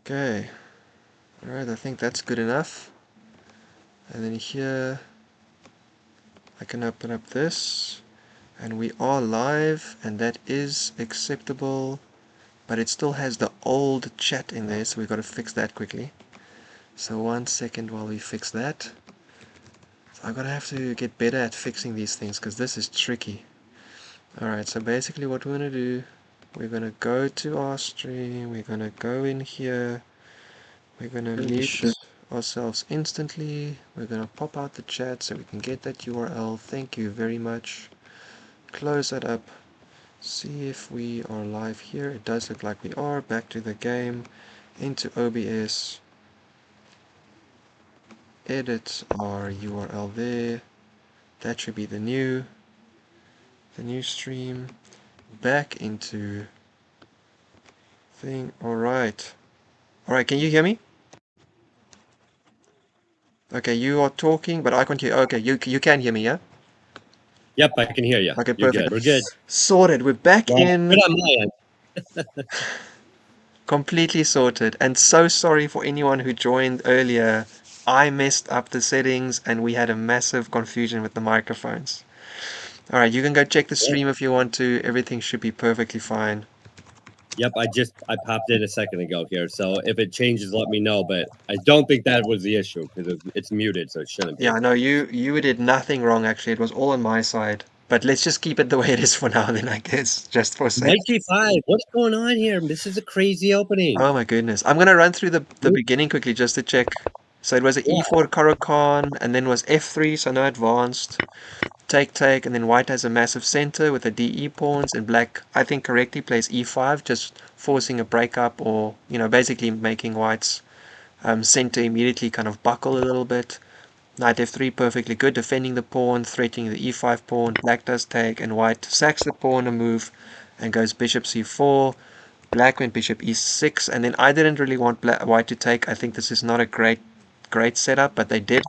Okay. Alright, I think that's good enough. And then here, I can open up this. And we are live, and that is acceptable. But it still has the old chat in there, so we've got to fix that quickly. So 1 second while we fix that. So I'm gonna have to get better at fixing these things, because this is tricky. Alright, so basically what we're gonna do, we're gonna go to our stream, we're gonna go in here, we're gonna mute ourselves instantly, we're gonna pop out the chat so we can get that URL. Thank you very much. Close that up. See if we are live here. It does look like we are. Back to the game, into OBS, edit our URL there. That should be the new stream. Back into thing. Alright, can you hear me? Okay, you are talking, but I can't hear. Okay, you can hear me, yeah? Yep, I can hear you. Okay, You're perfect. Good. We're good. Sorted. We're back in. Good on my end. Completely sorted. And so sorry for anyone who joined earlier. I messed up the settings and we had a massive confusion with the microphones. Alright, you can go check the stream if you want to. Everything should be perfectly fine. Yep, I popped in a second ago here, so if it changes, let me know. But I don't think that was the issue because it's muted, so it shouldn't be. Yeah, no, you did nothing wrong actually. It was all on my side. But let's just keep it the way it is for now then, I guess, just for sake. Knight G5, what's going on here? This is a crazy opening. Oh my goodness. I'm gonna run through the beginning quickly just to check. So it was an E4 Corocan, and then was F3, so no advanced. Take, and then white has a massive center with the DE pawns, and black, I think correctly, plays E5, just forcing a breakup, or, basically making white's center immediately kind of buckle a little bit. Knight F3, perfectly good, defending the pawn, threatening the E5 pawn. Black does take, and white sacks the pawn a move, and goes bishop C4. Black went bishop E6, and then I didn't really want white to take. I think this is not a great setup, but they did.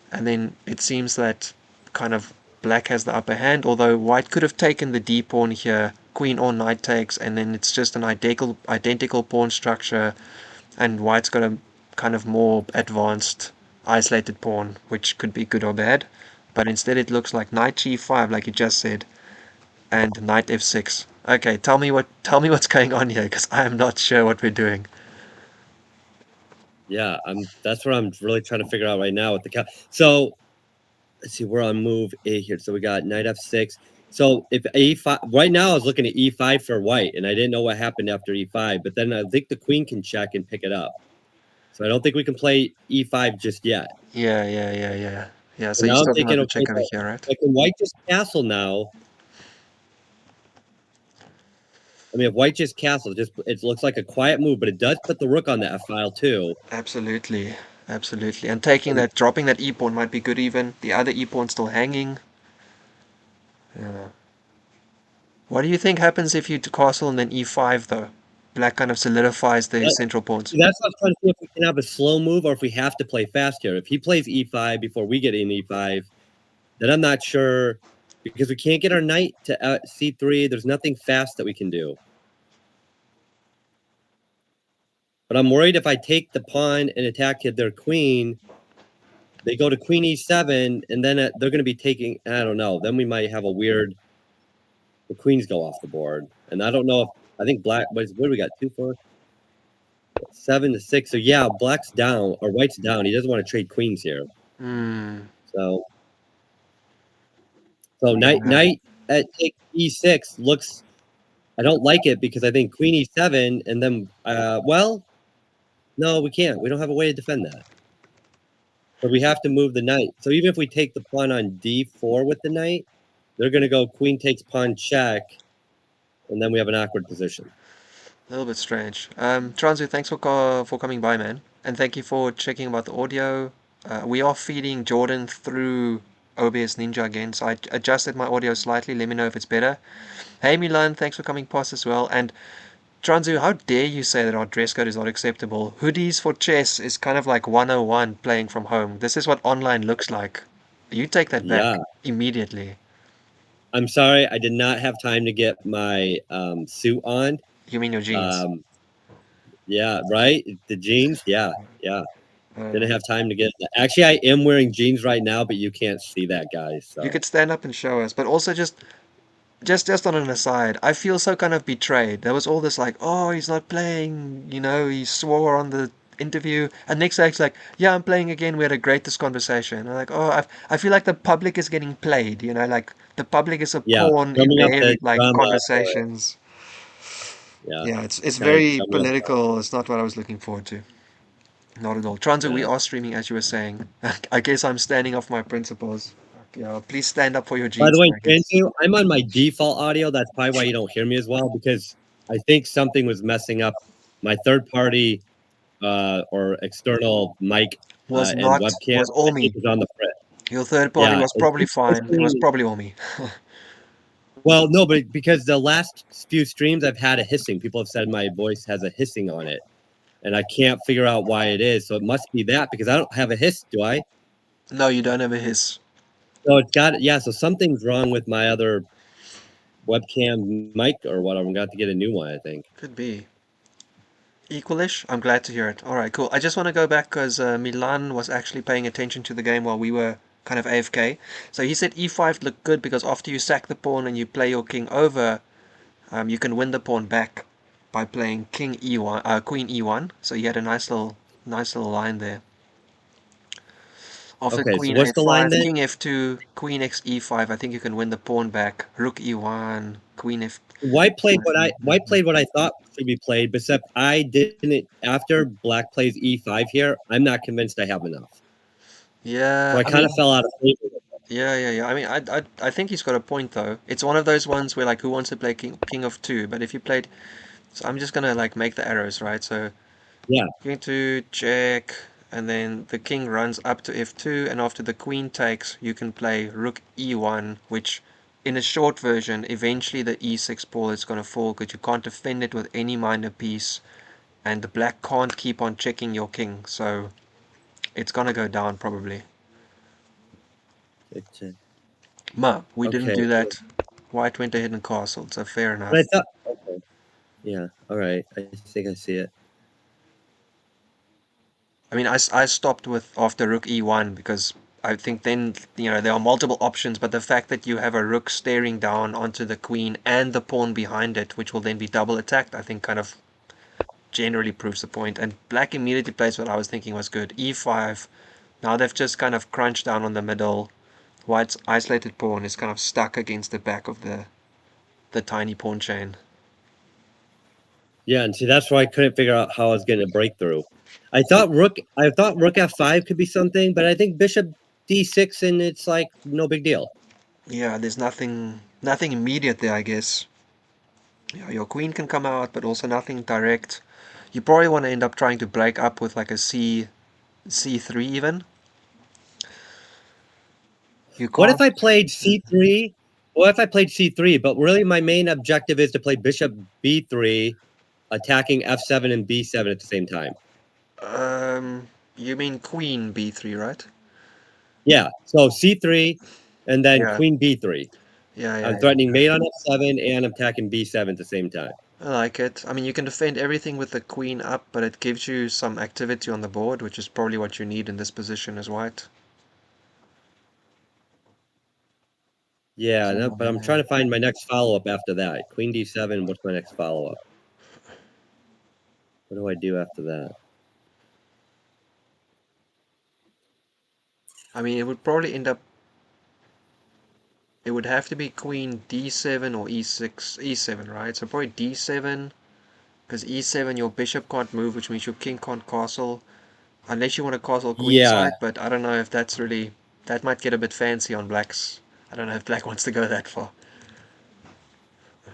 And then it seems that kind of black has the upper hand, although white could have taken the d pawn here, queen or knight takes, and then it's just an identical pawn structure, and white's got a kind of more advanced isolated pawn, which could be good or bad. But instead it looks like knight g5, like you just said, and knight f6. Okay, tell me what's going on here, because I am not sure what we're doing. Yeah, that's what I'm really trying to figure out right now with the So let's see, we're on move A here. So we got knight f6. So if e5, right now I was looking at e5 for white, and I didn't know what happened after e5. But then I think the queen can check and pick it up. So I don't think we can play e5 just yet. Yeah. So you're still gonna have to check over here, right? Like, can white just castle now? I mean, if white just castle, it looks like a quiet move, but it does put the rook on the f file too. Absolutely. And dropping that e pawn might be good even. The other e pawn still hanging. Yeah. What do you think happens if you castle and then e5 though? Black kind of solidifies the central pawns. That's what I'm trying to see if we can have a slow move or if we have to play fast here. If he plays e5 before we get in e5, then I'm not sure, because we can't get our knight to c3. There's nothing fast that we can do. But I'm worried if I take the pawn and attack their queen, they go to queen e7, and then they're going to be taking, I don't know, then we might have a weird, the queens go off the board. And I don't know if, I think black, what do we got, 2, 4, 7 to 6. So yeah, black's down, or white's down. He doesn't want to trade queens here. So knight at take e6 looks, I don't like it, because I think queen e7, and then, well, no, we can't. We don't have a way to defend that. But we have to move the knight. So even if we take the pawn on d4 with the knight, they're going to go queen takes pawn check, and then we have an awkward position. A little bit strange. Transu, thanks for coming by, man. And thank you for checking about the audio. We are feeding Jordan through OBS Ninja again, so I adjusted my audio slightly. Let me know if it's better. Hey Milan, thanks for coming past as well. And Transu, how dare you say that our dress code is not acceptable? Hoodies for chess is kind of like 101 playing from home. This is what online looks like. You take that back immediately. I'm sorry, I did not have time to get my suit on. You mean your jeans? Yeah, right? The jeans? Yeah, yeah. Didn't Uh, have time to get that. Actually, I am wearing jeans right now, but you can't see that, guys. you So could stand up and show us, but also just on an aside, I feel so kind of betrayed. There was all this like, oh, he's not playing, he swore on the interview, and next day it's like, yeah, I'm playing again. We had a greatest conversation. I'm like, oh, I feel like the public is getting played. Like the public is a yeah, pawn in drumming up their the like drama for it. conversations. Yeah, Yeah, it's kind of very drumming up. political. It's not what I was looking forward to. Not at all. Transo, we Yeah. are streaming as you were saying. I guess I'm standing off my principles. Yeah, please stand up for your By the jeans, way, I guess. Tansu, I'm on my default audio. That's probably why you don't hear me as well, because I think something was messing up my third party or external mic Was and not, webcam. was all I think me. is on the fritz. Your third party Yeah, was probably fine. It was hissing. probably all me. Well, no, but because the last few streams I've had a hissing. People have said my voice has a hissing on it, and I can't figure out why it is. So it must be that because I don't have a hiss, do I? No, you don't have a hiss. So it's got yeah. So something's wrong with my other webcam mic or whatever. I'm going to get a new one, I think. Could be. Equalish? I'm glad to hear it. Alright, cool. I just want to go back because Milan was actually paying attention to the game while we were kind of AFK. So he said e5 looked good because after you sack the pawn and you play your king over, you can win the pawn back by playing king e1, queen e1. So he had a nice little line there. After Okay, so queen what's the line a5, then? king f2, queen x e5, I think you can win the pawn back. Rook e1, queen f. White played what I thought should be played, but except I didn't after black plays e5 here, I'm not convinced I have enough. So Yeah, I I kind of mean, fell out of favor. yeah. I mean, I think he's got a point though. It's one of those ones where like, who wants to play king of two? But if you played, so I'm just gonna like make the arrows, right? So Yeah. king two, check, and then the king runs up to f2, and after the queen takes, you can play rook e1, which in a short version, eventually the e6 pawn is gonna fall because you can't defend it with any minor piece, and the black can't keep on checking your king, so it's gonna go down probably. Ma, we didn't Okay. do that. White went ahead and castled, so fair But I enough. thought okay. Yeah. All right. I think I see it. I mean, I stopped with after rook e1 because I think then, there are multiple options, but the fact that you have a rook staring down onto the queen and the pawn behind it, which will then be double attacked, I think kind of generally proves the point. And black immediately plays what I was thinking was good. e5. Now they've just kind of crunched down on the middle. White's isolated pawn is kind of stuck against the back of the tiny pawn chain. Yeah, and see that's why I couldn't figure out how I was getting a breakthrough. I thought rook f5 could be something, but I think bishop d6 and it's like no big deal. Yeah, there's nothing immediate there, I guess. Yeah, your queen can come out, but also nothing direct. You probably want to end up trying to break up with like a c3 even. You What if can't. I played c3? What if I played c3, but really my main objective is to play bishop b3, attacking f7 and b7 at the same time? You mean queen b3, right? Yeah, so c3 and then Yeah, queen b3. I'm threatening yeah. mate on f7 and I'm attacking b7 at the same time. I like it. I mean, you can defend everything with the queen up, but it gives you some activity on the board, which is probably what you need in this position as white. Yeah, no, but I'm trying So, to find my next follow-up after that. Queen d7, what's my next follow-up? What do I do after that? I mean, it would probably end up. It would have to be queen d7 or e7, right? So probably d7, because e7 your bishop can't move, which means your king can't castle, unless you want to castle Yeah, queenside. But I don't know if that's really, that might get a bit fancy on black's. I don't know if black wants to go that far.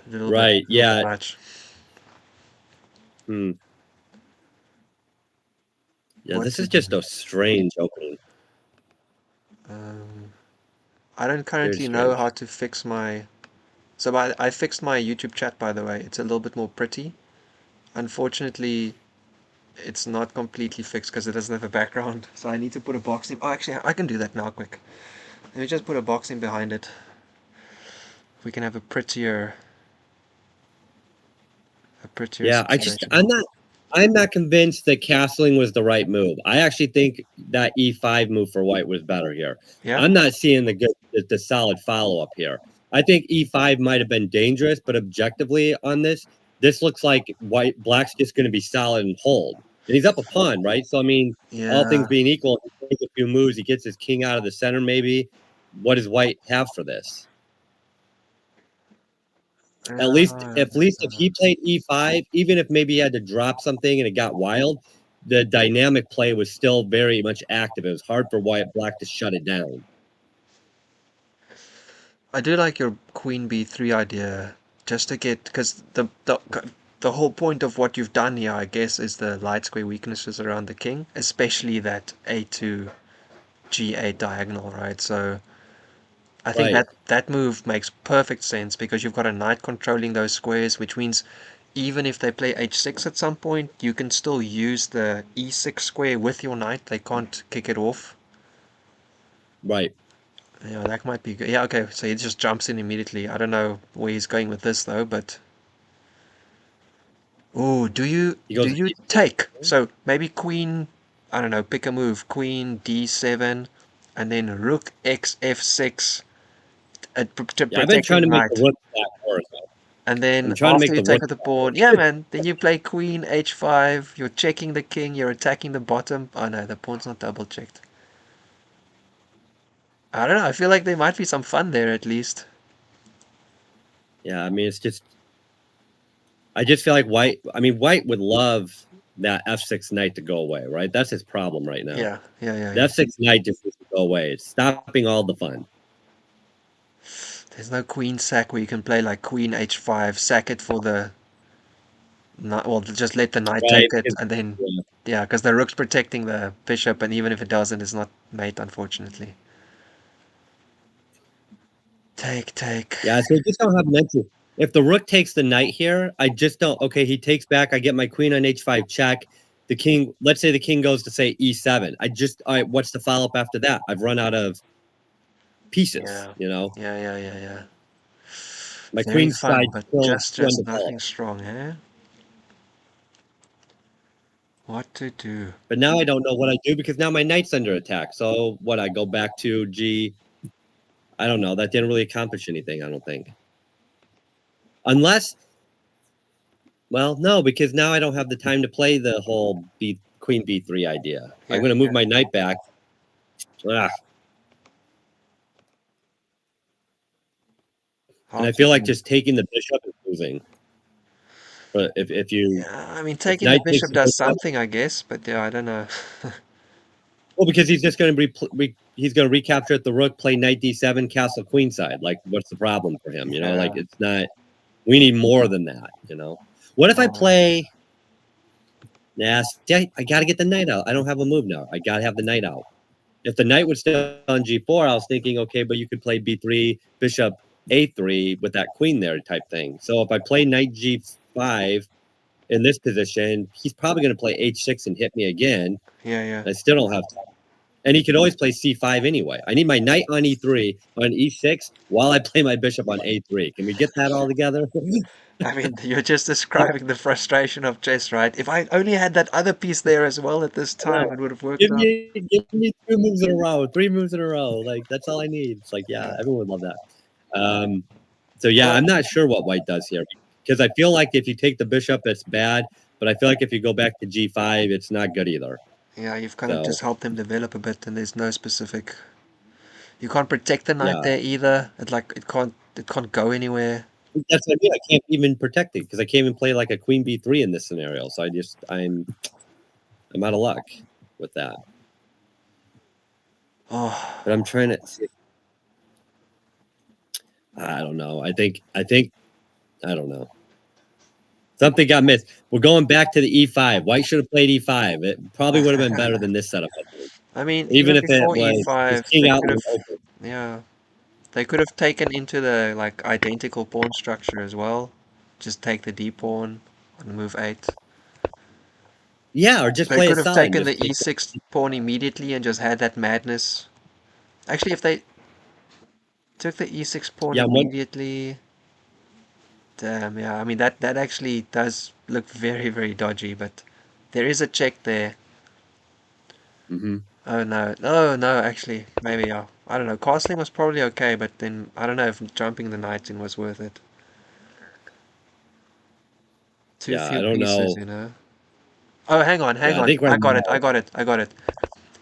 A right. little bit Yeah. much. Hmm. Yeah, What's this the is just a strange opening. um, I don't Very currently know strange. how to fix my. So I fixed my YouTube chat, by the way. It's a little bit more pretty. Unfortunately, it's not completely fixed because it doesn't have a background. So I need to put a box in. Oh, actually, I can do that now, quick. Let me just put a box in behind it. We can have a prettier Yeah, situation. I'm not convinced that castling was the right move. I actually think that E5 move for white was better here. Yeah. I'm not seeing the solid follow up here. I think E5 might have been dangerous, but objectively on this looks like black's just going to be solid and hold. And he's up a pawn, right? So I mean, all things Yeah. being equal, if he takes a few moves, he gets his king out of the center. Maybe. What does white have for this? At least if he played E5, even if maybe he had to drop something and it got wild, the dynamic play was still very much active. It was hard for black to shut it down. I do like your queen b3 idea, just to get, because the whole point of what you've done here, I guess, is the light square weaknesses around the king, especially that a2 g8 diagonal, right? So I think Right. that move makes perfect sense because you've got a knight controlling those squares, which means even if they play h6 at some point, you can still use the e6 square with your knight. They can't kick it off. Right. Yeah, that might be good. Yeah, okay, so he just jumps in immediately. I don't know where he's going with this though, but oh, do you He do goes you take? So maybe queen, I don't know, pick a move. Queen d7 and then rook x f6 Yeah, I've been trying protecting to make knight. the rook that work. And I'm then trying to after make you the take rook with the that pawn, work. yeah, man, then you play queen h5. You're checking the king. You're attacking the bottom. Oh no, the pawn's not double checked. I don't know. I feel like there might be some fun there at least. Yeah, I mean, I just feel like white would love that f6 knight to go away, right? That's his problem right now. Yeah, yeah, yeah, The yeah. f6 knight just needs to go away. It's stopping all the fun. There's no queen sack where you can play like queen h5, sack it for the knight. Well, just let the knight Right. take it, and then Yeah. yeah, because the rook's protecting the bishop, and even if it doesn't, it's not mate, unfortunately. Take. Yeah, so I just don't have an entry. If the rook takes the knight here, I just don't. Okay, he takes back. I get my queen on h5 check. The king. Let's say the king goes to say e7. All right. What's the follow up after that? I've run out of pieces. Yeah, You know, yeah. my Very queen fun, side but still just too nothing undeveloped. strong, eh? What to do? But now I don't know what I do because now my knight's under attack. So what? I go back to g. I don't know. That didn't really accomplish anything. I don't think. Unless, well, no, because now I don't have the time to play the whole queen b3 idea. I'm Yeah, going to move yeah. my knight back. Ah, and I Hard to feel like do. just taking the bishop is losing. But Yeah, I mean, if taking the knight takes bishop the does bishop, something, I guess, but yeah, I don't know. well, because he's just going to he's going to recapture at the rook, play knight d7, castle queenside. Like, what's the problem for him? You know, like Yeah. it's not. We need more than that. You know, what if I Oh, play? Nah, see, I got to get the knight out. I don't have a move now. I got to have the knight out. If the knight would stay on g4, I was thinking, okay, but you could play b3, bishop a3 with that queen there type thing. So if I play knight g5 in this position, he's probably going to play h6 and hit me again. yeah. I still don't have time. And he could always play c5 anyway. I need my knight on e3, on e6, while I play my bishop on a3. Can we get that all together? I mean, you're just describing the frustration of chess, right? If I only had that other piece there as well at this time, it would have worked out. Give me 2 moves in a row, 3 moves in a row. Like that's all I need. It's like, yeah, Yeah. everyone would love that. So yeah, Well, I'm not sure what white does here because I feel like if you take the bishop, it's bad. But I feel like if you go back to g5, it's not good either. yeah, you've kind of So just helped them develop a bit, and there's no specific. You can't protect the knight yeah, there either. It can't go anywhere. that's what I mean. I can't even protect it because I can't even play like a queen b3 in this scenario. So I'm out of luck with that. Oh, But I'm trying to. I don't know. I don't know. Something got missed. We're going back to the e5. White should have played e5. It probably would have been better than this setup. I mean, Even even if it before was his e5, king they out could in the have, open. yeah, they could have taken into the like identical pawn structure as well. Just take the d pawn on move 8. Yeah, or just They play could it have solid and taken just the take the. e6 pawn immediately and just had that madness. Actually, if they took the e6 pawn Yeah, one. immediately, damn, yeah. I mean that actually does look very dodgy, but There is a check there. Mm-hmm. Oh no, actually, maybe, yeah. I don't know. Castling was probably okay, but then I don't know if jumping the knight in was worth it. Too Yeah, few I don't pieces, know. you know. Oh, hang on, Yeah, hang I on. think right I got it, now. I got it, I got it.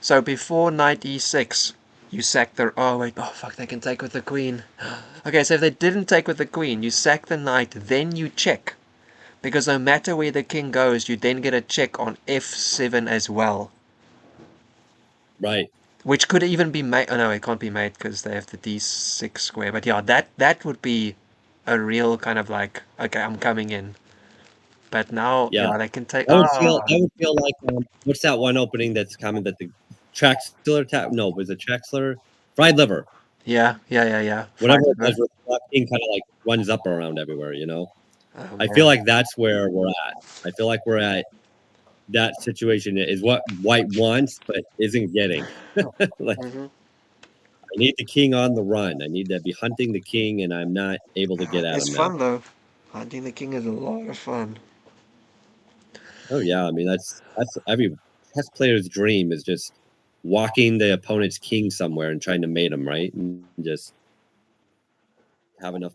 So before knight e6, you sack the... Oh, wait. Oh, fuck, they can take with the queen. Okay, so if they didn't take with the queen, you sack the knight, then you check. Because no matter where the king goes, you then get a check on f7 as well. Right. Which could even be made... Oh, no, it can't be made because they have the d6 square. But yeah, that would be a real kind of like, okay, I'm coming in. But now, Yeah. yeah, they can take... I would feel. Ah, I would feel like what's that one opening that's common that the Traxler tap? No, was it Traxler? Fried liver. yeah. Whatever Fried it liver. was, where the king kind of like runs up around everywhere. You know. Oh, I feel man. like that's where we're at. I feel like we're at that situation is what White wants but isn't getting. Like Hmm. I need the king on the run. I need to be hunting the king, and I'm not able to get at It's him now. fun, though. Hunting the king is a lot of fun. Oh yeah, I mean that's every chess player's dream is just walking the opponent's king somewhere and trying to mate him, right? And just have enough.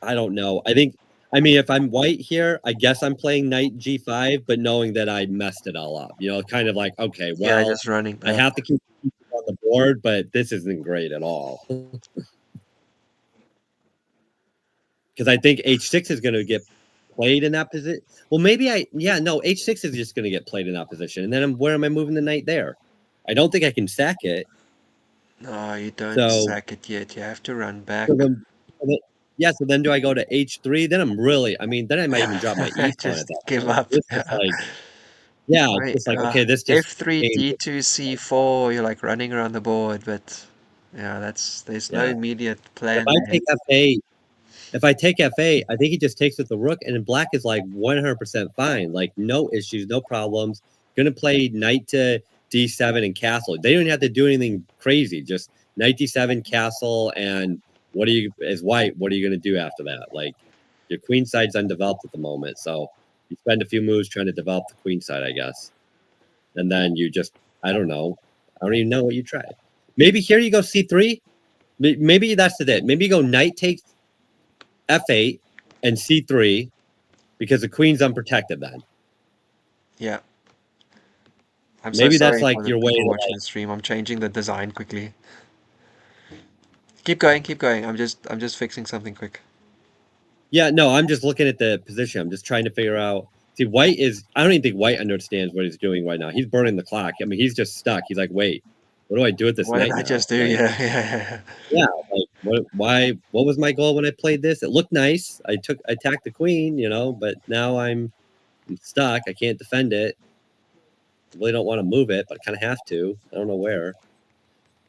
I don't know. I mean, if I'm white here, I guess I'm playing knight g5, but knowing that I messed it all up. You know, kind of like, okay, Yeah, well, just running. I have to keep the pieces on the board, but this isn't great at all. Because I think h6 is going to get played in that position. Well, no, h6 is just going to get played in that position. And then where am I moving the knight there? I don't think I can sack it. No, you don't So, sack it yet. You have to run back. so then, yeah, so then do I go to h3? Then I mean, then I might even drop my e pawn at Just that give point. up. This is like, yeah, it's Wait, just like, okay, this just F3, gained. D2, C4. You're like running around the board, but yeah, there's no Yeah. immediate If plan I there. take f8, if I take f8, I think he just takes with the rook, and then black is like 100% fine, like no issues, no problems. Gonna play knight to d7 and castle. They don't have to do anything crazy. Just knight d7, castle, and what are you as white? What are you gonna do after that? Like your queen side's undeveloped at the moment, so you spend a few moves trying to develop the queen side, I guess, and then you just I don't know. I don't even know what you tried. Maybe here you go c3. Maybe that's it. Maybe you go knight takes f8 and c3 because the queen's unprotected then. Yeah. I'm so Maybe that's sorry for like the your way people to watching like, the stream. I'm changing the design quickly. Keep going, keep going. I'm just fixing something quick. yeah, no, I'm just looking at the position. I'm just trying to figure out. See, white is, I don't even think white understands what he's doing right now. He's burning the clock. I mean, he's just stuck. He's like, wait, what do I do with this What did knight I now? just do? Like, Yeah. yeah, like what was my goal when I played this? It looked nice. I attacked the queen, but now I'm stuck. I can't defend it. I really don't want to move it, but I kind of have to. I don't know where.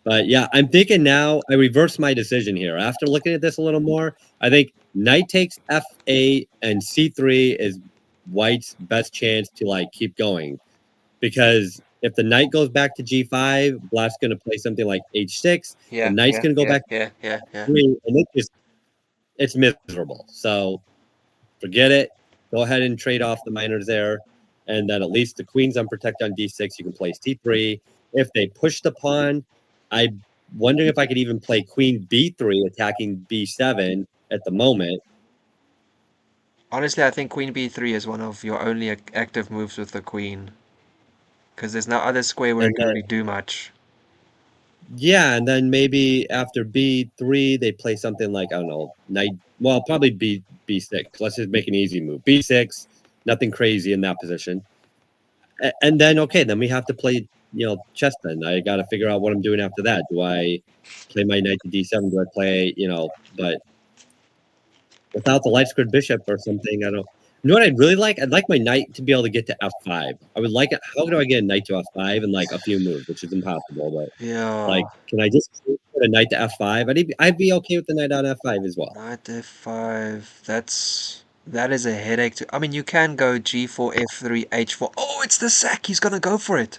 But yeah, I'm thinking now I reverse my decision here. After looking at this a little more, I think knight takes f8 and c3 is white's best chance to like keep going. Because if the knight goes back to g5, black's going to play something like h6. The Yeah, knight's yeah, going to go yeah, back yeah, yeah, to yeah. f3, and it's miserable. So forget it. Go ahead and trade off the minors there. And then at least the queen's unprotected on d6. You can play c3. If they push the pawn, I'm wondering if I could even play queen b3, attacking b7 at the moment. Honestly, I think queen b3 is one of your only active moves with the queen. Because there's no other square where And it can then, really do much. yeah, and then maybe after b3, they play something like, I don't know, knight. Well, probably b6. Let's just make an easy move. b6, nothing crazy in that position. And then okay, then we have to play chess. Then I got to figure out what I'm doing after that. Do I play my knight to d7? Do I play but without the light squared bishop or something? I don't. You know what I'd really like? I'd like my knight to be able to get to f5. I would like it. How do I get a knight to f5 in like a few moves, which is impossible. But Yeah. like, can I just put a knight to f5? I'd be okay with the knight on f5 as well. Knight f5. That is a headache to... I mean, you can go g4, f3, h4. Oh, it's the sack. He's gonna go for it.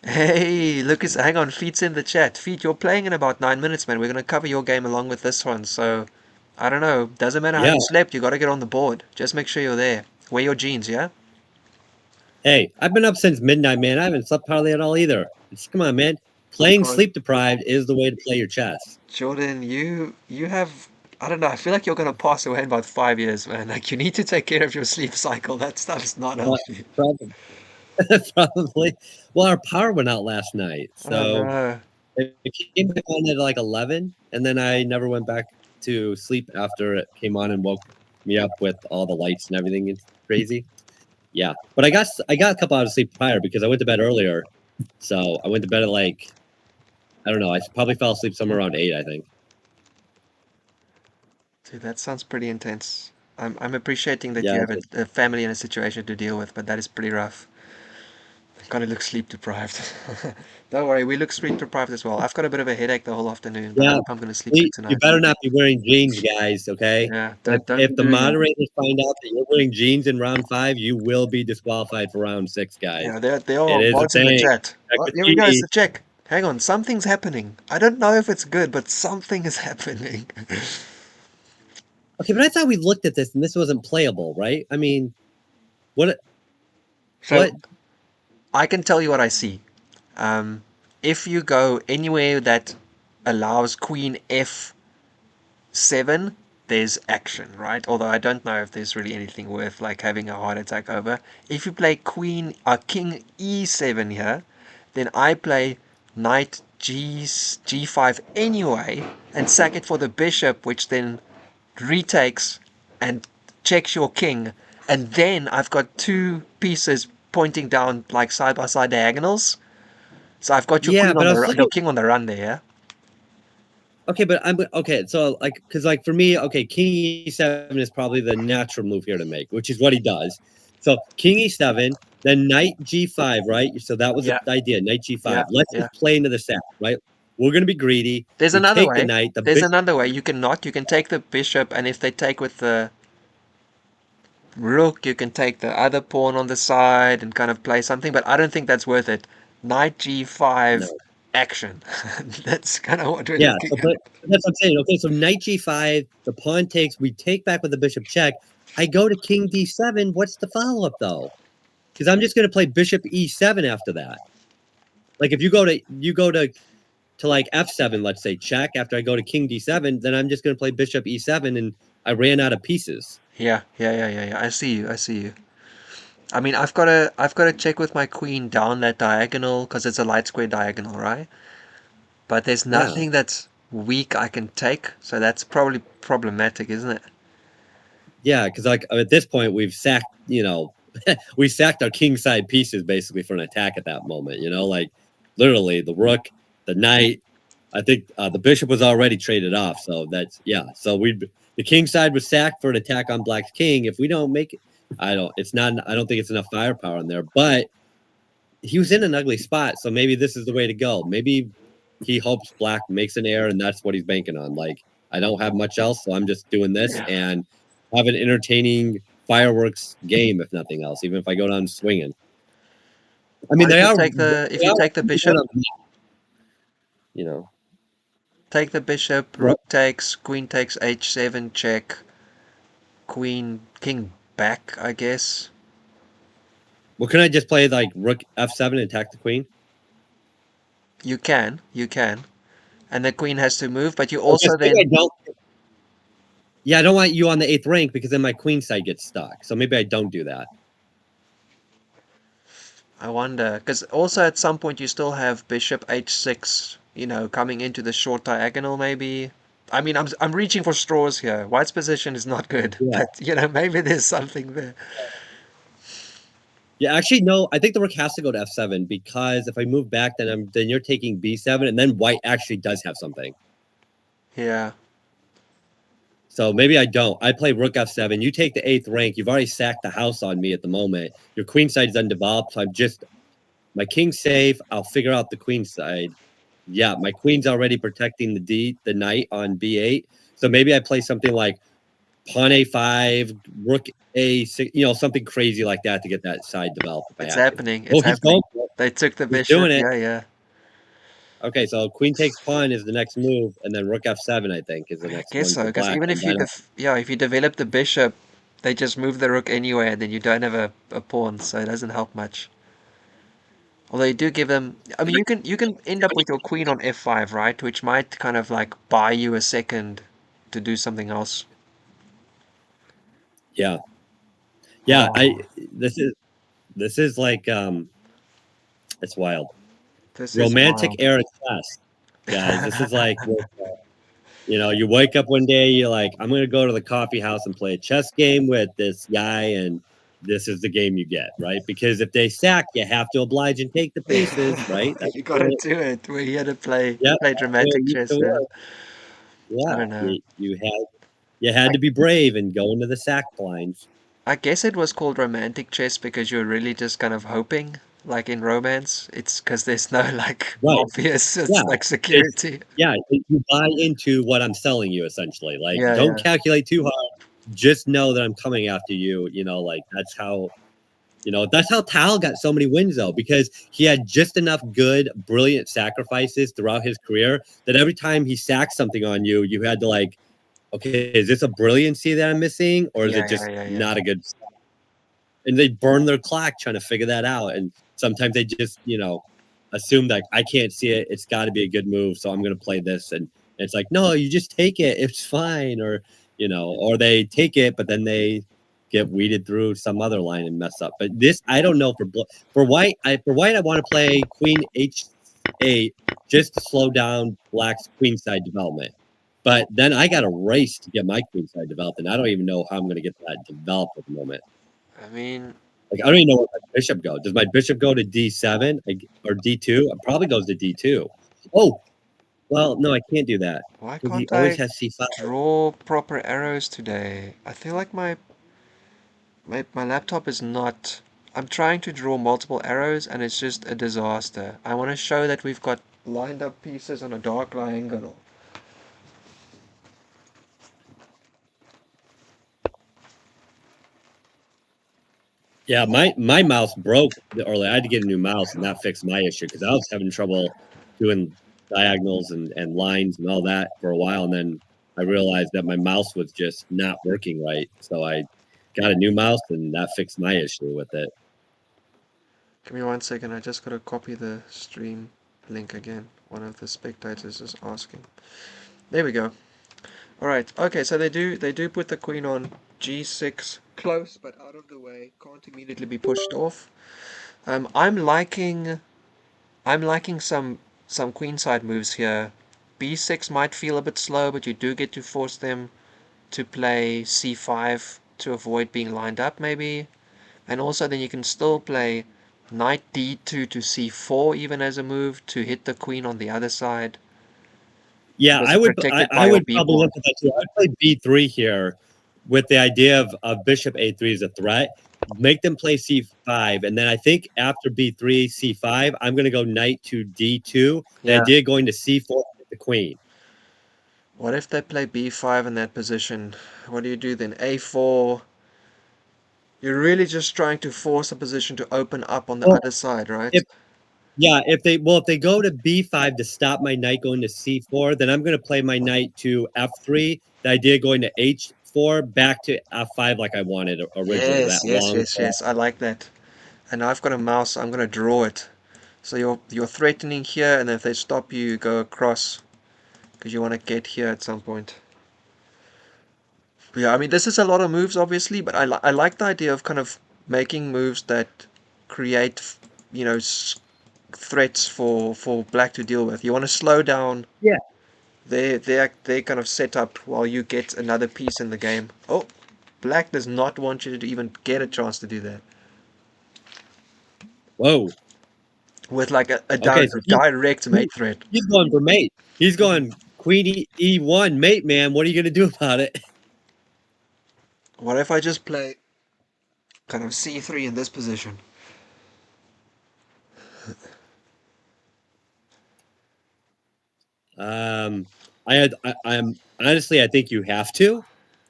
Hey, Lucas, hang on. Feet's in the chat. Feet, you're playing in about 9 minutes, man. We're gonna cover your game along with this one. So, I don't know. Doesn't matter how Yeah, you slept. You gotta get on the board. Just make sure you're there. Wear your jeans, yeah? Hey, I've been up since midnight, man. I haven't slept hardly at all either. Come on, man. Playing God. sleep deprived is the way to play your chess. Jordan, you have, I don't know, I feel like you're gonna pass away in about 5 years, man. Like you need to take care of your sleep cycle. That stuff's not But healthy. probably, probably. Well, our power went out last night, Oh so no. it came back on at like 11, and then I never went back to sleep after it came on and woke me up with all the lights and everything. It's crazy. Yeah, but I got a couple hours of sleep prior because I went to bed earlier. So I went to bed at like, I don't know. I probably fell asleep somewhere around 8, I think. Dude, that sounds pretty intense. I'm appreciating that you Yeah, have a family and a situation to deal with, but that is pretty rough. Kind of look sleep deprived. Don't worry, we look sleep deprived as well. I've got a bit of a headache the whole afternoon, but I yeah. hope I'm gonna sleep good You tonight. better not be wearing jeans, guys. Okay. Yeah, If don't if be the doing that. moderators find out that you're wearing jeans in round 5, you will be disqualified for round 6, Yeah, guys. they It are is a mods in the thing. chat. Check Oh, with here we go, it's Key. the check. Hang on, something's happening. I don't know if it's good, but something is happening. Okay, but I thought we looked at this and this wasn't playable, right? I mean, what? So What? I can tell you what I see. Um, if you go anywhere that allows Queen F7, there's action, right? Although I don't know if there's really anything worth like having a heart attack over. If you play King E7 here, then I play Knight G5 anyway and sack it for the bishop, which then retakes and checks your king, and then I've got two pieces pointing down like side by side diagonals. So I've got your Yeah, but I was your looking. king on the run there. Okay, but I'm okay. So like, because like for me, okay, King E7 is probably the natural move here to make, which is what he does. So King E7, then Knight G5, right? So that was the Yeah, idea, Knight G5. yeah, Let's yeah. just play into the sack, right? We're gonna be greedy. There's We another take the way. knight. The There's bishop. another way. You can not. You can take the bishop, and if they take with the rook, you can take the other pawn on the side and kind of play something. But I don't think that's worth it. Knight G5 No. action. That's kind of what we're Yeah. looking So, at. but that's what I'm saying. Okay, so Knight G5, the pawn takes. We take back with the bishop check. I go to King D7. What's the follow up though? Because I'm just gonna play Bishop E7 after that. Like if you go to like F7, let's say, check after I go to King D7, then I'm just going to play Bishop E7 and I ran out of pieces. Yeah. I see you. I see you. I mean, I've got to check with my queen down that diagonal because it's a light square diagonal, right? But there's Yeah. nothing that's weak I can take, so that's probably problematic, isn't it? Yeah. Because like at this point, we've sacked, we sacked our king side pieces basically for an attack at that moment, like literally the rook, the knight. I think the bishop was already traded off. So that's, yeah. So the king side was sacked for an attack on black's king. If we don't make it, I don't think it's enough firepower in there, but he was in an ugly spot, so maybe this is the way to go. Maybe he hopes black makes an error, and that's what he's banking on. Like, I don't have much else, so I'm just doing this and have an entertaining fireworks game, if nothing else. Even if I go down swinging. I mean, What if they you are. take the if They you are take the really good bishop? on the map, you know. Take the bishop, What? rook takes, queen takes h7 check, queen king back, I guess. Well, can I just play like rook f7 and attack the queen? You can. And the queen has to move, but you Or also just maybe I then don't. Yeah, I don't want you on the 8th rank because then my queen side gets stuck. So maybe I don't do that. I wonder, because also at some point you still have bishop h6, coming into the short diagonal maybe. I mean, I'm reaching for straws here. White's position is not good, Yeah. but maybe there's something there. Yeah, actually, no. I think the rook has to go to f7 because if I move back, then you're taking b7, and then white actually does have something. Yeah. So maybe I don't. I play rook f7. You take the 8th rank. You've already sacked the house on me at the moment. Your queen side is undeveloped. So my king's safe. I'll figure out the queen side. Yeah, my queen's already protecting the knight on b8. So maybe I play something like pawn a5, rook a6, something crazy like that to get that side developed if I It's have to. happening. Oh, It's he's going happening. for it. They took the He's bishop. doing it. Yeah. Okay, so queen takes pawn is the next move, and then rook f7 I think is the I next guess one so, for because black, even and if you then if you develop the bishop, they just move the rook anyway, and then you don't have a pawn, so it doesn't help much. Although you do give them, I mean, you can end up with your queen on f5, right? Which might kind of like buy you a second to do something else. Yeah. Yeah. Oh, This is like it's wild. this is Romantic wild. era chess, guys. This is like you wake up one day, you're like, I'm gonna go to the coffee house and play a chess game with this guy, and this is the game you get, right? Because if they sack, you have to oblige and take the pieces, right? That's You the gotta way, do it. We're here to play yeah, play that's the way it dramatic used chess, to man. work. I Yeah, don't know. you had I to be brave and go into the sack blinds. I guess it was called romantic chess because you're really just kind of hoping, like in romance. It's because there's no like Right. obvious, Yeah. it's like It's security. you buy into what I'm selling you essentially. Like, Yeah, don't yeah. calculate too hard. Just know that I'm coming after you. Like that's how Tal got so many wins though, because he had just enough good, brilliant sacrifices throughout his career that every time he sacked something on you, you had to like, okay, is this a brilliancy that I'm missing, or is Yeah, it yeah, just yeah, yeah. not a good? And they burn their clock trying to figure that out. And sometimes they just, assume that I can't see it. It's got to be a good move, so I'm going to play this. And it's like, no, you just take it. It's fine. Or they take it, but then they get weeded through some other line and mess up. But this, I don't know for white. I want to play Queen H8 just to slow down Black's queenside development. But then I got a race to get my queenside developed, and I don't even know how I'm going to get that developed at the moment. I mean, Like, I don't even know where my bishop go. Does my bishop go to D7 or D2? It probably goes to D2. Oh, well, no, I can't do that why because he can't always I has C5. draw proper arrows today? I feel like my laptop is not. I'm trying to draw multiple arrows and it's just a disaster. I want to show that we've got lined up pieces on a dark triangle. Yeah, my mouse broke, or I had to get a new mouse, and that fixed my issue because I was having trouble doing diagonals and lines and all that for a while, and then I realized that my mouse was just not working right. So I got a new mouse, and that fixed my issue with it. Give me 1 second, I just gotta copy the stream link again. One of the spectators is asking. There we go. Alright, okay, so they do put the queen on g6, close but out of the way, can't immediately be pushed off. I'm liking some queenside moves here. b6 might feel a bit slow, but you do get to force them to play c5 to avoid being lined up maybe. And also then you can still play knight d2 to c4 even as a move to hit the queen on the other side Yeah, because you're protected by I your would b probably pawn. look at that too. I'd play B3 here with the idea of bishop A3 as a threat. Make them play C5, and then I think after B3, C5, I'm going to go knight to D2. The Yeah. idea going to C4 with the queen. What if they play b5 in that position? What do you do then? a4. You're really just trying to force a position to open up on the Well, other side, right? if if they go to B5 to stop my knight going to C4, then I'm going to play my knight to F3. The idea going to H4 back to F5 like I wanted originally, Yes, that yes, long. yes, yes. I like that. And I've got a mouse, I'm gonna draw it. So you're threatening here, and if they stop you, you go across because you want to get here at some point. Yeah, I mean this is a lot of moves, obviously, but I like the idea of kind of making moves that create, you know, threats for black to deal with. You want to slow down Yeah. their kind of setup while you get another piece in the game. Oh, black does not want you to even get a chance to do that. Whoa. With like Okay, so a direct mate threat. he's going for mate. He's going queen E1 mate, man. What are you gonna do about it? What if I just play kind of c3 in this position? I'm honestly, I think you have to,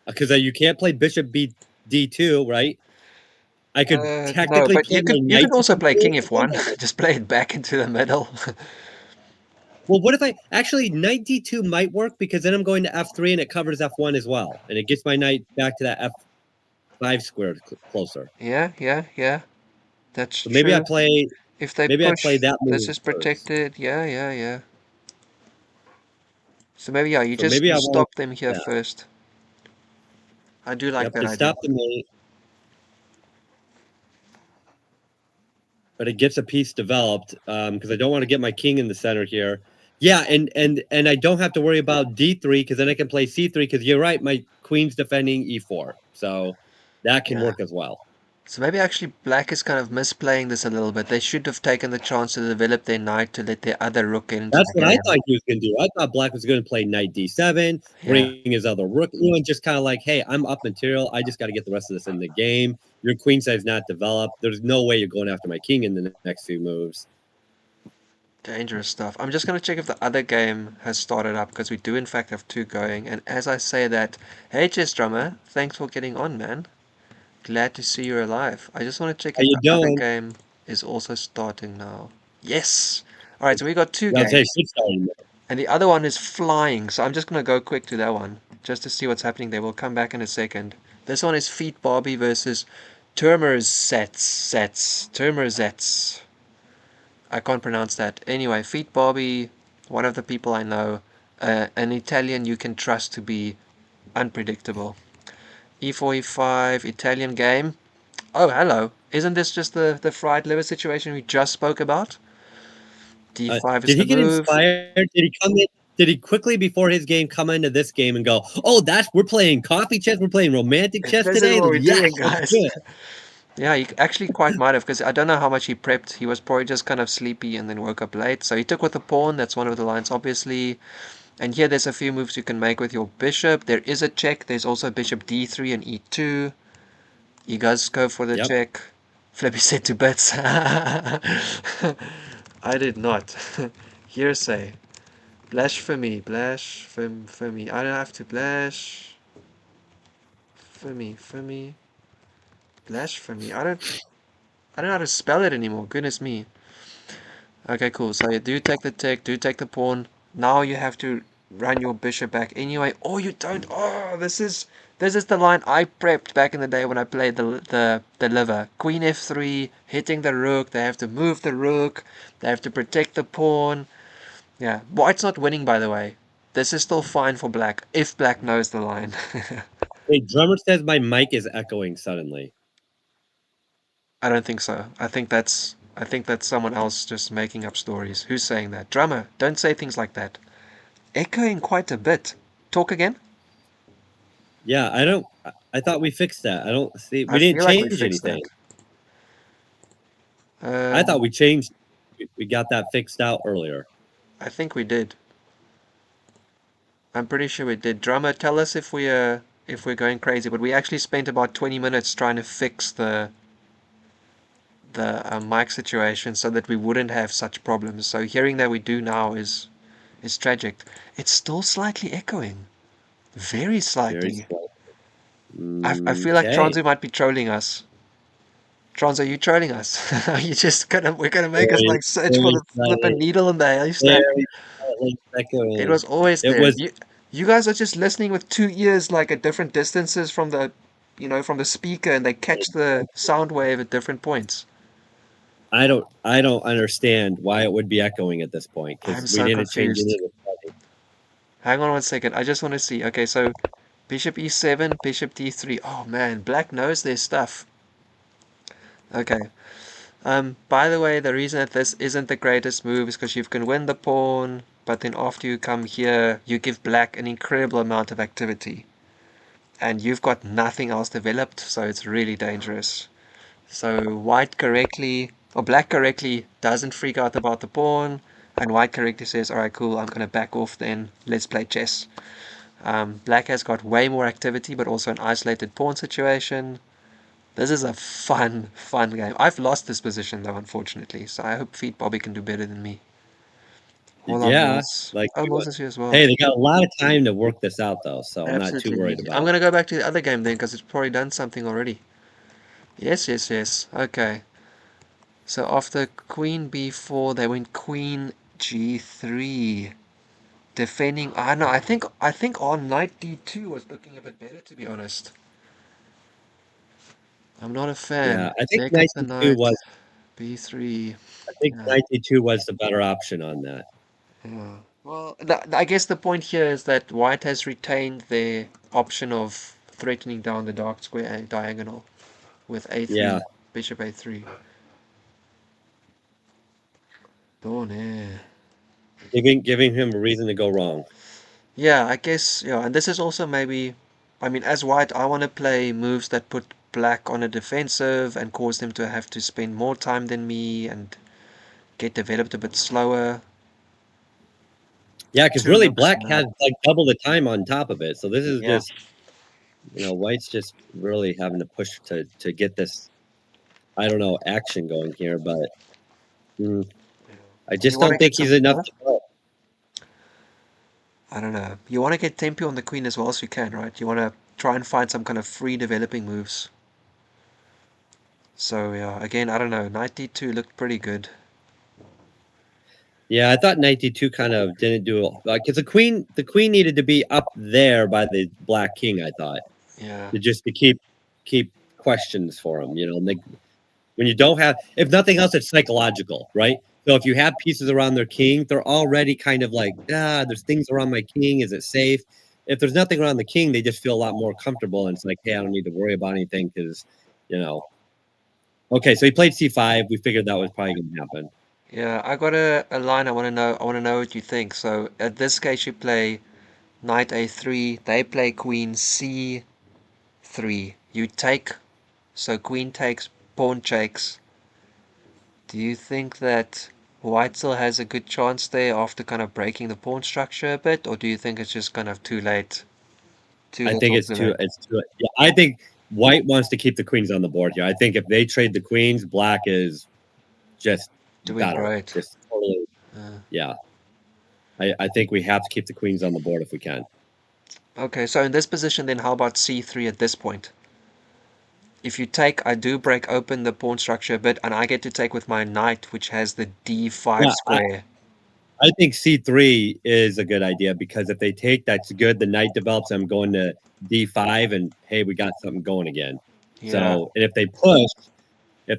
because you can't play bishop B D2, right? I could No, technically but play my you knight can to also play D2. king f1. Just play it back into the middle. Well, what if I actually knight D2 might work because then I'm going to F3 and it covers F1 as well, and it gets my knight back to that F. 5 squared closer. Yeah. That's So maybe I true. play If they maybe I play push, that this move is first. protected. Yeah. So maybe, yeah, So maybe you I won't. stop them here Yeah. first. I do like Yep. that They idea. stop the mate, but it gets a piece developed because I don't want to get my king in the center here. Yeah, and I don't have to worry about d3 because then I can play c3 because you're right, my queen's defending e4, so that can Yeah. work as well. So maybe actually black is kind of misplaying this a little bit. They should have taken the chance to develop their knight to let their other rook get into That's the what I game. thought he was going to do. I thought Black was going to play knight d7, Yeah. bring his other rook, and just kind of like, hey, I'm up material. I just got to get the rest of this in the game. Your queen side's not developed. There's no way you're going after my king in the next few moves. Dangerous stuff. I'm just going to check if the other game has started up because we do in fact have two going. And as I say that, hey Chess Drummer, thanks for getting on, man. Glad to see you're alive. I just want to check How if you the other doing? game is also starting now. Yes! Alright, so we got two Yeah, I'd say games. she's starting. And the other one is flying, so I'm just going to go quick to that one. Just to see what's happening there. We'll come back in a second. This one is Feet Barbie versus Turmersatz. I can't pronounce that. Anyway, Feet Barbie, one of the people I know, an Italian you can trust to be unpredictable. E4, E5, Italian game. Oh, hello. Isn't this just the fried liver situation we just spoke about? D5 is Did the he get move. inspired? Did he come in? Did he quickly before his game come into this game and go, "Oh, we're playing coffee chess. We're playing romantic chess This is today. what we're Yes, doing, let's guys. do it." Yeah, he actually quite might have, because I don't know how much he prepped. He was probably just kind of sleepy and then woke up late. So he took with the pawn. That's one of the lines, obviously. And here there's a few moves you can make with your bishop. There is a check. There's also bishop d3 and e2. You guys go for the Yep. check. Flippy said to bits. I did not. Hearsay. Blasphemy. I don't have to blasphemy. Blasphemy. I don't know how to spell it anymore. Goodness me. Okay, cool. So you do take the tick, do take the pawn. Now you have to run your bishop back anyway. Or you don't. Oh, this is the line I prepped back in the day when I played the liver. Queen f3, hitting the rook. They have to move the rook. They have to protect the pawn. Yeah, white's not winning, by the way. This is still fine for black if black knows the line. Hey, drummer says my mic is echoing suddenly. I don't think so. I think that's someone else just making up stories. Who's saying that? Drummer, don't say things like that. Echoing quite a bit. Talk again? Yeah, I don't. I thought we fixed that. I don't see. I We didn't feel like we change fixed that. anything. I thought we changed. We got that fixed out earlier. I think we did. I'm pretty sure we did. Drummer, tell us if we're going crazy. But we actually spent about 20 minutes trying to fix the mic situation so that we wouldn't have such problems. So hearing that we do now is tragic. It's still slightly echoing. Very Very slightly. slow. I feel like Okay. Tronzo might be trolling us. Tronzo, are you trolling us? Are you just gonna we're gonna make us Very, like search for very the flippin' slightly. needle in the haystack? Very slightly It echoing. was always It there. was. You guys are just listening with two ears like at different distances from the from the speaker, and they catch the sound wave at different points. I don't understand why it would be echoing at this point because I'm we so didn't change any confused. of the settings. Hang on one second. I just want to see. Okay, so bishop e7, bishop d3. Oh man, black knows their stuff. Okay. By the way, the reason that this isn't the greatest move is because you can win the pawn, but then after you come here, you give black an incredible amount of activity. And you've got nothing else developed, so it's really dangerous. So black correctly doesn't freak out about the pawn, and white correctly says, alright, cool, I'm going to back off then, let's play chess. Black has got way more activity, but also an isolated pawn situation. This is a fun game. I've lost this position though, unfortunately, so I hope Feet Bobby can do better than me. Hola, Yeah, Mills. like Oh, Mills is here as well. hey, they got a lot of time to work this out though, so I'm not too Absolutely worried neat. I'm about it. going to go back to the other game then, because it's probably done something already. Yes. Okay. So after queen b4, they went queen g3, defending. Ah no, I think on knight d2 was looking a bit better, to be honest. I'm not a Yeah, fan. I think There comes knight the d2 knight. was B3. I think Yeah. knight d2 was the better option on that. Yeah. Well, I guess the point here is that white has retained their option of threatening down the dark square diagonal with Yeah, A3, bishop A3. Dawn, yeah. giving him a reason to go wrong. Yeah, I guess, yeah, and this is also maybe, I mean, as white, I want to play moves that put black on a defensive and cause them to have to spend more time than me and get developed a bit slower. Yeah, because Two really rooks black now. has like double the time on top of it. So this is Yeah. just, white's just really having to push to get this, I don't know, action going here, but mm, I You just want to don't get think some, he's enough huh? to go. I don't know. You want to get tempo on the queen as well as you can, right? You want to try and find some kind of free developing moves. So yeah, again, I don't know. Knight d2 looked pretty good. Yeah, I thought knight d2 kind of didn't do like because the queen needed to be up there by the black king. I thought Yeah, to keep questions for him. Like when you don't have, if nothing else, it's psychological, right? So if you have pieces around their king, they're already kind of like, there's things around my king. Is it safe? If there's nothing around the king, they just feel a lot more comfortable, and it's like, hey, I don't need to worry about anything because, you know. Okay, so he played c5. We figured that was probably going to happen. yeah. I got a line I want to know. I want to know what you think. So at this case, you play knight a3. They play queen c3. You take. So queen takes, pawn takes. Do you think that white still has a good chance there after kind of breaking the pawn structure a bit, or do you think it's just kind of too late? Too I think little, too late. it's too. Yeah, I think white wants to keep the queens on the board here. I think if they trade the queens, black is just Doing better. great. Just totally. Uh, Yeah, I think we have to keep the queens on the board if we can. okay, so in this position, then how about c3 at this point? If you take, I do break open the pawn structure a bit, and I get to take with my knight, which has the d5 Yeah, square. I think C3 is a good idea because if they take, that's good. The knight develops. I'm going to D5, and hey, we got something going again. Yeah, So, and if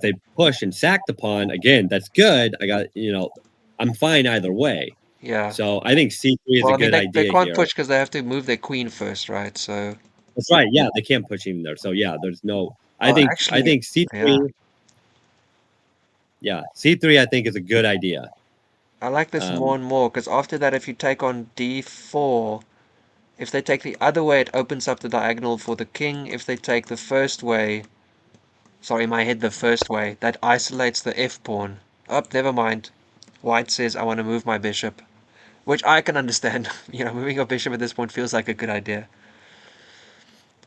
they push and sack the pawn again, that's good. I'm fine either way. yeah. So I think C3 is Well, a I mean, good they idea can't here. push because they have to move their queen first, right? So, That's right. Yeah, they can't push him there. So yeah, there's no. I well, think I actually, think yeah. C3. Yeah, C3 I think is a good idea. I like this more Um, and more because after that, if you take on d4, if they take the other way, it opens up the diagonal for the king. If they take the first way, sorry, in my head, the first way, that isolates the f pawn. Oh, never mind. White says, I want to move my bishop, which I can understand. Moving your bishop at this point feels like a good idea.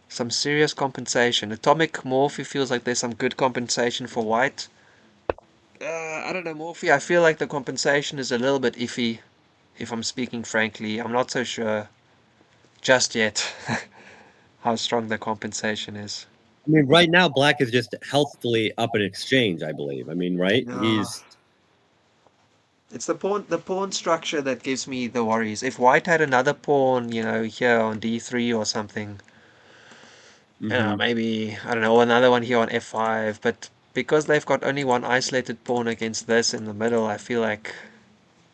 Some serious compensation. Atomic Morphe feels like there's some good compensation for white. I don't know, Morphe. I feel like the compensation is a little bit iffy, if I'm speaking frankly. I'm not so sure just yet how strong the compensation is. I mean, right now, black is just healthfully up in exchange, I believe. I mean, right? Yeah. He's It's the pawn structure that gives me the worries. If white had another pawn, here on d3 or something, hmm maybe, I don't know, another one here on f5, but because they've got only one isolated pawn against this in the middle, I feel like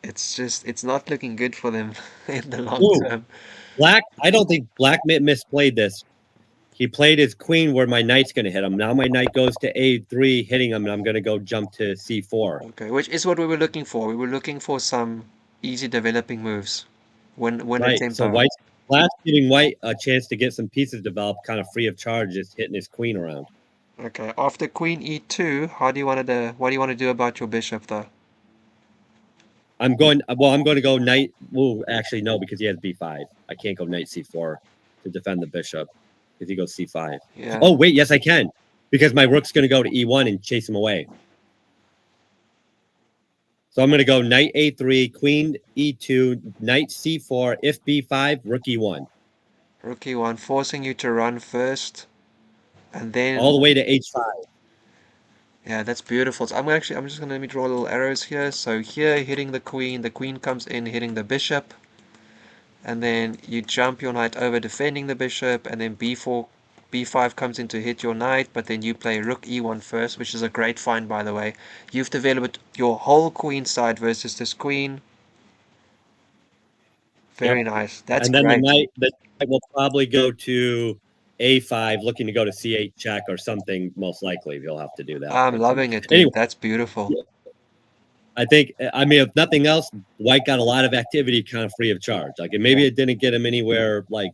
it's not looking good for them in the long Ooh, term. black. I don't think black misplayed this. He played his queen where my knight's going to hit him. Now my knight goes to a3, hitting him, and I'm going to go jump to c4. Okay, which is what we were looking for. We were looking for some easy developing moves. Win a Right. So tempo. black's giving white a chance to get some pieces developed, kind of free of charge, just hitting his queen around. Okay, after queen e2, how do you want to what do you want to do about your bishop though? I'm going. Well, I'm going to go knight. Well, actually, no, because he has b5. I can't go knight c4 to defend the bishop because he goes c5. Yeah. Oh wait, yes, I can because my rook's going to go to e1 and chase him away. So I'm going to go knight a3, queen e2, knight c4, if b5, rook e1, Rook e1, forcing you to run first, and all the then way to h5. yeah, that's beautiful. So I'm just gonna let me draw little arrows here. So here hitting the queen comes in hitting the bishop, and then you jump your knight over defending the bishop, and then b4 b5 comes in to hit your knight, but then you play rook e1 first, which is a great find, by the way. You've developed your whole queen side versus this queen. Very nice. That's And then great. the knight will probably go to a5, looking to go to c8 check or something. Most likely, you'll have to do that. I'm loving it, dude. Anyway, That's beautiful. I think, I mean, if nothing else, white got a lot of activity kind of free of charge. Like, and maybe it didn't get him anywhere, like,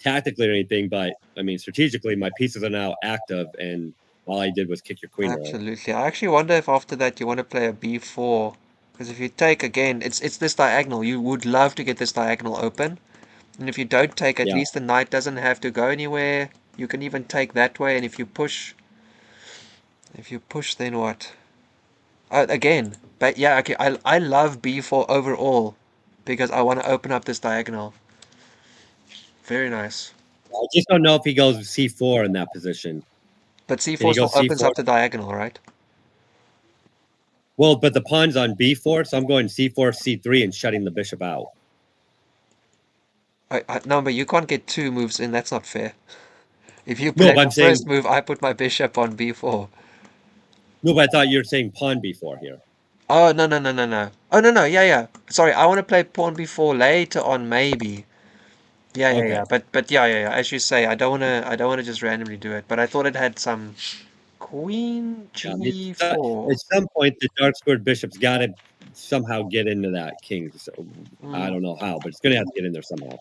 tactically or anything, but, I mean, strategically, my pieces are now active, and all I did was kick your queen away. Absolutely. I actually wonder if after that you want to play a b4. Because if you take again, it's this diagonal. You would love to get this diagonal open. And if you don't take, at least the knight doesn't have to go anywhere. You can even take that way, and if you push, then what? Again, but yeah, okay. I love b4 overall because I want to open up this diagonal. Very nice. I just don't know if he goes c4 in that position. But c4 still opens up the diagonal, right? Well, but the pawn's on b4, so I'm going c4, c3, and shutting the bishop out. No, but you can't get two moves in. That's not fair. If you play the first move, I put my bishop on b4. No, but I thought you were saying pawn b4 here. Oh, no. Oh, no, yeah. Sorry, I want to play pawn b4 later on, maybe. Yeah. But yeah. As you say, I don't wanna just randomly do it. But I thought it had some queen g4. At some point, the dark squared bishop's got to somehow get into that king. So I don't know how, but it's going to have to get in there somehow.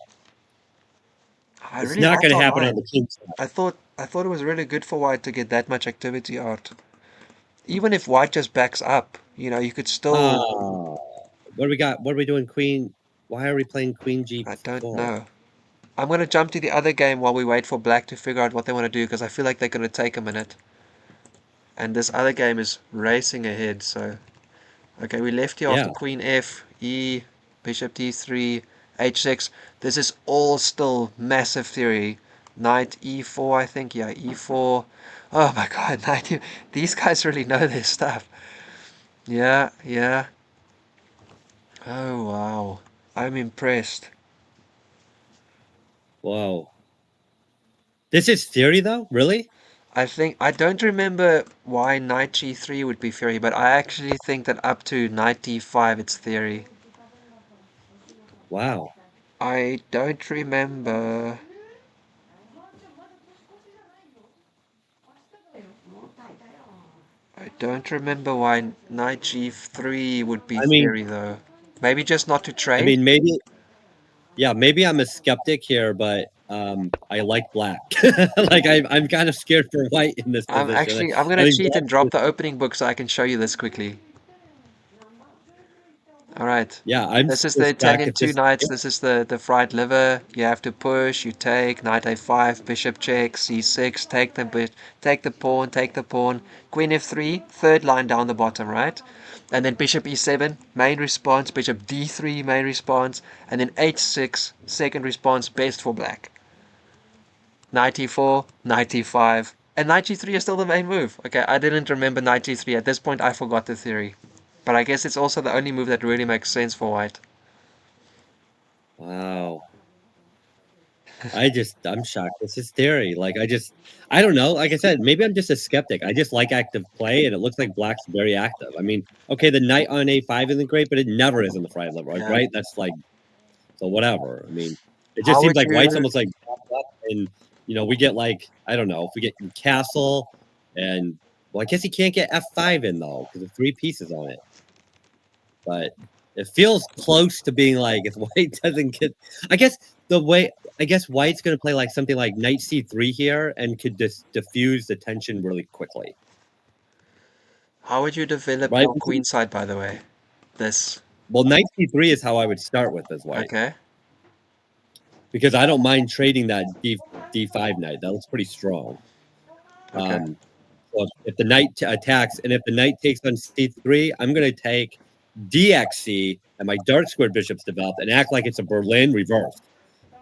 It's not going to happen on the king side. I thought it was really good for white to get that much activity out. Even if white just backs up, you could still. What do we got? What are we doing, queen? Why are we playing queen g4? I don't know. I'm going to jump to the other game while we wait for black to figure out what they want to do, because I feel like they're going to take a minute. And this other game is racing ahead, so. Okay, we left here after queen f, e, bishop d3, h6. This is all still massive theory. Knight e4, I think. Yeah, e4. Oh my god, knight. These guys really know their stuff. Yeah. Oh wow. I'm impressed. Wow. This is theory, though? Really? I don't remember why knight g3 would be theory, but I actually think that up to knight d5 it's theory. Wow. I don't remember. I don't remember why knight g3 would be theory, though. Maybe just not to trade? I mean, maybe I'm a skeptic here, but I like black. Like, I'm kind of scared for white in this position. I'm going to cheat and drop the opening book so I can show you this quickly. All right. Yeah, this is the Italian two knights. This is the fried liver. You have to push. You take knight a5, bishop check, c6. Take the pawn. Queen f3, third line down the bottom, right? And then bishop e7, main response. Bishop d3, main response. And then h6, second response, best for black. Knight e4, knight e5. And knight g3 is still the main move. Okay, I didn't remember knight g3. At this point, I forgot the theory. But I guess it's also the only move that really makes sense for white. Wow. I'm shocked. This is theory. Like, I don't know. Like I said, maybe I'm just a skeptic. I just like active play, and it looks like black's very active. I mean, okay, the knight on a5 isn't great, but it never is in the fried liver, right? That's like, so whatever. I mean, it just seems like white's almost like up, and we get like, I don't know, if we get castle, and well, I guess he can't get f5 in though because of 3 pieces on it. But it feels close to being like, if white doesn't get, I guess white's going to play like something like knight c3 here and could just diffuse the tension really quickly. How would you develop your queen side, by the way? Well, knight c3 is how I would start with as white. Okay. Because I don't mind trading that d5 knight. That looks pretty strong. Okay. So if the knight attacks, and if the knight takes on c3, I'm going to take dxc, and my dark squared bishop's developed, and act like it's a Berlin reverse.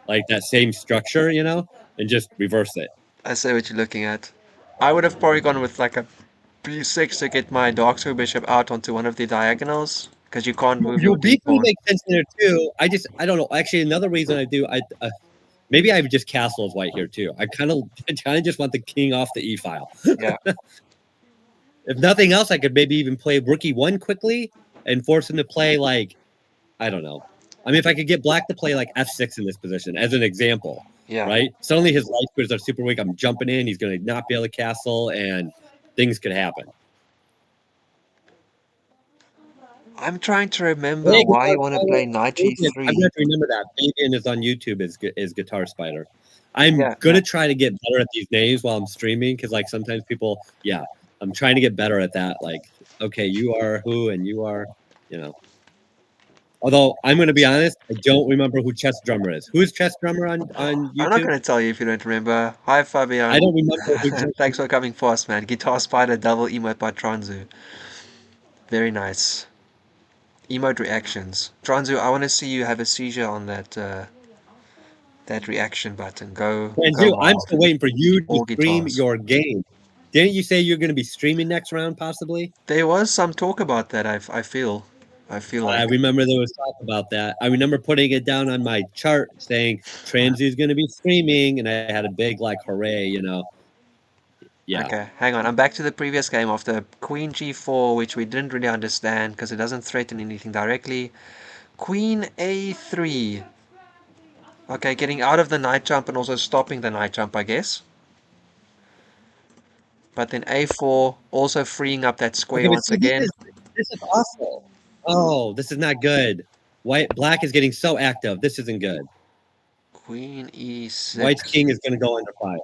Like that same structure, and just reverse it. I see what you're looking at. I would have probably gone with like a b6 to get my dark square bishop out onto one of the diagonals, because you can't move your b3 makes sense there too. I don't know. Actually, another reason I do, Maybe I would just castle as white here too. I kind of just want the king off the e file. Yeah. If nothing else, I could maybe even play rook e1 quickly and force him to play like, I don't know. I mean, if I could get black to play like f6 in this position as an example, Yeah. right? Suddenly his life squares are super weak. I'm jumping in. He's going to not be able to castle, and things could happen. I'm trying to remember why you want to play knight I'm g3. going to remember that. Fabian is on YouTube as Guitar Spider. I'm Yeah, going to yeah. try to get better at these names while I'm streaming because, like, sometimes people, I'm trying to get better at that. Like, okay, you are who and you are, you know. Although I'm going to be honest, I don't remember who Chess Drummer is. Who is Chess Drummer on I'm not YouTube? going to tell you if you don't remember. Hi, Fabian. I don't remember who Chess Thanks for coming fast, man. Guitar Spider double emote by Tranzu. Very nice. Emote reactions. Tranzu, I want to see you have a seizure on that reaction button. Go Transu, I'm wild. still waiting for you to All stream guitars. your game. Didn't you say you're going to be streaming next round, possibly? There was some talk about that, I feel. I feel I like. remember there was talk about that. I remember putting it down on my chart saying Transu's going to be streaming, and I had a big like hooray, Yeah. Okay, hang on. I'm back to the previous game after Queen G4, which we didn't really understand because it doesn't threaten anything directly. Queen A3. Okay, getting out of the knight jump and also stopping the knight jump, I guess. But then A4, also freeing up that square Okay, but once see, again. this is awful. Oh, this is not good. Black is getting so active. This isn't good. Queen E6. White's king is going to go under fire.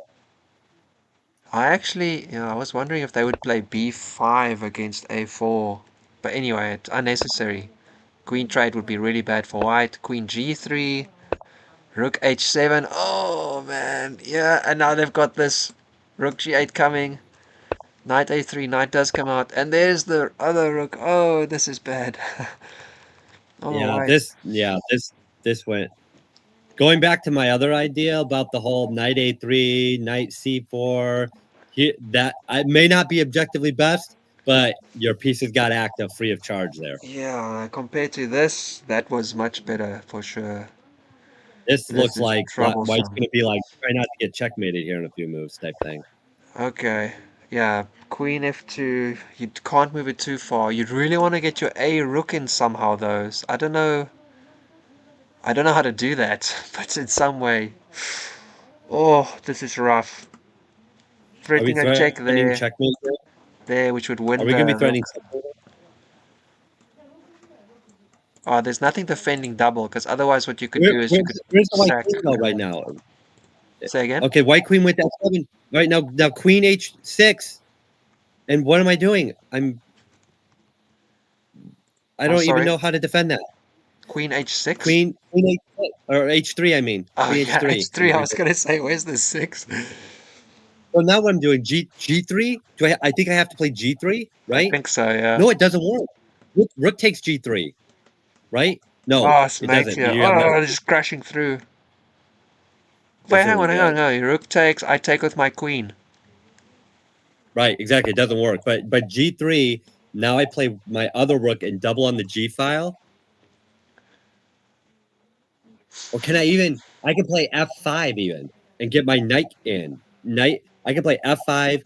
I was wondering if they would play B5 against A4. But anyway, it's unnecessary. Queen trade would be really bad for white. Queen G3. Rook H7. Oh, man. Yeah, and now they've got this Rook G8 coming. Knight A3. Knight does come out. And there's the other rook. Oh, this is bad. Yeah, White. this went. Going back to my other idea about the whole knight a3, knight c4, that I may not be objectively best, but your pieces got active free of charge there. Yeah, compared to this, that was much better for sure. This looks is like White's troublesome. going to be like, try not to get checkmated here in a few moves type thing. Okay, yeah, Queen F2, you can't move it too far. You'd really want to get your A rook in somehow, though. I don't know how to do that, but in some way. Oh, this is rough. Are we Threatening a check threatening there, checkmate here? which would win Are we going to the be threatening rook. checkmate? Oh, there's nothing defending double, because otherwise what you could do is you could Where's the white sack. queen though right now? Say again? Okay, white queen with f7. Right now queen h6. And what am I doing? I don't even know how to defend that. Queen H6? Queen H6, or H3, I mean. Oh, Queen yeah, H3. H3. I was going to say, where's the 6? So now what I'm doing, G3? I think I have to play G3, right? I think so, yeah. No, it doesn't work. Rook takes G3, right? No, Oh, it smacked doesn't. here. You have no, Just crashing through. Wait, hang on. No, rook takes, I take with my queen. Right, exactly. It doesn't work. But G3, now I play my other rook and double on the G file. Or can I can play F5 even and get my knight in. I can play F5,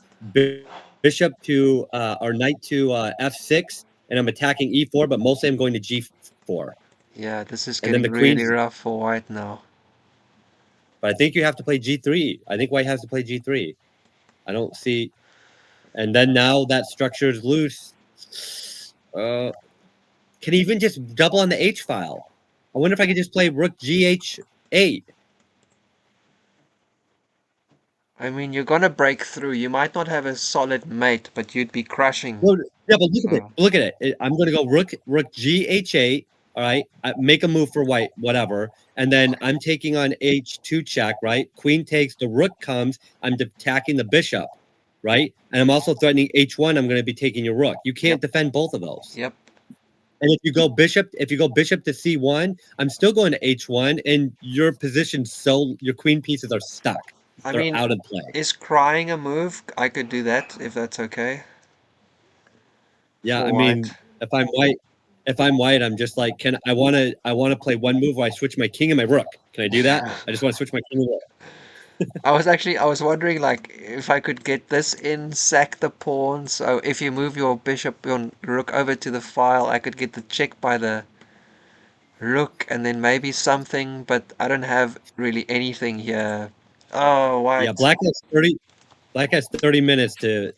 bishop to, or knight to F6, and I'm attacking E4, but mostly I'm going to G4. Yeah, this is And then getting the really queen's, rough for white now. but I think you have to play G3. I think white has to play G3. I don't see, and then now that structure is loose. Can even just double on the H file? I wonder if I could just play rook GH8. I mean, you're gonna break through. You might not have a solid mate, but you'd be crushing. Well, yeah, but look at it. Look at it. I'm going to go rook GH8. All right, make a move for white, whatever, and then I'm taking on H2 check. Right, queen takes, the rook comes. I'm attacking the bishop, right, and I'm also threatening H1. I'm going to be taking your rook. You can't defend both of those. Yep. And if you go bishop to C1, I'm still going to H1, and your your queen pieces are stuck. They're out of play. Is crying a move? I could do that if that's okay. Yeah, For I mean, white. if I'm white, if I'm white, I'm just like, I want to play one move where I switch my king and my rook. Can I do that? I just want to switch my king and rook. I was wondering like if I could get this in, sack the pawn. So if you move your bishop, your rook over to the file, I could get the check by the rook and then maybe something, but I don't have really anything here. Oh, Yeah, white. Black has 30 minutes to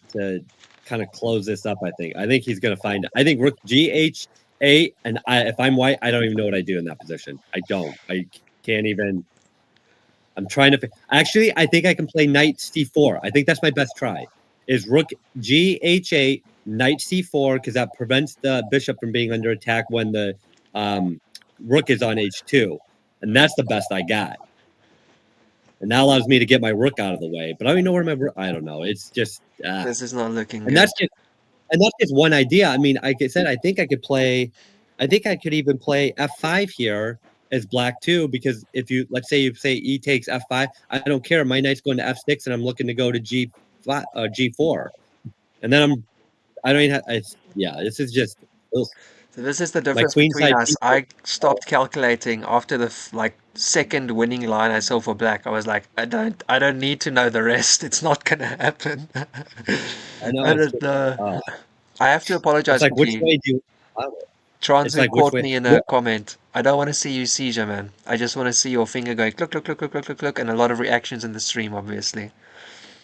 kind of close this up. I think he's gonna find it. I think rook GH8, and if I'm white, I don't even know what I do in that position. I don't. I can't even. I'm trying to. Actually, I think I can play knight c4. I think that's my best try. Is rook GH8, knight c4, because that prevents the bishop from being under attack when the rook is on h2, and that's the best I got. And that allows me to get my rook out of the way. But I don't even know where my rook. I don't know. It's just. This is not looking And good. that's just one idea. I mean, like I said, I think I could play. I think I could even play f5 here as black too, because if you let's say e takes f5, I don't care. My knight's going to f6, and I'm looking to go to g5, g4, and then I don't even have. This is just. Ugh. So this is the My difference queen between side. us. I stopped calculating after the like second winning line I saw for black. I was like, I don't need to know the rest. It's not gonna happen. I know. I don't know. Uh, I have to it's apologize like which quickly. way do you? It's Transu like which caught way? me in a What? comment. I don't want to see you seizure, man. I just want to see your finger going click, click, click, click, click, click, click, and a lot of reactions in the stream, obviously.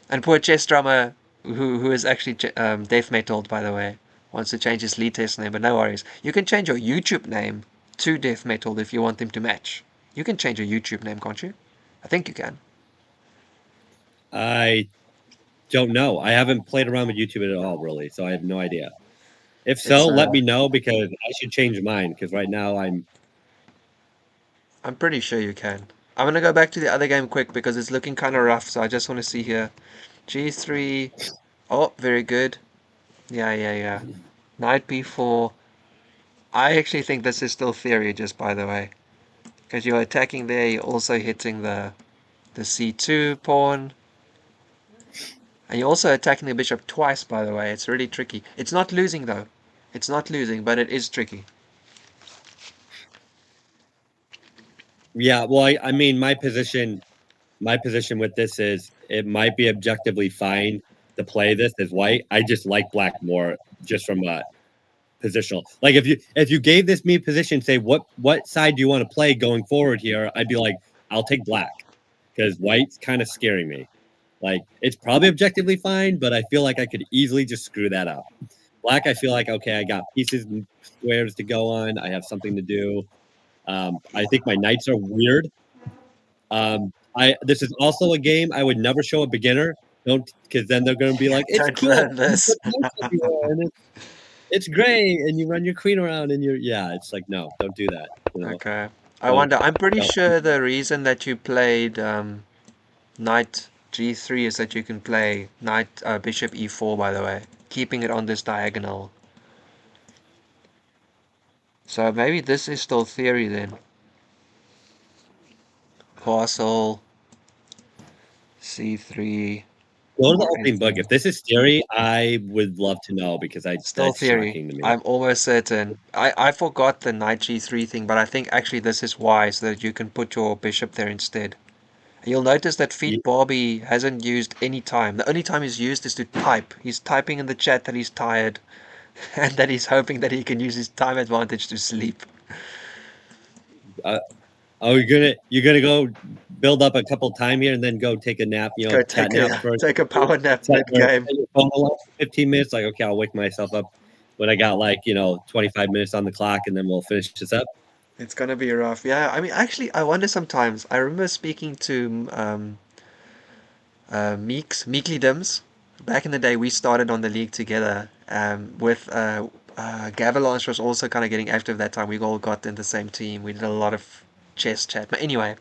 And poor chess drummer, who is actually death metaled, by the way, wants to change his lead test name, but no worries. You can change your YouTube name to death metaled if you want them to match. You can change your YouTube name, can't you? I think you can. I don't know. I haven't played around with YouTube at all, really, so I have no idea. If so, It's let me know because I should change mine. Because right now I'm I'm pretty sure you can. I'm gonna go back to the other game quick because it's looking kind of rough. So I just want to see here. G3. Oh, very good. Yeah. Knight b4. I actually think this is still theory, just by the way, because you're attacking there. You're also hitting the c2 pawn. And you're also attacking the bishop twice, by the way. It's really tricky. It's not losing, though. It's not losing, but it is tricky. Yeah, well, I mean, my position with this is it might be objectively fine to play this as white. I just like black more, just from a positional. Like if you gave this me position, say what side do you want to play going forward here? I'd be like, I'll take black because white's kind of scaring me. Like it's probably objectively fine, but I feel like I could easily just screw that up. Black, I feel like okay, I got pieces and squares to go on. I have something to do. I think my knights are weird. This is also a game I would never show a beginner. Don't because then they're going to be like, it's Don't cool. learn this. And it's great, and you run your queen around, and it's like no, don't do that. Okay. I Don't, wonder. I'm pretty don't. sure the reason that you played knight g3 is that you can play knight bishop e4, by the way, keeping it on this diagonal. So maybe this is still theory then. Castle c3. Go to the opening book. If this is theory, I would love to know because Still that's theory. shocking to me. I'm almost certain. I forgot the knight g3 thing, but I think actually this is why, so that you can put your bishop there instead. You'll notice that Feet Barbie hasn't used any time. The only time he's used is to type. He's typing in the chat that he's tired and that he's hoping that he can use his time advantage to sleep. Oh, you're gonna go build up a couple time here and then go take a nap. Go Cat nap first. take a power nap Set mid game. your phone alarm for 15 minutes. Like okay, I'll wake myself up when I got 25 minutes on the clock, and then we'll finish this up. It's gonna be rough. Yeah, I mean, actually, I wonder sometimes. I remember speaking to Meekly Dims. Back in the day, we started on the league together. With Gavilanche was also kind of getting active that time. We all got in the same team. We did a lot of chess chat. But anyway,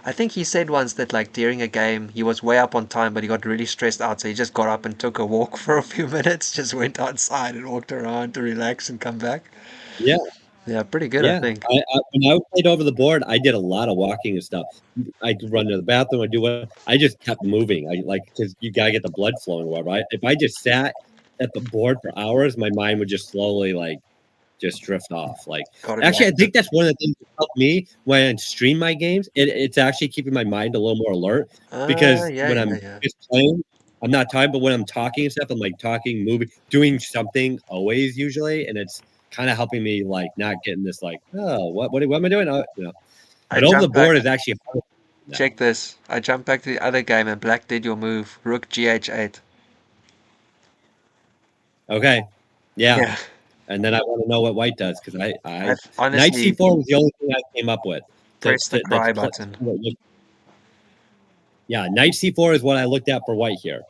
I think he said once that like during a game he was way up on time, but he got really stressed out, so he just got up and took a walk for a few minutes. Just went outside and walked around to relax and come back. Yeah, Yeah, pretty good, I yeah. think. When I played over the board, I did a lot of walking and stuff. I could run to the bathroom. I do what I just kept moving. I like because you gotta get the blood flowing, right? If I just sat at the board for hours, my mind would just slowly like just drift off. Like, Gotta be actually, I active. think that's one of the things that helped me when I stream my games. It's actually keeping my mind a little more alert because Yeah, when yeah, I'm yeah. just playing, I'm not talking, but when I'm talking and stuff, I'm like talking, moving, doing something always usually, and it's kind of helping me like not getting this like, oh, what am I doing? I But over the jumped back. board is actually hard now. Check this. I jumped back to the other game and black did your move. Rook GH8. Okay, yeah. Yeah. And then I want to know what white does because I I've knight honestly c4 was the only thing I came up with. pressed the cry button. Yeah, knight c4 is what I looked at for white here.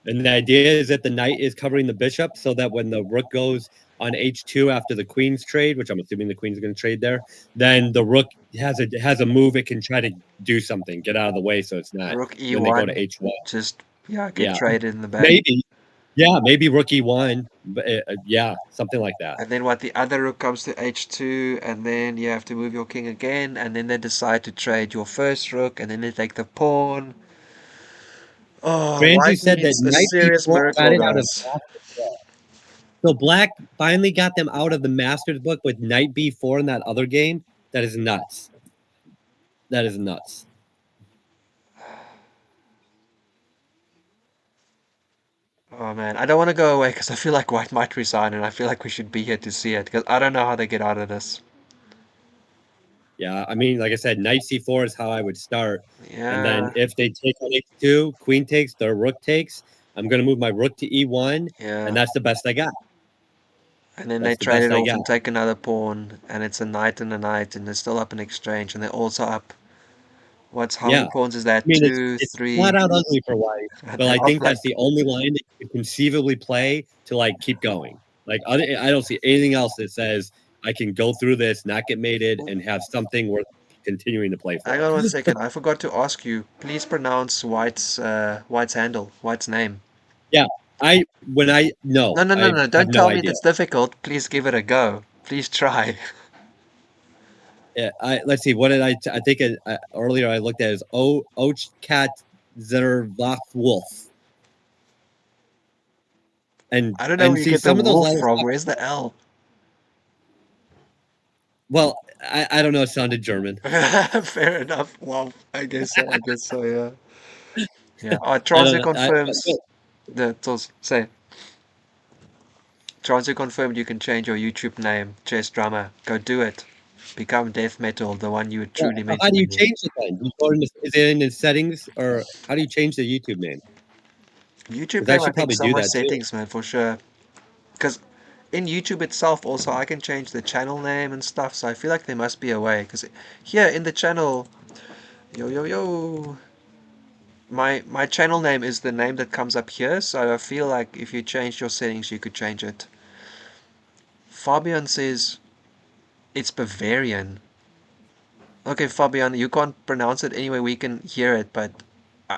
And the idea is that the knight is covering the bishop so that when the rook goes on h2 after the queen's trade, which I'm assuming the queen's going to trade there, then the rook has a move it can try to do something, get out of the way so it's not Rook when they go to E1. h1. Just, yeah, get Yeah, traded in the back. maybe. Yeah, maybe rook e1. But yeah, something like that. And then what, the other rook comes to h2, and then you have to move your king again, and then they decide to trade your first rook, and then they take the pawn. Oh, Franzu white said that needs a knight serious e4 got miracle, it out of guys. so black finally got them out of the master's book with knight b4 in that other game. That is nuts. That is nuts. Oh man, I don't want to go away because I feel like white might resign, and I feel like we should be here to see it because I don't know how they get out of this. Yeah, I mean, like I said, knight c4 is how I would start. And then Yeah, if they take on h2, queen takes, their rook takes, I'm going to move my rook to e1, yeah. and that's the best I got. And then they That's the trade best it I off got. and take another pawn, and it's a knight and a knight, and they're still up in exchange, and they're also up. How Yeah. many pawns is I that? mean, Two, it's flat three, out ugly for white, and but I they're up think like. that's the only line that you could conceivably play to like keep going. Like I don't see anything else that says I can go through this, not get mated, and have something worth continuing to play Hang for. on 1 second. I forgot to ask you. Please pronounce White's handle, White's name. Yeah, I when I no, No, no, no, I no. have Don't no tell me idea. it's difficult. Please give it a go. Please try. Yeah, let's see. What did I think earlier I looked at is Oachkatzerlschwoaf. I don't know And where you see get the some of those wolf letters. from. Where's the L? Well, I don't know. It sounded German. Fair enough. Well, I guess so. I guess so. Yeah. Yeah. I don't Transit know. confirms the say. Transit confirmed you can change your YouTube name, Chess Drummer. Go do it. Become death metal, the one you were Yeah, truly so meant how to do you be. change it then? You go into, is it in the settings or how do you change the YouTube name? YouTube Because I name, I should think probably do somewhere that too. settings, man, for sure. Because in YouTube itself, also, I can change the channel name and stuff. So I feel like there must be a way. Because here in the channel, yo yo yo, my channel name is the name that comes up here. So I feel like if you change your settings, you could change it. Fabian says it's Bavarian. Okay, Fabian, you can't pronounce it anyway. We can hear it, but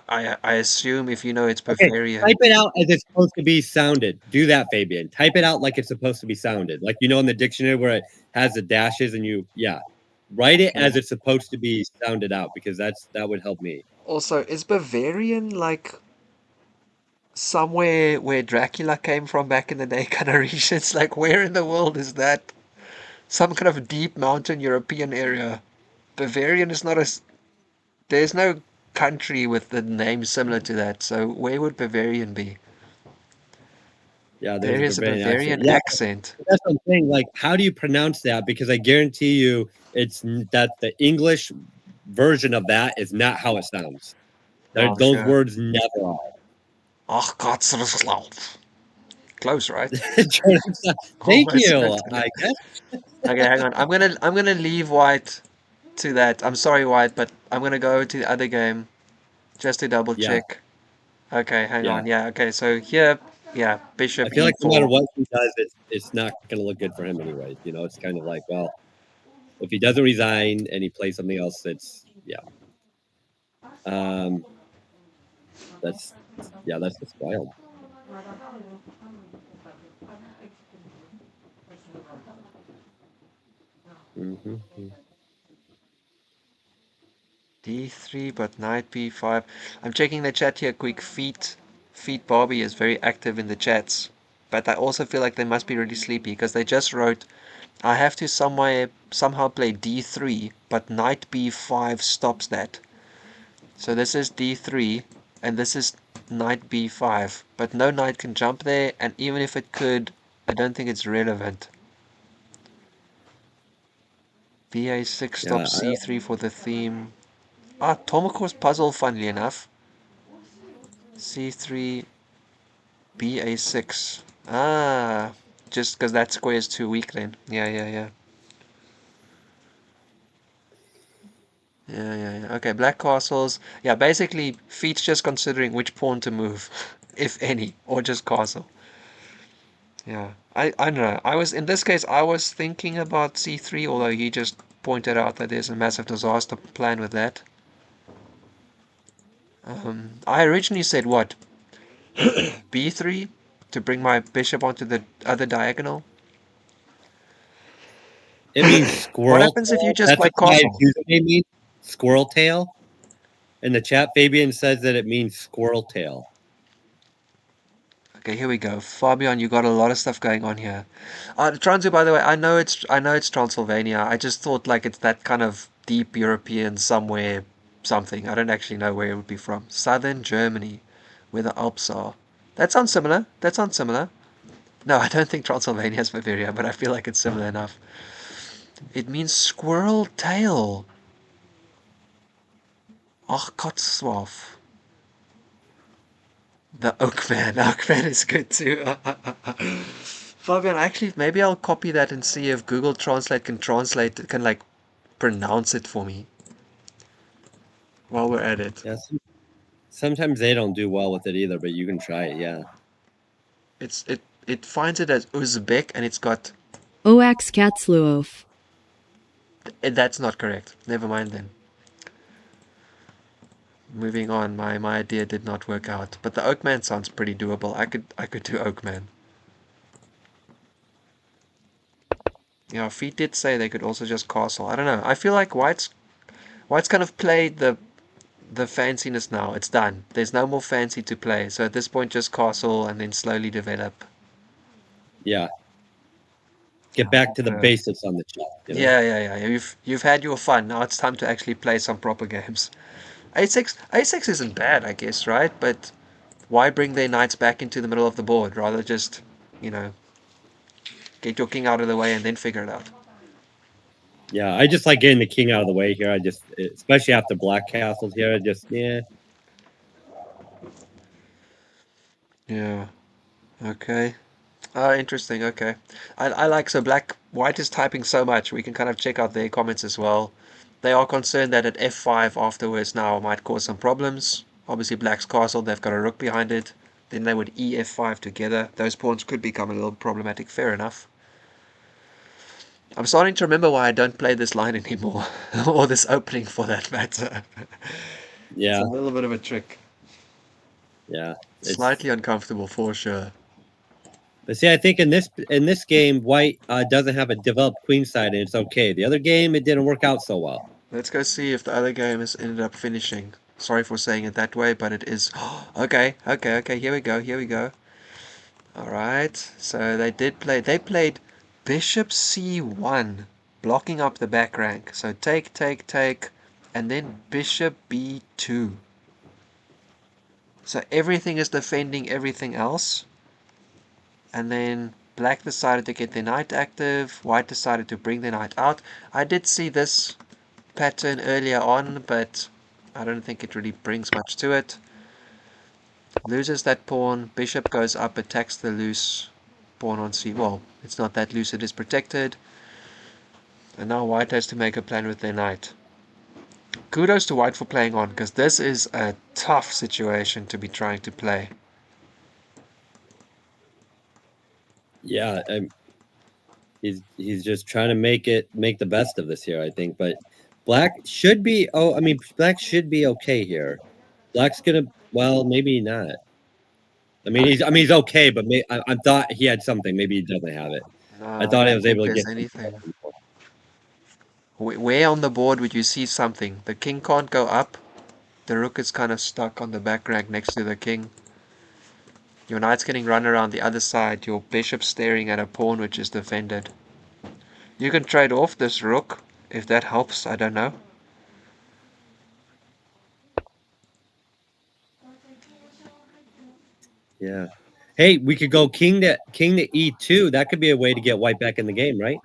I assume if you know it's Okay, Bavarian. type it out as it's supposed to be sounded. Do that, Fabian. Type it out like it's supposed to be sounded. Like you know in the dictionary where it has the dashes and yeah. Write it Okay. as it's supposed to be sounded out because that would help me. Also, is Bavarian like somewhere where Dracula came from back in the day kind of regions? Like, where in the world is that? Some kind of deep mountain European area. Bavarian is not there's no country with the name similar to that, so where would Bavarian be? Yeah, there's There a is a Bavarian accent. Bavarian Yeah, accent. that's what I'm saying. Like, how do you pronounce that? Because I guarantee you, that the English version of that is not how it sounds. No, Those sure. words never are. Oachkatzerlschwoaf. Close, right? Thank Almost you. correct. I guess. Okay, hang on. I'm gonna leave White to that. I'm sorry, White, but I'm gonna go to the other game just to double Yeah, check. Okay, hang yeah. on. Yeah, okay. So here, yeah, I Bishop feel like no matter E4. what he does, it's not going to look good for him anyway. You know, it's kind of like, well, if he doesn't resign and he plays something else, it's yeah. Um, that's that's just wild. Mm-hmm. D3, but knight B5. I'm checking the chat here quick. Feet Barbie is very active in the chats. but I also feel like they must be really sleepy because they just wrote, I have to somehow play d3, but knight b5 stops that. So this is d3, and this is knight b5, but no knight can jump there, and even if it could, I don't think it's relevant. ba6 Yeah, stops c3 for the theme. Tomakor's puzzle, funnily enough. c3, ba6. Just because that square is too weak then. Yeah. Yeah. Okay, black castles. Yeah, basically, feet's just considering which pawn to move, if any, or just castle. Yeah, I don't know. In this case, I was thinking about c3, although he just pointed out that there's a massive disaster plan with that. I originally said what? b3 to bring my bishop onto the other diagonal. it means What squirrel happens if you tail. just That's play what my castle? username means. Squirrel tail. In the chat, Fabian says that it means squirrel tail. Okay, here we go. Fabian, you got a lot of stuff going on here. Transu, by the way, I know it's Transylvania. I just thought like it's that kind of deep European somewhere something. I don't actually know where it would be from. Southern Germany, where the Alps are. That sounds similar. That sounds similar. No, I don't think Transylvania is Bavaria, but I feel like it's similar enough. It means squirrel tail. Oachkatzerlschwoaf. The Oakman. Oakman is good too. Fabian, actually, maybe I'll copy that and see if Google Translate can like pronounce it for me while we're at it. Yes. Sometimes they don't do well with it either, but you can try it. Yeah. It finds it as Uzbek and it's got. Oachkatzerlschwoaf. That's not correct. Never mind then. Moving on. My idea did not work out, but the Oakman sounds pretty doable. I could do Oakman. Yeah, Feet did say they could also just castle. I don't know. I feel like White's kind of played the fanciness now. It's done. There's no more fancy to play. So at this point, just castle and then slowly develop. Yeah. Get back to the basics on the chat. You know? Yeah. You've had your fun. Now it's time to actually play some proper games. A6 isn't bad, I guess, right? But why bring their knights back into the middle of the board? Rather just, you know, get your king out of the way and then figure it out. Yeah, I just like getting the king out of the way here. Especially after black castles here, yeah. Yeah. Okay. Interesting. Okay. So white is typing so much. We can kind of check out their comments as well. They are concerned that at f5 afterwards now might cause some problems. Obviously, black's castle, they've got a rook behind it. Then they would ef5 together. Those pawns could become a little problematic. Fair enough. I'm starting to remember why I don't play this line anymore, or this opening for that matter. Yeah. It's a little bit of a trick. Yeah. Slightly uncomfortable for sure. But see, I think in this game, white doesn't have a developed queen side, and it's okay. The other game, it didn't work out so well. Let's go see if the other game has ended up finishing. Sorry for saying it that way, but it is. Okay. Here we go. All right. So they played Bishop C1, blocking up the back rank. So take, and then Bishop B2. So everything is defending everything else. And then black decided to get their knight active. White decided to bring their knight out. I did see this pattern earlier on, but I don't think it really brings much to it. Loses that pawn. Bishop goes up, attacks the loose pawn on c. Well, it's not that loose, it is protected. And now white has to make a plan with their knight. Kudos to white for playing on, because this is a tough situation to be trying to play. Yeah, he's just trying to make the best of this here, I think. But black should be black should be okay here. Black's gonna maybe not. He's okay, but I thought he had something. Maybe he doesn't have it. No, I thought I I don't was think able to there's get anything. Where on the board would you see something? The king can't go up. The rook is kind of stuck on the back rank next to the king. Your knight's getting run around the other side. Your bishop's staring at a pawn which is defended. You can trade off this rook, if that helps, I don't know. Yeah. Hey, we could go king to e2. That could be a way to get white back in the game, right?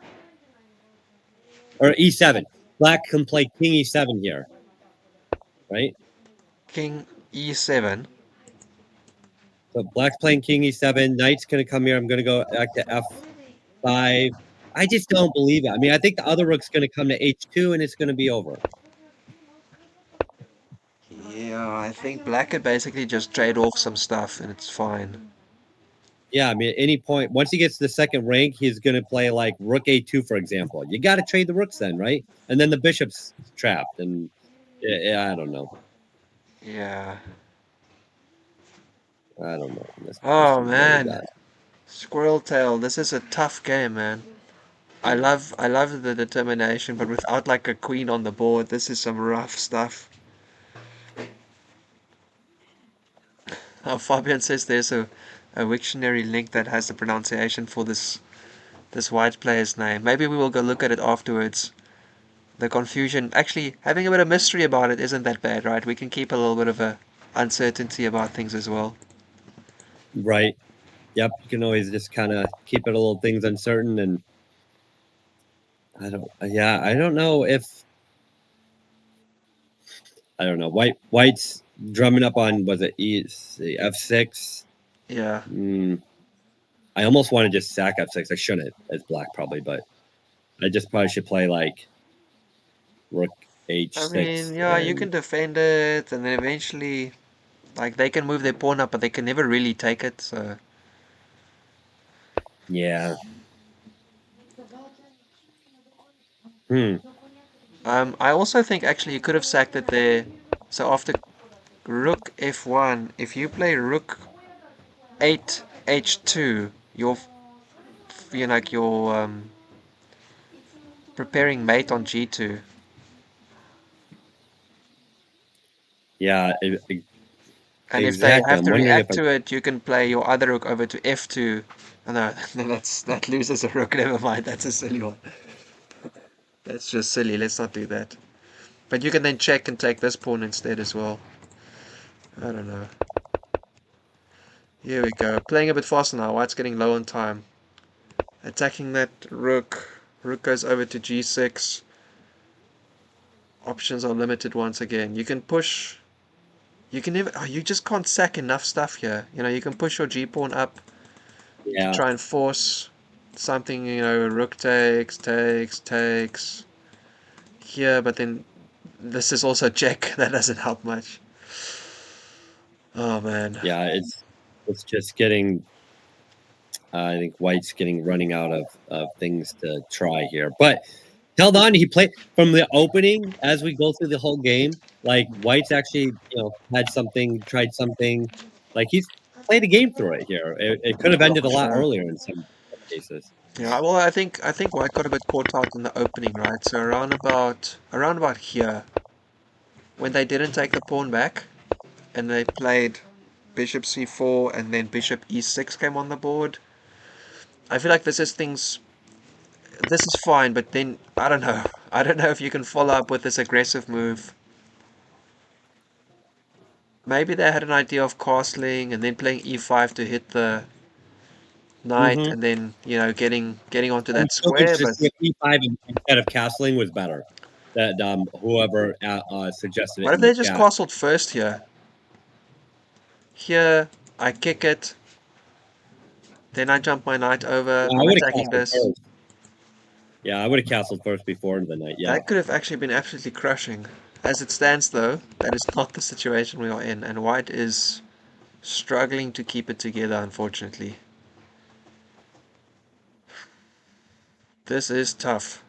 Or e7. Black can play king e7 here, right? King e7. So black's playing king e7. Knight's going to come here. I'm going to go back to f5. I just don't believe it. I mean, I think the other rook's going to come to h2 and it's going to be over. Yeah, I think black could basically just trade off some stuff and it's fine. Yeah, I mean, at any point, once he gets to the second rank, he's going to play like rook a2, for example. You got to trade the rooks then, right? And then the bishop's trapped. And yeah, I don't know. Yeah. I don't know. Oh man, Squirrel Tail, this is a tough game, man. I love the determination, but without like a queen on the board, this is some rough stuff. Fabian says there's a Wiktionary link that has the pronunciation for this white player's name. Maybe we will go look at it afterwards. The confusion, actually, having a bit of mystery about it isn't that bad, right? We can keep a little bit of a uncertainty about things as well. Right. Yep. You can always just kind of keep it a little things uncertain. And I don't know if, I don't know. White's drumming up on, was it f6? Yeah. I almost want to just sack f6. I shouldn't as black probably, but I just probably should play like rook h6. I mean, yeah, you can defend it, and then eventually, like, they can move their pawn up, but they can never really take it, so... Yeah. I also think, actually, you could have sacked it there. So after rook f1, if you play rook 8 h2, you're preparing mate on g2. Yeah. And if they have to react to it, you can play your other rook over to f2. Oh, no, that loses a rook. Never mind, that's a silly one. That's just silly. Let's not do that. But you can then check and take this pawn instead as well. I don't know. Here we go. Playing a bit faster now. White's getting low on time. Attacking that rook. Rook goes over to g6. Options are limited once again. You can push. You can never. Oh, you just can't sack enough stuff here. You know, you can push your g pawn up. Yeah. To try and force something. You know, rook takes here, but then this is also check. That doesn't help much. Oh man. Yeah, it's just getting. I think White's running out of things to try here, but held on. He played from the opening as we go through the whole game. Like White's actually, had something, tried something. Like he's played a game through it here. It could have ended a lot earlier in some cases. Yeah, well, I think White got a bit caught out in the opening, right? So around about here, when they didn't take the pawn back, and they played bishop c4 and then bishop e6 came on the board. I feel like this is fine, but then I don't know. I don't know if you can follow up with this aggressive move. Maybe they had an idea of castling and then playing e5 to hit the knight, and then getting onto that square. But e5 instead of castling was better. That whoever suggested it. What if they just castled first here? Here, I kick it. Then I jump my knight over. Yeah, I'm attacking this. First. Yeah, I would have castled first before the knight. Yeah, that could have actually been absolutely crushing. As it stands, though, that is not the situation we are in, and White is struggling to keep it together, unfortunately. This is tough.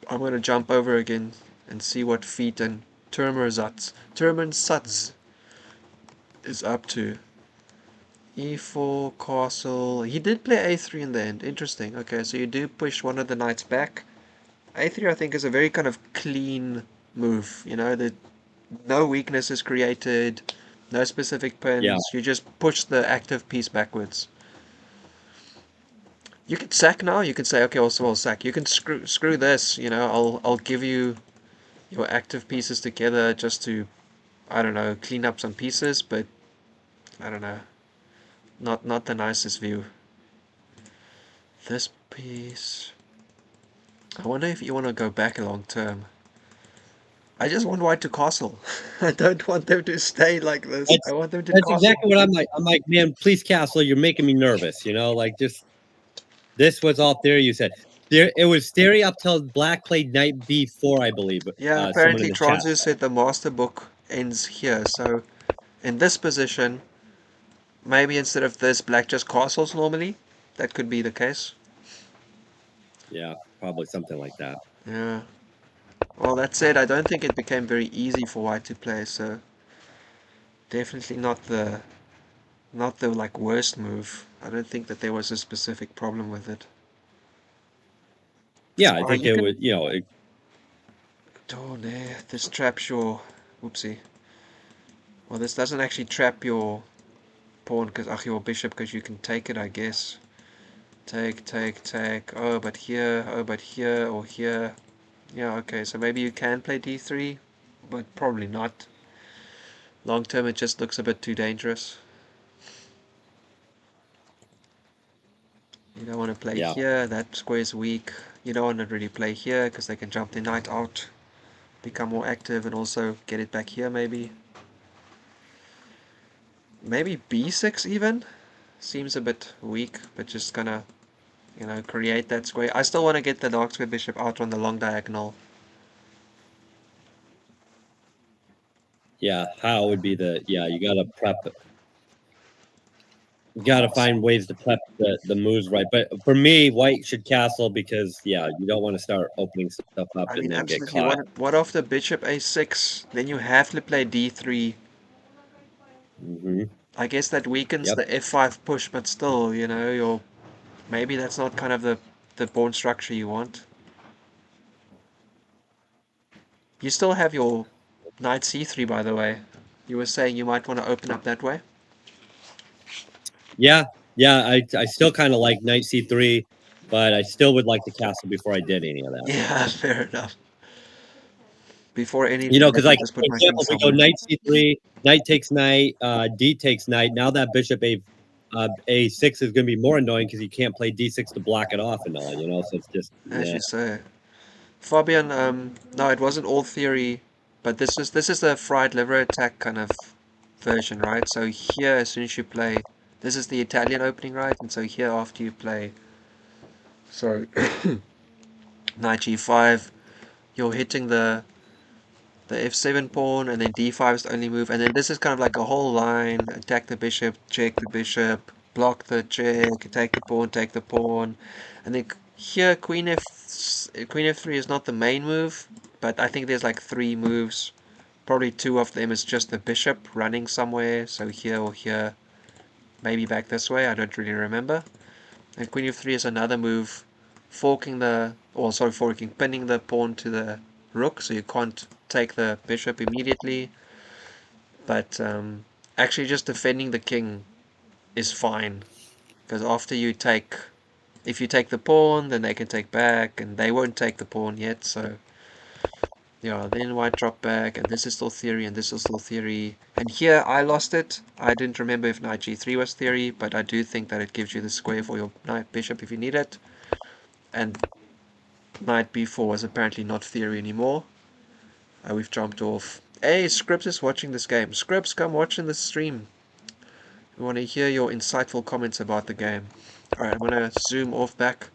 I'm going to jump over again and see what feat and Turmersatz is up to. e4, castle. He did play a3 in the end. Interesting. Okay, so you do push one of the knights back. a3, I think, is a very kind of clean move. That no weakness is created. No specific pins. Yeah. You just push the active piece backwards. You can sack now. You can say, okay, also I'll sack. You can screw this. You know, I'll give you your active pieces together just to, I don't know, clean up some pieces. But I don't know, not the nicest view. This piece. I wonder if you want to go back a long term. I just want white to castle. I don't want them to stay like this. I want them to That's castle. exactly what I'm like. I'm like, man, please, Castle, you're making me nervous. You know, like just this was all theory. You said there. It was theory up till Black played knight b4, I believe. Yeah, Someone in apparently the chat. Transu said the master book ends here. So in this position, maybe instead of this, black just castles normally. That could be the case. Yeah, probably something like that. Yeah. Well, that said, I don't think it became very easy for white to play. So definitely not the like worst move. I don't think that there was a specific problem with it. Yeah, I Oh, think you it can. was. You know, Oh, no, this traps your. Whoopsie. Well, this doesn't actually trap your pawn because your bishop because you can take it, I guess. Take. Oh, but here. Oh, but here or here. Yeah, okay. So maybe you can play d3, but probably not. Long term, it just looks a bit too dangerous. You don't want to play yeah, here. That square's weak. You don't want to really play here because they can jump the knight out, become more active, and also get it back here. Maybe b6 even. Seems a bit weak, but just gonna create that square. I still want to get the dark square bishop out on the long diagonal. yeah. How would be the? Yeah, you gotta prep. You gotta find ways to prep the moves right. But for me, white should castle because yeah, you don't want to start opening stuff up I and mean, then get absolutely. caught. What after bishop a6? Then you have to play d3. Hmm. I guess that weakens Yep. the f5 push, but still, maybe that's not kind of the pawn structure you want. You still have your knight c3, by the way. You were saying you might want to open up that way. Yeah, yeah. I still kind of like knight c3, but I still would like the castle before I did any of that. Yeah, fair enough. Before You anything, know, let because me like just for put my king example, we go somewhere. knight c3, knight takes knight, d takes knight. Now that bishop a6 is going to be more annoying because you can't play d6 to block it off and all. You know, so it's just As yeah, you say. Fabian, no, it wasn't all theory, but this is the fried liver attack kind of version, right? So here, as soon as you play, this is the Italian opening, right? And so here, after you play, sorry, knight g5, you're hitting the f7 pawn, and then d5 is the only move, and then this is kind of like a whole line: attack the bishop, check the bishop, block the check, take the pawn, and then here queen f3 is not the main move, but I think there's like three moves. Probably two of them is just the bishop running somewhere, so here or here, maybe back this way, I don't really remember. And queen f3 is another move, pinning the pawn to the rook, so you can't take the bishop immediately. But actually, just defending the king is fine, because if you take the pawn, then they can take back, and they won't take the pawn yet. So yeah, then white drop back, and this is still theory, and this is still theory. And here I lost it. I didn't remember if knight g3 was theory, but I do think that it gives you the square for your knight bishop if you need it. And knight b4 was apparently not theory anymore. We've jumped off. Hey, Scripps is watching this game. Scripps, come watch in the stream. We want to hear your insightful comments about the game. Alright, I'm going to zoom off back.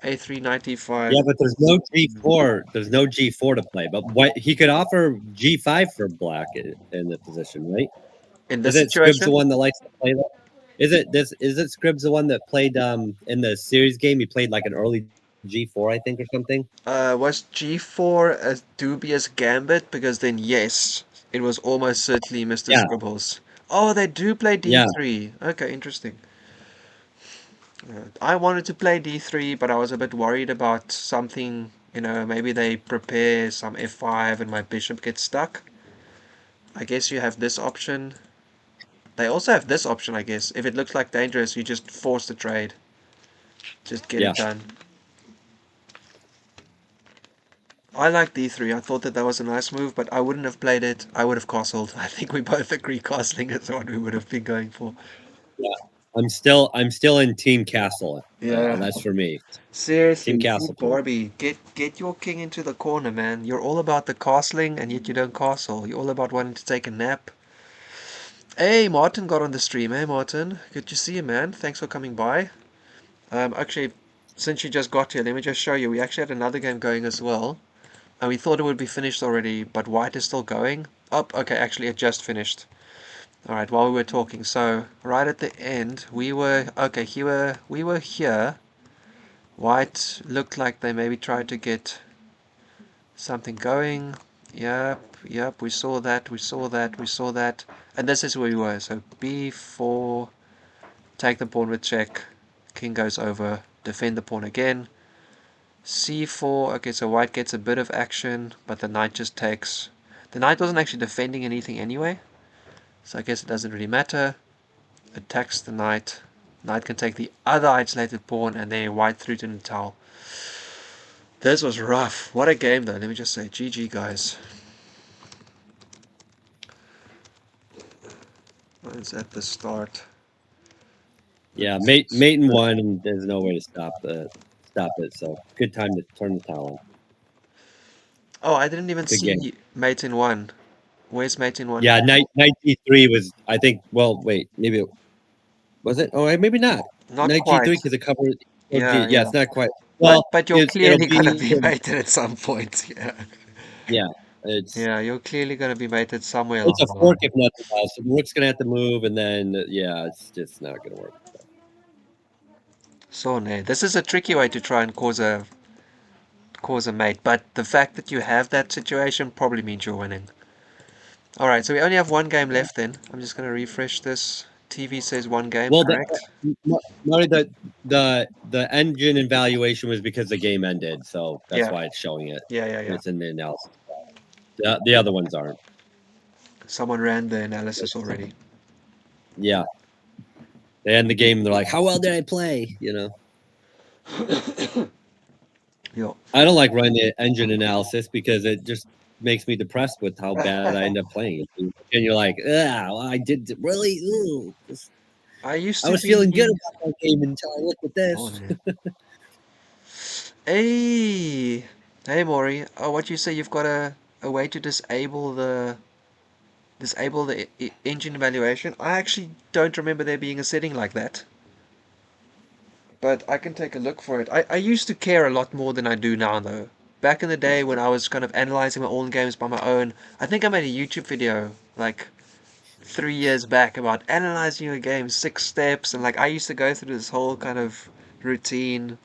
A395. yeah. But there's no g4. There's no g4 to play. But what he could offer g5 for black in the position, right? In this Isn't Scribbs the situation, one that likes to play that? Is it Scribbs the one that played in the series game? He played like an early g4, I think, or something. was g4 a dubious gambit? Because then, yes, it was almost certainly Mr. Yeah, Scribbles. Oh, they do play yeah, d3. Okay, interesting. I wanted to play d3, but I was a bit worried about something. Maybe they prepare some f5 and my bishop gets stuck. I guess you have this option. They also have this option, I guess. If it looks like dangerous, you just force the trade. Just get it done. I like D3. I thought that was a nice move, but I wouldn't have played it. I would have castled. I think we both agree castling is what we would have been going for. Yeah, I'm still in Team Castle. Yeah, that's for me. Seriously, Team Castle. Barbie, get your king into the corner, man. You're all about the castling, and yet you don't castle. You're all about wanting to take a nap. Hey, Martin got on the stream. Hey, Martin. Good to see you, man. Thanks for coming by. Actually, since you just got here, let me just show you. We actually had another game going as well. And we thought it would be finished already, but white is still going. Oh, okay, actually it just finished. Alright, while we were talking, so right at the end, we were here. White looked like they maybe tried to get something going. Yep, we saw that. And this is where we were. So B4, take the pawn with check. King goes over, defend the pawn again. C4, okay, so white gets a bit of action, but the knight just takes. The knight wasn't actually defending anything anyway, so I guess it doesn't really matter. Attacks the knight. Knight can take the other isolated pawn, and then white through to Natal. This was rough. What a game, though. Let me just say, GG, guys. It's at the start. Yeah, Maiden won, and there's no way to stop it. So good time to turn the towel on. Oh, I didn't even see Mate in 1. Where's Mate in 1? Yeah, Knight D3 was, I think, well, wait, maybe it was it? Oh, maybe not. Not Knight quite. G3 because it covered. Yeah, it's not quite. Well, but you're clearly going to be mated at some point. Yeah. Yeah, you're clearly going to be mated somewhere. It's a fork if nothing else. The rook's going to have to move, and then, it's just not going to work. So, this is a tricky way to try and cause a mate, but the fact that you have that situation probably means you're winning. Alright, so we only have one game left then. I'm just going to refresh this. TV says one game, correct? The engine evaluation was because the game ended, so that's why it's showing it. Yeah. It's in the analysis. The other ones aren't. Someone ran the analysis already. Yeah. They end the game and they're like, how well did I play? Yeah. I don't like running the engine analysis because it just makes me depressed with how bad I end up playing. And you're like, I did really. I was feeling good about that game until I looked at this. Hey, Maury. Oh, what you say? You've got a way to disable the engine evaluation? I actually don't remember there being a setting like that. But I can take a look for it. I used to care a lot more than I do now, though. Back in the day when I was kind of analyzing my own games by my own, I think I made a YouTube video like 3 years back about analyzing your game, 6 steps, and like I used to go through this whole kind of routine.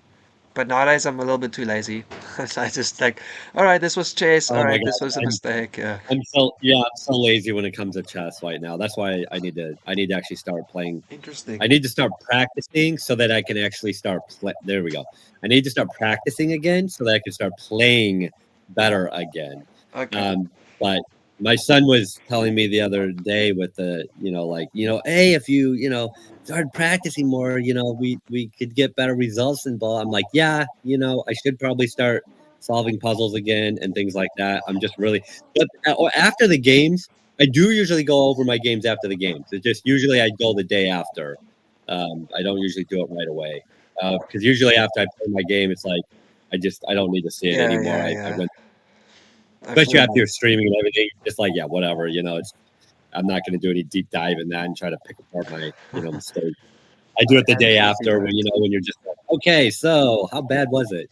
But nowadays I'm a little bit too lazy. So I just like, all right, this was chess. All right, this was a mistake. Yeah. I'm so lazy when it comes to chess right now. That's why I need to actually start playing. Interesting. I need to start practicing so that I can actually start there we go. I need to start practicing again so that I can start playing better again. Okay. But my son was telling me the other day with the, hey, if you, started practicing more, we could get better results and blah. I'm like, I should probably start solving puzzles again and things like that. I'm just really, but after the games, I do usually go over my games after the games. It's just usually I go the day after. I don't usually do it right away because usually after I play my game, it's like I don't need to see it anymore. I went. Especially after you're streaming and everything, just like, whatever, I'm not going to do any deep dive in that and try to pick apart my, mistake. I do it the day after when you're just like, okay, so how bad was it?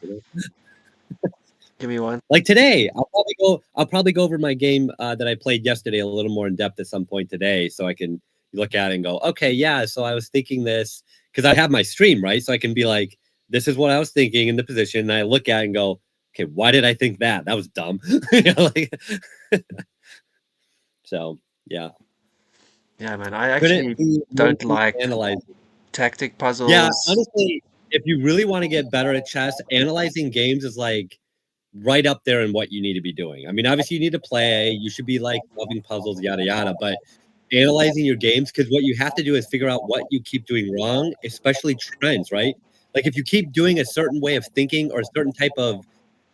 Give me one. Like today, I'll probably go over my game that I played yesterday a little more in depth at some point today, so I can look at it and go, okay, so I was thinking this because I have my stream, right? So I can be like, this is what I was thinking in the position, and I look at it and go, okay, why did I think that? That was dumb. So, yeah. Yeah, man. I actually don't like tactic puzzles. Yeah, honestly, if you really want to get better at chess, analyzing games is like right up there in what you need to be doing. I mean, obviously you need to play. You should be like loving puzzles, yada, yada. But analyzing your games, because what you have to do is figure out what you keep doing wrong, especially trends, right? Like if you keep doing a certain way of thinking or a certain type of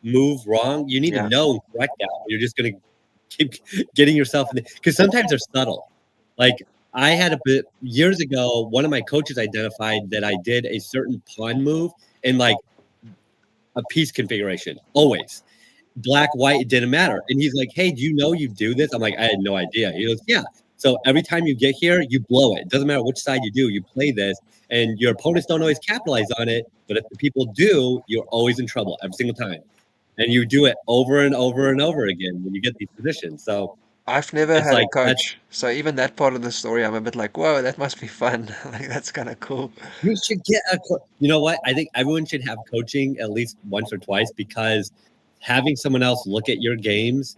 move wrong, you need to Yeah. know and correct that. You're just going to keep getting yourself in, because sometimes they're subtle. Like I had a bit years ago, one of my coaches identified that I did a certain pawn move in like a piece configuration, always black, white, it didn't matter. And he's like, hey, do you know you do this? I'm like, I had no idea. He goes, yeah. So every time you get here, you blow it. It doesn't matter which side you do, you play this, and your opponents don't always capitalize on it. But if the people do, you're always in trouble every single time. And you do it over and over and over again when you get these positions. So I've never it's had a like that's coach, so even that part of the story, I'm a bit like, whoa, that must be fun. Like that's kind of cool. you should get a you know what? I think everyone should have coaching at least once or twice, because having someone else look at your games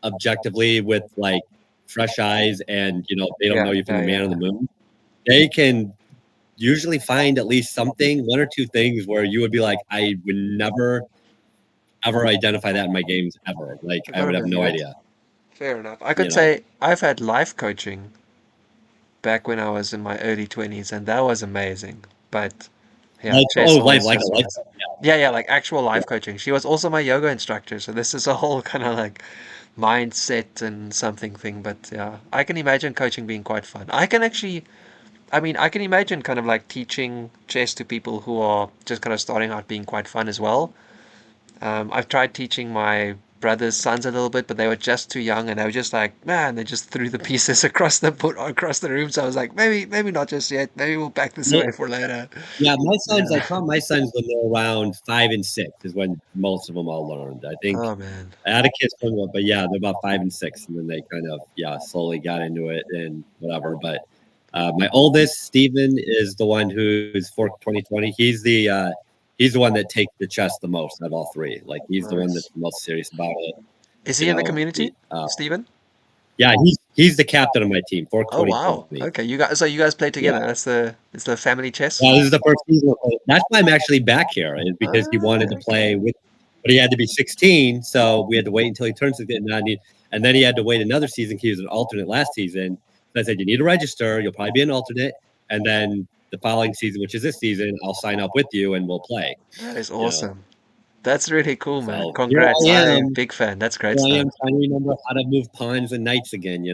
objectively with like fresh eyes, and they don't know you from the man on the moon, they can usually find at least something, one or two things where you would be like, I would never ever identify that in my games ever. Like I I gotta would have no believe it. idea. Fair enough. I You could know, say I've had life coaching back when I was in my early 20s, and that was amazing. But yeah, like chess always like a just life. was. Yeah, yeah, like actual Yeah. life coaching. She was also my yoga instructor, so this is a whole kind of like mindset and something thing. But yeah, I can imagine coaching being quite fun. I can imagine kind of like teaching chess to people who are just kind of starting out being quite fun as well. I've tried teaching my brother's sons a little bit, but they were just too young, and they were just like, man, they just threw the pieces across the board, across the room. So I was like, maybe not just yet. Maybe we'll back this Yeah, away for later. yeah, my sons, I Yeah. taught my sons when they were around 5 and 6 is when most of them all learned. I think Oh man. I had a kid somewhat, but yeah, they're about 5 and 6, and then they kind of slowly got into it and whatever. But my oldest, Steven, is the one who's for 2020. He's the one that takes the chess the most out of all three. Like he's the one that's Nice. the most serious about it. Is You he in the know, community, Stephen? yeah, he's the captain of my team for Oh wow. 2020. Okay, you guys play Yeah. together. It's the family chess. This is the first season. That's why I'm actually back here, is because he wanted to Okay. play with, but he had to be 16, so we had to wait until he turned 16, and then he had to wait another season. He was an alternate last season. So I said, you need to register. You'll probably be an alternate, and then the following season, which is this season, I'll sign up with you and we'll play. That is You know, awesome. That's really cool, man. so here Congrats. I I'm am. big fan. That's great Here I stuff. am trying to remember how to move pawns and knights again.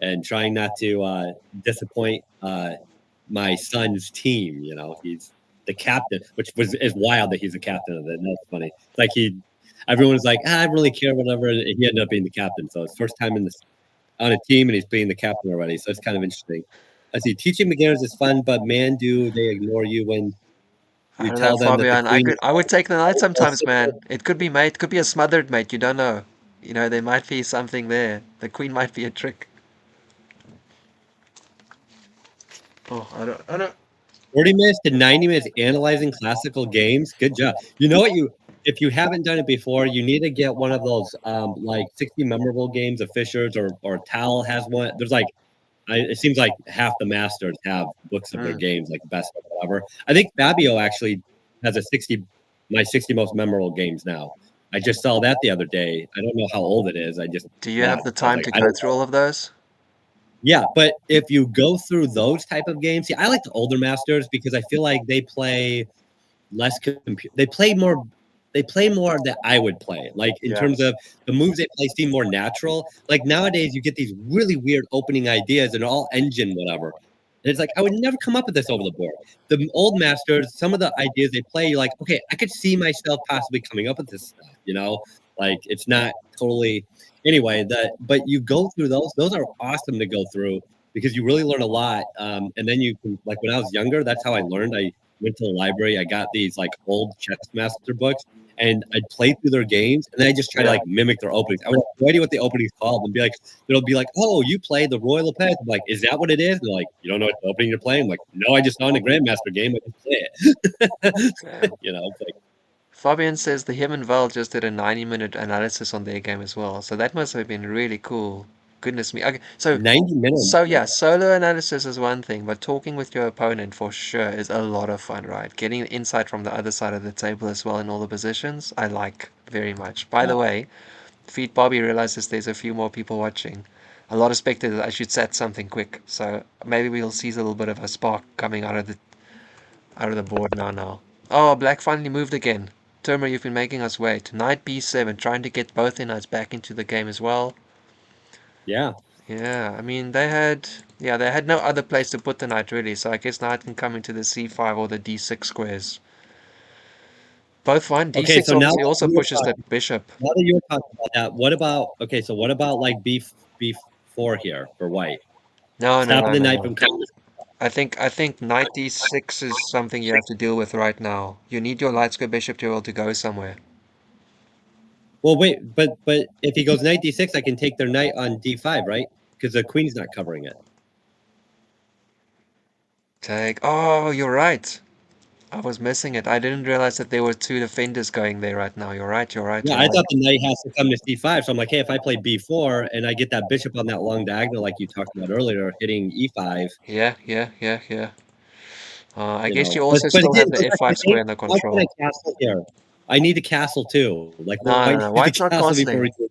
And trying not to disappoint my son's team. He's the captain, which is wild that he's the captain of it. And that's funny. It's like everyone's like, I don't really care, whatever. And he ended up being the captain. So it's first time on a team, and he's being the captain already. So it's kind of interesting. I see teaching beginners is fun, but man, do they ignore you when I you don't know, tell them that the Fabian. queen is I would take the knight they'll sometimes, sit man. there. It could be mate, could be a smothered mate. You don't know. There might be something there. The queen might be a trick. Oh, I don't. 40 minutes to 90 minutes analyzing classical games. Good job. You know what if you haven't done it before, you need to get one of those like 60 memorable games of Fisher's, or Tal has one. There's like it seems like half the masters have books of their Mm. games, like best of whatever. I think Fabio actually has my 60 most memorable games now. I just saw that the other day. I don't know how old it is. I just Do you have laughed. the I was time like, to I go don't through know. all of those? Yeah, but if you go through those type of games, see, I like the older masters because I feel like they play less they play more that I would play, like in Yeah. terms of the moves they play seem more natural. Like nowadays you get these really weird opening ideas and all engine whatever, and it's like I would never come up with this over the board. The old masters, some of the ideas they play, you're like, okay, I could see myself possibly coming up with this stuff. Like it's not totally anyway that, but you go through those are awesome to go through because you really learn a lot. And then you can, like when I was younger, that's how I learned. I went to the library. I got these like old chess master books, and I'd play through their games, and then I just try to Yeah. like mimic their openings. I would have no idea what the opening's called, and they'll be like, "Oh, you play the Royal Lepage." I'm like, "Is that what it is?" And they're like, "You don't know what the opening you're playing?" I'm like, "No, I just saw in a Grandmaster game. I just play it." Okay. It's like Fabian says the him and Val just did a 90-minute analysis on their game as well. So that must have been really cool. Goodness me. Okay, 90 minutes. so yeah, solo analysis is one thing, but talking with your opponent for sure is a lot of fun, right? Getting insight from the other side of the table as well in all the positions, I like very much. By Yeah. the way, Feed Bobby realizes there's a few more people watching. a lot of spectators, I should set something quick. So maybe we'll see a little bit of a spark coming out of the board now. Oh, black finally moved again. Turmer, you've been making us wait. Knight b7, trying to get both their knights back into the game as well. Yeah. Yeah, I mean they had no other place to put the knight really, so I guess knight can come into the c5 or the d6 squares. Both fine. Okay, d6 so now obviously also you're pushes the talking, bishop. now that you're talking about that, what about like b4 here for white? No, Stopping the knight from no. coming. I think knight d6 is something you have to deal with right now. You need your light square bishop to be able to go somewhere. Well, wait, but if he goes knight d6, I can take their knight on d5, right? Because the queen's not covering it. Take. Oh, you're right. I was missing it. I didn't realize that there were two defenders going there right now. You're right. Yeah, I thought the knight has to come to c5, so I'm like, hey, if I play b4 and I get that bishop on that long diagonal like you talked about earlier, hitting e5. Yeah. I guess you But also still again, have the f5 square under why control. can't I castle here? I need a castle too. Like, No. I need White's the not castle before castling. we do.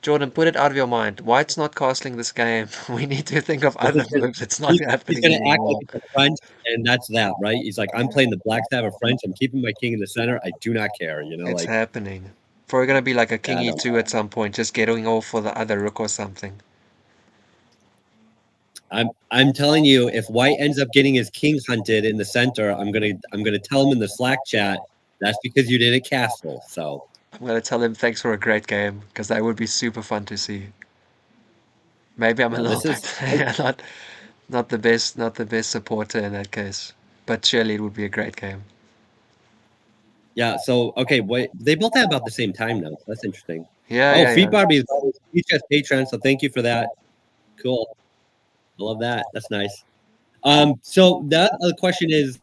Jordan, put it out of your mind. White's not castling this game. We need to think of other moves. It's not He's happening going to act anymore. like it's a French, and that's that, right? He's like, I'm playing the black stab of French. I'm keeping my king in the center. I do not care, It's like. happening. Probably gonna be like a king I don't e2 at some point, just getting off for the other rook or something. I'm telling you, if White ends up getting his king hunted in the center, I'm gonna tell him in the Slack chat that's because you didn't castle. So I'm gonna tell him thanks for a great game, because that would be super fun to see. Maybe I'm a little bit not the best supporter in that case, but surely it would be a great game. yeah. So okay, wait, they both have about the same time now. So that's interesting. Yeah. Feed Barbie is always feature Patreon, so thank you for that. Cool. I love that. That's nice. So the other question is,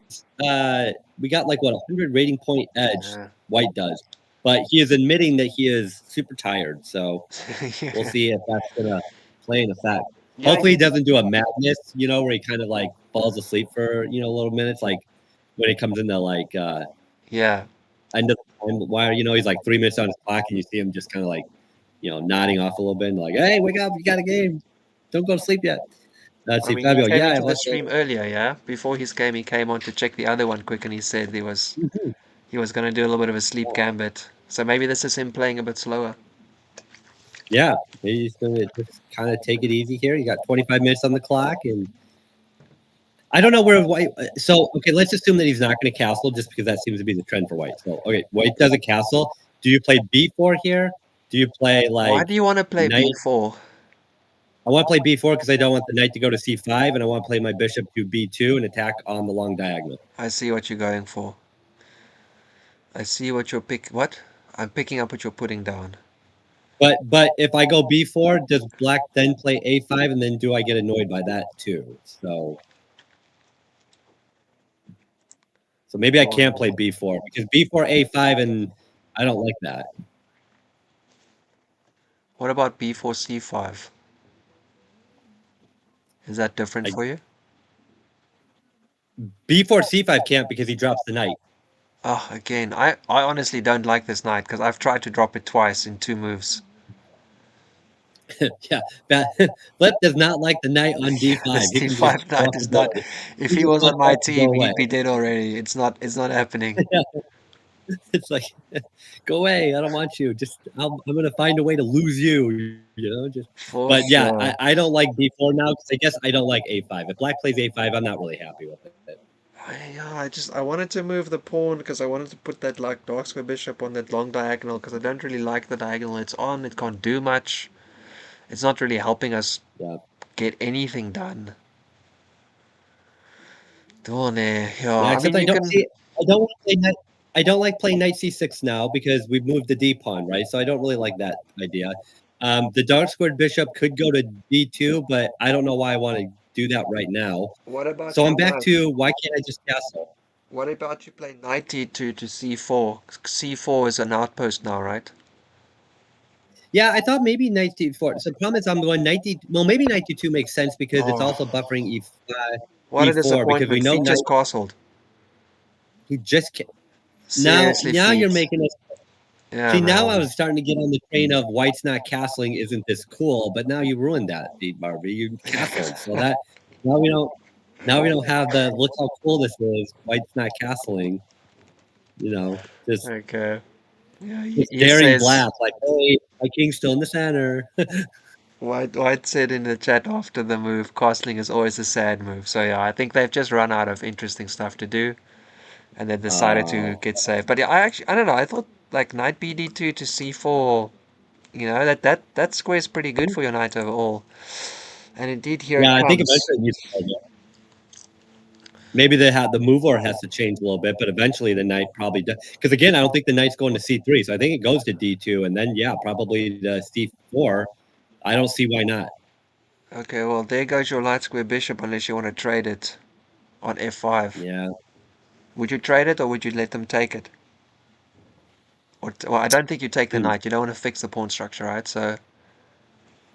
we got like what 100 rating point edge. Yeah. White does, but he is admitting that he is super tired. So we'll see if that's gonna play an effect. Yeah, Hopefully, he doesn't do a madness, where he kind of like falls asleep for little minutes, like when it comes into like yeah. end of the time wire. He's like 3 minutes on his clock, and you see him just kind of like nodding off a little bit, and like, hey, wake up, you got a game, don't go to sleep yet. Let's see, I mean, Fabio. he came Yeah, into the stream earlier, yeah. Before his game, he came on to check the other one quick, and he said he was going to do a little bit of a sleep gambit. So maybe this is him playing a bit slower. Yeah, he's gonna just kind of take it easy here. You got 25 minutes on the clock, and I don't know where White. So okay, let's assume that he's not going to castle, just because that seems to be the trend for White. So okay, White doesn't castle. Do you play b4 here? Do you play like? Why do you want to play knight? b4? I want to play b4 because I don't want the knight to go to c5, and I want to play my bishop to b2 and attack on the long diagonal. I see what you're going for. I see what you're What? I'm picking up what you're putting down. But if I go b4, does Black then play a5, and then do I get annoyed by that too? So maybe I can't play b4 because b4 a5, and I don't like that. What about b4 c5? Is that different for you? b4 c5 can't because he drops the knight. Oh, again, I honestly don't like this knight because I've tried to drop it twice in 2 moves. Yeah, Flip does not like the knight on d5. This d5 knight is not. If he was on my team, he'd be dead already. It's not happening. It's like, go away. I don't want you. I'm gonna find a way to lose you. But yeah, sure. I don't like b4 now because I guess I don't like a5. If Black plays a5, I'm not really happy with it. I wanted to move the pawn because I wanted to put that like dark square bishop on that long diagonal because I don't really like the diagonal it's on. It can't do much. It's not really helping us get anything done. I don't like playing knight c6 now because we've moved the d pawn, right? So I don't really like that idea. The dark squared bishop could go to d2, but I don't know why I want to do that right now. What about? So I'm back to why can't I just castle? What about you play knight d2 to c4? C4 is an outpost now, right? Yeah, I thought maybe knight d4. So the problem is I'm going knight d. Well, maybe knight d2 makes sense because it's also buffering e5. What a e4 disappointment! Because we know he just castled. He just can't. Seriously, Now you're making us. Yeah, See, now I man. was starting to get on the train of white's not castling isn't this cool, but now you ruined that, Steve Barbie. You castled. So that now we don't have the look how cool this is. White's not castling. You know, Okay. Yeah, just he daring says black, like, hey, my king's still in the center. White said in the chat after the move, castling is always a sad move. So yeah, I think they've just run out of interesting stuff to do, and they decided to Oh. get safe. But yeah, I don't know. I thought like knight BD2 to C4. That square is pretty good for your knight overall. And indeed, here Yeah, it I think comes. eventually you maybe the move order has to change a little bit, but eventually the knight probably does. Because again, I don't think the knight's going to C3, so I think it goes to D2, and then yeah, probably the C4. I don't see why not. Okay, well there goes your light square bishop unless you want to trade it on F5. Yeah. Would you trade it or would you let them take it? Well, I don't think you take the knight. You don't want to fix the pawn structure, right? So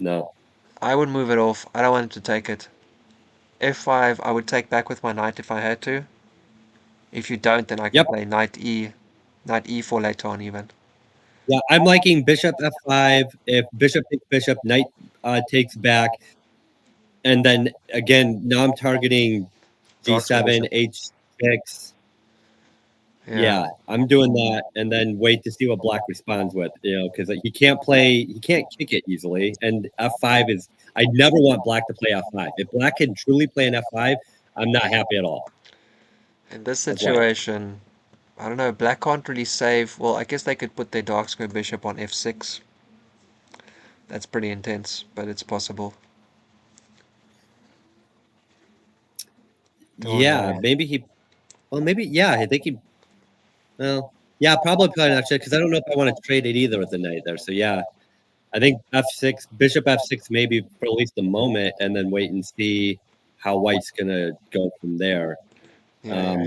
No. I would move it off. I don't want him to take it. F5, I would take back with my knight if I had to. If you don't, then I can Yep. play knight E4 later on even. Yeah, I'm liking bishop F5. If bishop takes bishop, knight takes back, and then again, now I'm targeting Dark square D7, bishop. H6. Yeah, I'm doing that, and then wait to see what black responds with. Because he can't kick it easily, and F5 is. I never want black to play F5. If black can truly play an F5, I'm not happy at all. In this As white. situation, I don't know, black can't really save. Well, I guess they could put their dark square bishop on F6. That's pretty intense, but it's possible. Don't Yeah, know. maybe he. Well, maybe yeah. I think he. Well, yeah, probably actually because I don't know if I want to trade it either with the knight there. So yeah, I think F6, bishop F6, maybe for at least a moment, and then wait and see how white's gonna go from there. Yeah.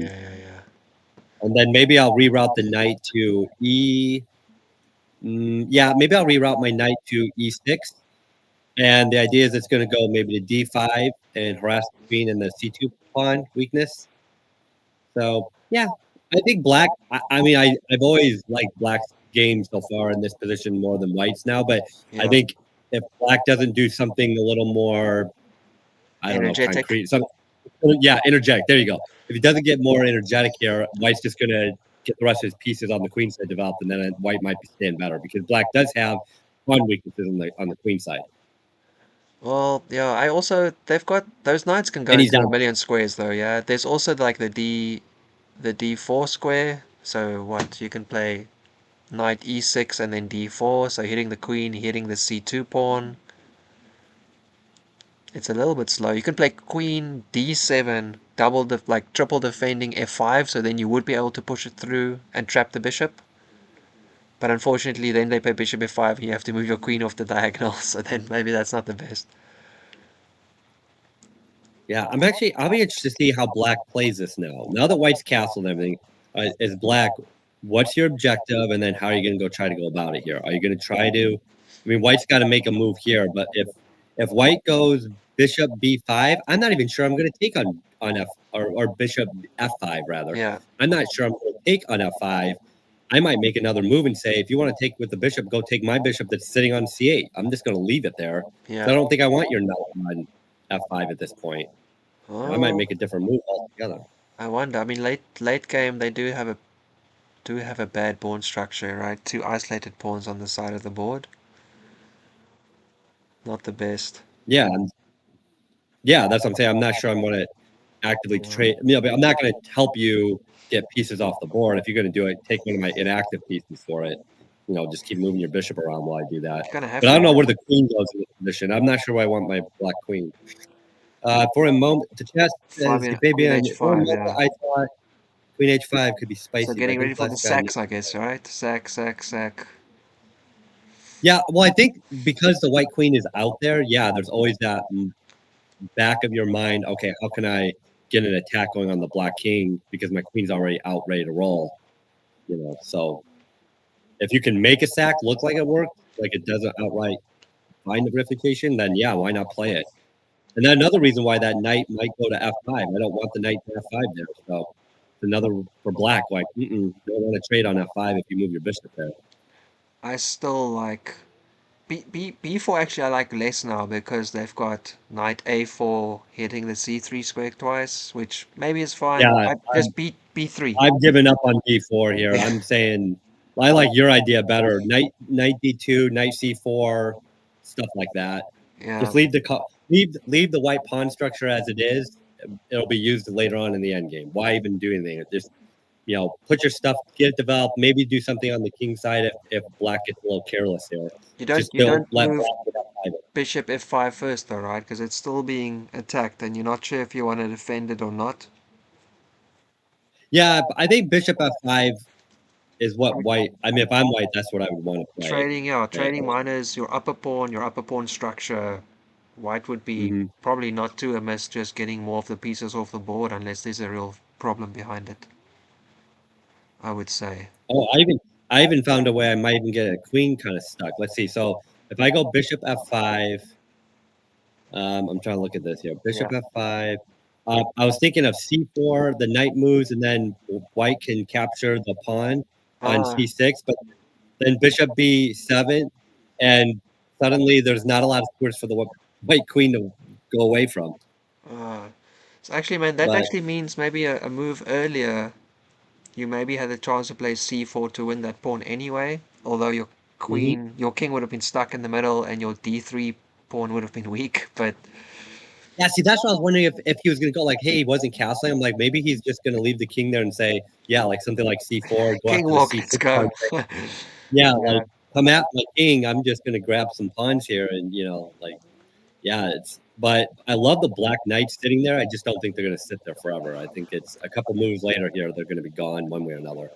And then maybe I'll reroute the knight to E. Yeah, maybe I'll reroute my knight to E6. And the idea is it's going to go maybe to D5 and harass the queen and the C2 pawn weakness. So yeah, I think black. I mean, I've always liked black's game so far in this position more than white's now. But I Yeah. think if black doesn't do something a little more, I don't know, Energetic. concrete. Yeah, energetic. There you go. If he doesn't get more energetic here, white's just gonna get the rest of his pieces on the queen side developed, and then white might be staying better because black does have pawn weaknesses on the queen side. Well, yeah, they've got those knights can go And he's into a down. million squares though, yeah. There's also like the D4 square. So what you can play knight E6 and then D4, so hitting the queen, hitting the C2 pawn. It's a little bit slow. You can play queen D7, triple defending F5, so then you would be able to push it through and trap the bishop. But unfortunately, then they play bishop F5, and you have to move your queen off the diagonal. So then maybe that's not the best. Yeah, I'll be interested to see how black plays this now. Now that white's castled and everything, is black, what's your objective? And then how are you going to try to go about it here? Are you going to try to, I mean, white's got to make a move here, but if white goes bishop B5, I'm not even sure I'm going to take on F or bishop F5 rather. Yeah. I'm not sure I'm going to take on F5. I might make another move and say, if you want to take with the bishop, go take my bishop that's sitting on C8. I'm just going to leave it there. Yeah. So I don't think I want your knight on F5 at this point. I might make a different move altogether. I wonder. I mean, late game they do have a bad pawn structure, right? Two isolated pawns on the side of the board. Not the best. Yeah, that's what I'm saying. I'm not sure I'm going to actively trade. But I'm not going to help you get pieces off the board. If you're going to do it, take one of my inactive pieces for it. Just keep moving your bishop around while I do that. But I don't know where the queen goes in this position. I'm not sure where I want my black queen. For a moment, the chat says, Fabian, for a moment, I thought queen h5 could be spicy. So getting ready for the sacks, I guess, right? Sack. Yeah, well, I think because the white queen is out there, yeah, there's always that back of your mind, okay, how can I get an attack going on the black king because my queen's already out ready to roll, so if you can make a sack look like it worked, like it doesn't outright find the verification, then yeah, why not play it? And then another reason why that knight might go to F5. I don't want the knight to F5 there. So it's another for black, like, you don't want to trade on F5 if you move your bishop there. I still like B4 actually I like less now because they've got knight A4 hitting the C3 square twice, which maybe is fine. Yeah, I just B3. I've given up on D4 here. I'm saying I like your idea better. Knight D2, knight C4, stuff like that. Yeah. Just leave the white pawn structure as it is. It'll be used later on in the end game. Why even do anything? Just put your stuff, get it developed. Maybe do something on the king side if black gets a little careless here. You Just don't don't let move black get outside it. bishop F5 first though, right? Because it's still being attacked and you're not sure if you want to defend it or not. Yeah, I think bishop F5 is what white. I mean, if I'm white, that's what I would want to play. Trading miners, your upper pawn structure. White would be probably not too amiss just getting more of the pieces off the board unless there's a real problem behind it, I would say. Oh, I even found a way I might even get a queen kind of stuck. Let's see. So if I go bishop F5, I'm trying to look at this here. Bishop F5. I was thinking of C4, the knight moves, and then white can capture the pawn on C6, but then bishop B7, and suddenly there's not a lot of squares for the white queen to go away from. So actually, man, that But actually means maybe a move earlier. You maybe had the chance to play C4 to win that pawn anyway, although your king would have been stuck in the middle and your D3 pawn would have been weak, but yeah, see, that's what I was wondering if he was going to go like, hey, he wasn't castling. I'm like, maybe he's just going to leave the king there and say, yeah, like something like C4, go king after the walk, C6 let's go. pawn. Yeah, like come at my king. I'm just going to grab some pawns here, and yeah, but I love the black knights sitting there. I just don't think they're going to sit there forever. I think it's a couple moves later here, they're going to be gone one way or another.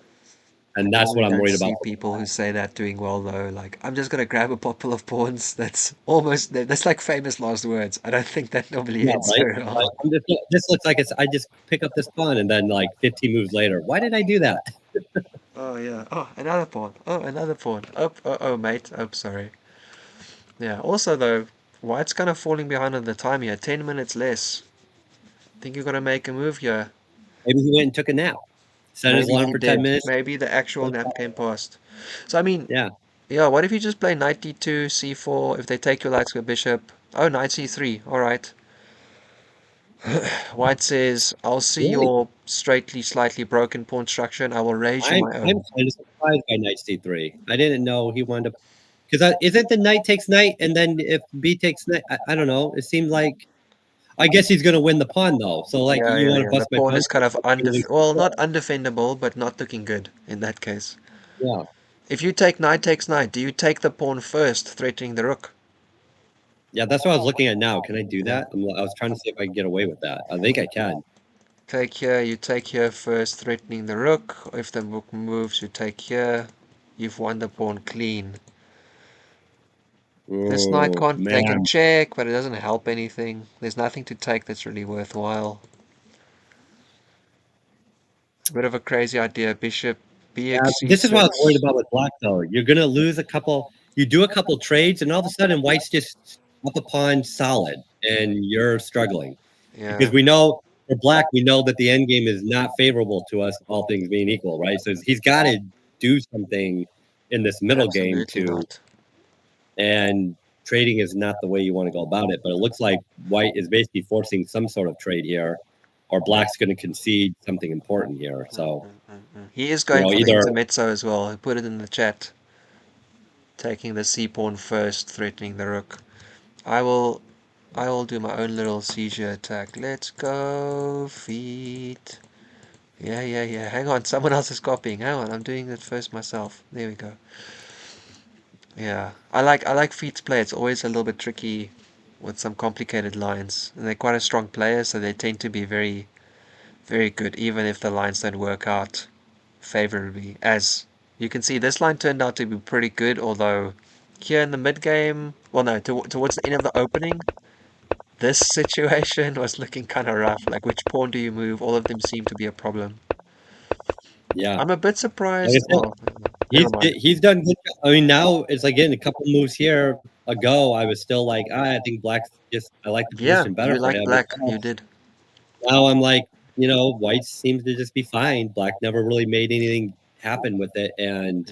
And that's what I'm worried about. People who say that doing well though. Like, I'm just gonna grab a couple of pawns. That's like famous last words. I don't think that normally ends very well. Like, this looks like I just pick up this pawn and then like 15 moves later. Why did I do that? Oh yeah. Oh, another pawn. Oh, another pawn. Oh, mate. Oh, sorry. Yeah. Also though, white's kind of falling behind on the time here. 10 minutes less. Think you're gonna make a move here. Maybe he went and took a nap. Set his alarm for 10 minutes. Maybe the actual nap came past. So I mean, yeah. What if you just play knight d2, c4? If they take your light square bishop, oh, knight c3. All right. White says, "I'll see your slightly broken pawn structure, and I will raise you my own." I'm kind of surprised by knight c3. I didn't know he wanted to, because isn't the knight takes knight, and then if b takes knight, I don't know. It seemed like. I guess he's gonna win the pawn though. So like you want to bust the my pawn pawn is kind of not undefendable, but not looking good in that case. Yeah. If you take knight takes knight, do you take the pawn first, threatening the rook? Yeah, that's what I was looking at now. Can I do that? I was trying to see if I can get away with that. I think I can. Take here, you take here first, threatening the rook. If the rook moves, you take here. You've won the pawn clean. This knight they can check, but it doesn't help anything. There's nothing to take that's really worthwhile. A bit of a crazy idea. Bishop bx c6. This is what I was worried about with black though. You're gonna lose a couple. You do a couple trades, and all of a sudden white's just up a pawn solid, and you're struggling. Yeah. Because we know for black, we know that the end game is not favorable to us, all things being equal, right? So he's got to do something in this middle game and trading is not the way you want to go about it. But it looks like white is basically forcing some sort of trade here, or black's going to concede something important here. So he is going for the intermezzo as well. I put it in the chat. Taking the c pawn first, threatening the rook. I will do my own little seizure attack. Let's go, feet. Yeah. Hang on, someone else is copying. Hang on, I'm doing it first myself. There we go. Yeah, I like feet's play. It's always a little bit tricky with some complicated lines. And they're quite a strong player, so they tend to be very, very good, even if the lines don't work out favorably. As you can see, this line turned out to be pretty good, although here in the mid game, well, no, towards the end of the opening, this situation was looking kind of rough. Like, which pawn do you move? All of them seem to be a problem. Yeah, I'm a bit surprised. He's done good. I mean, now it's like getting a couple moves here ago. I was still like, I think black's I like the position better. You like black. You did. Now I'm like, white seems to just be fine. Black never really made anything happen with it, and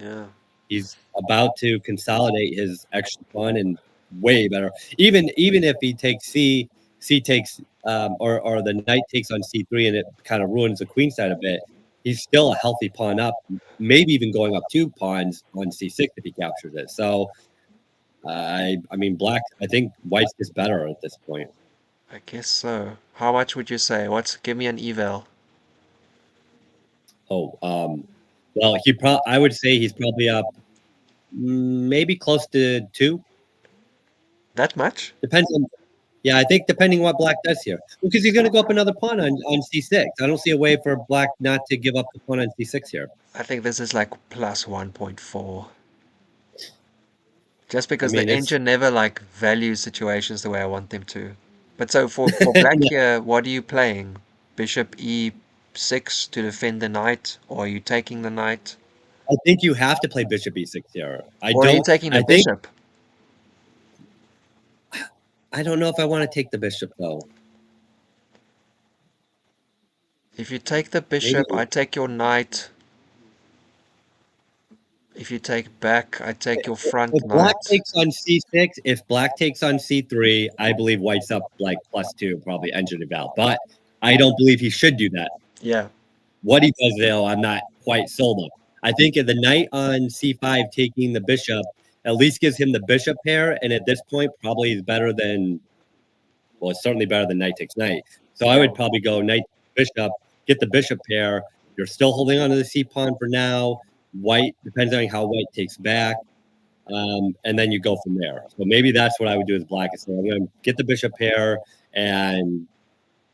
He's about to consolidate his extra pawn and way better. Even if he takes C takes or the knight takes on C3 and it kind of ruins the queen side a bit, he's still a healthy pawn up, maybe even going up 2 pawns on C6 if he captures it. So I mean, black. I think white's just better at this point. I guess so. How much would you say? Give me an eval. Oh, well, I would say he's probably up, maybe close to 2. That much? Depends on. Yeah, I think depending what black does here, because he's going to go up another pawn on C6. I don't see a way for black not to give up the pawn on C6 here. I think this is like plus 1.4. Just I because mean, the engine never like values situations the way I want them to. But so for black here, what are you playing? Bishop E6 to defend the knight, or are you taking the knight? I think you have to play bishop E6 here. Or are you taking the bishop? I don't know if I want to take the bishop though. If you take the bishop, I take your knight. If you take back, I take your front if knight. Black takes on C6, if black takes on C3, I believe white's up like +2, probably engine eval. But I don't believe he should do that. Yeah. What he does though, I'm not quite sold on. I think if the knight on C5 taking the bishop at least gives him the bishop pair, and at this point probably is better than, well, it's certainly better than knight takes knight. So I would probably go knight bishop, get the bishop pair. You're still holding on to the C pawn for now. White, depends on how white takes back, and then you go from there. So maybe that's what I would do as black. So I'm going to get the bishop pair, and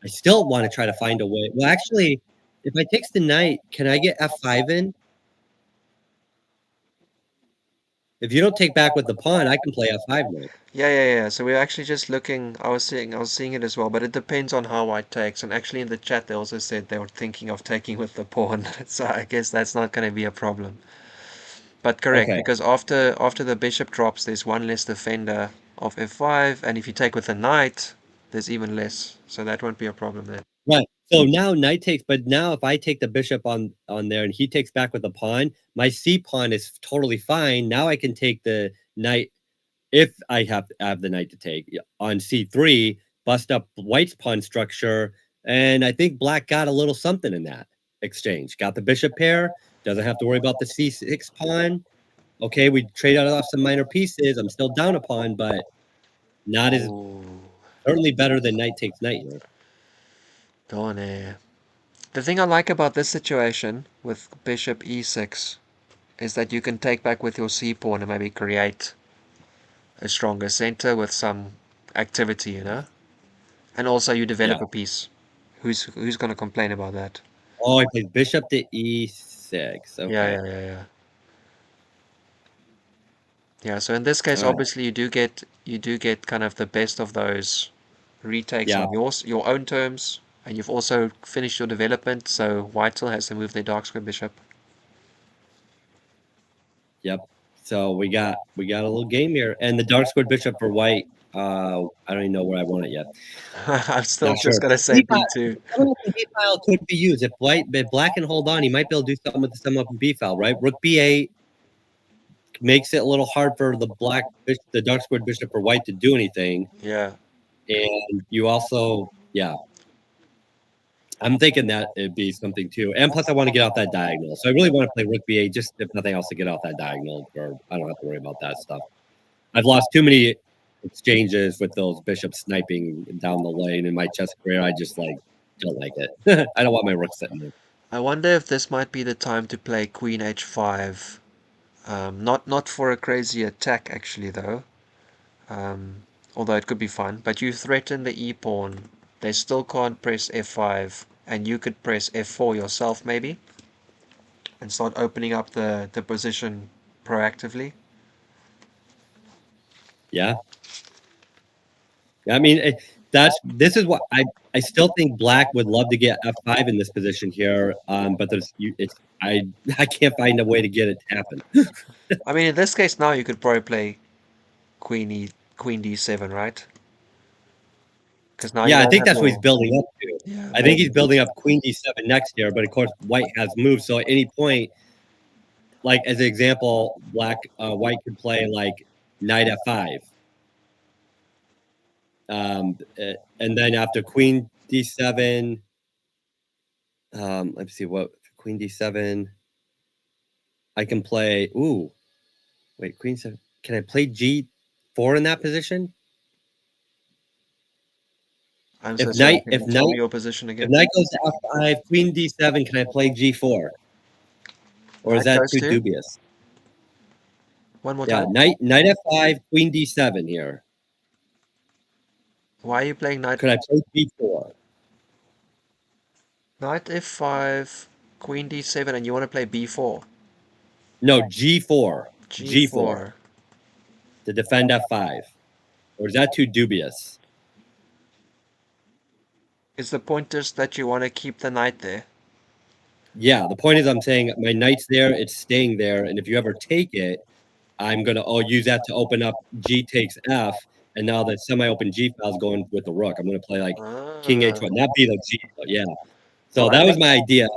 I still want to try to find a way. Well, actually, if I takes the knight, can I get F5 in? If you don't take back with the pawn, I can play F5 now. Yeah. So we're actually just looking. I was seeing it as well, but it depends on how white takes. And actually, in the chat, they also said they were thinking of taking with the pawn. So I guess that's not going to be a problem. But correct, because after the bishop drops, there's one less defender of F5, and if you take with the knight, there's even less. So that won't be a problem then. Right. So now knight takes, but now if I take the bishop on there and he takes back with the pawn, my C pawn is totally fine. Now I can take the knight if I have the knight to take on C3, bust up white's pawn structure, and I think black got a little something in that exchange. Got the bishop pair, doesn't have to worry about the C6 pawn. Okay, we traded off some minor pieces. I'm still down a pawn, but not as certainly better than knight takes knight here. The thing I like about this situation with bishop e6 is that you can take back with your c pawn and maybe create a stronger center with some activity, you know? And also you develop a piece. Who's going to complain about that? Oh, I played bishop to e6. Okay. Yeah. Yeah, so in this case, obviously you do get kind of the best of those retakes on your own terms, and you've also finished your development, so white still has to move their dark square bishop. Yep. So we got a little game here, and the dark squared bishop for white. I don't even know where I want it yet. I'm still just gonna say B2. B file could be used if black can hold on. He might be able to do something with the sum up and B file, right? Rook B8 makes it a little hard for the dark squared bishop for white to do anything. Yeah. And you also, I'm thinking that it'd be something too. And plus, I want to get off that diagonal. So I really want to play Rook B8, just if nothing else, to get off that diagonal, or I don't have to worry about that stuff. I've lost too many exchanges with those bishops sniping down the lane in my chess career. I just don't like it. I don't want my rook sitting there. I wonder if this might be the time to play Queen H5. Not for a crazy attack actually though. Although it could be fun. But you threaten the E pawn. They still can't press F5, and you could press F4 yourself maybe, and start opening up the position proactively. Yeah. I mean, this is what I still think black would love to get F5 in this position here, but I can't find a way to get it to happen. I mean, in this case now you could probably play Queen D7, right? Because now I think that's what he's building up to. Yeah, I think he's building up Queen D7 next here, but of course white has moved, so at any point, like as an example, white could play like knight f5. And then after queen d7, let's see what queen d7. I can play. Ooh, wait, queen 7. Can I play g4 in that position? I'm If so sorry. knight, Can if you tell me knight, your position if again? knight goes to f5, queen d7, can I play g4? Or is Knight that goes too to? dubious? One more Yeah, time. knight f5, queen d7 here. Why are you playing knight? Could I play g4? Knight f5, queen d7, and you want to play b4? No, g4. G4. To defend f5. Or is that too dubious? Is the point just that you want to keep the knight there? Yeah, the point is I'm saying my knight's there, it's staying there, and if you ever take it, I'm gonna use that to open up g takes f, and now the semi-open g file's going with the rook. I'm gonna play like king Ah. h1, not be the g, but yeah. So Well, that was my idea,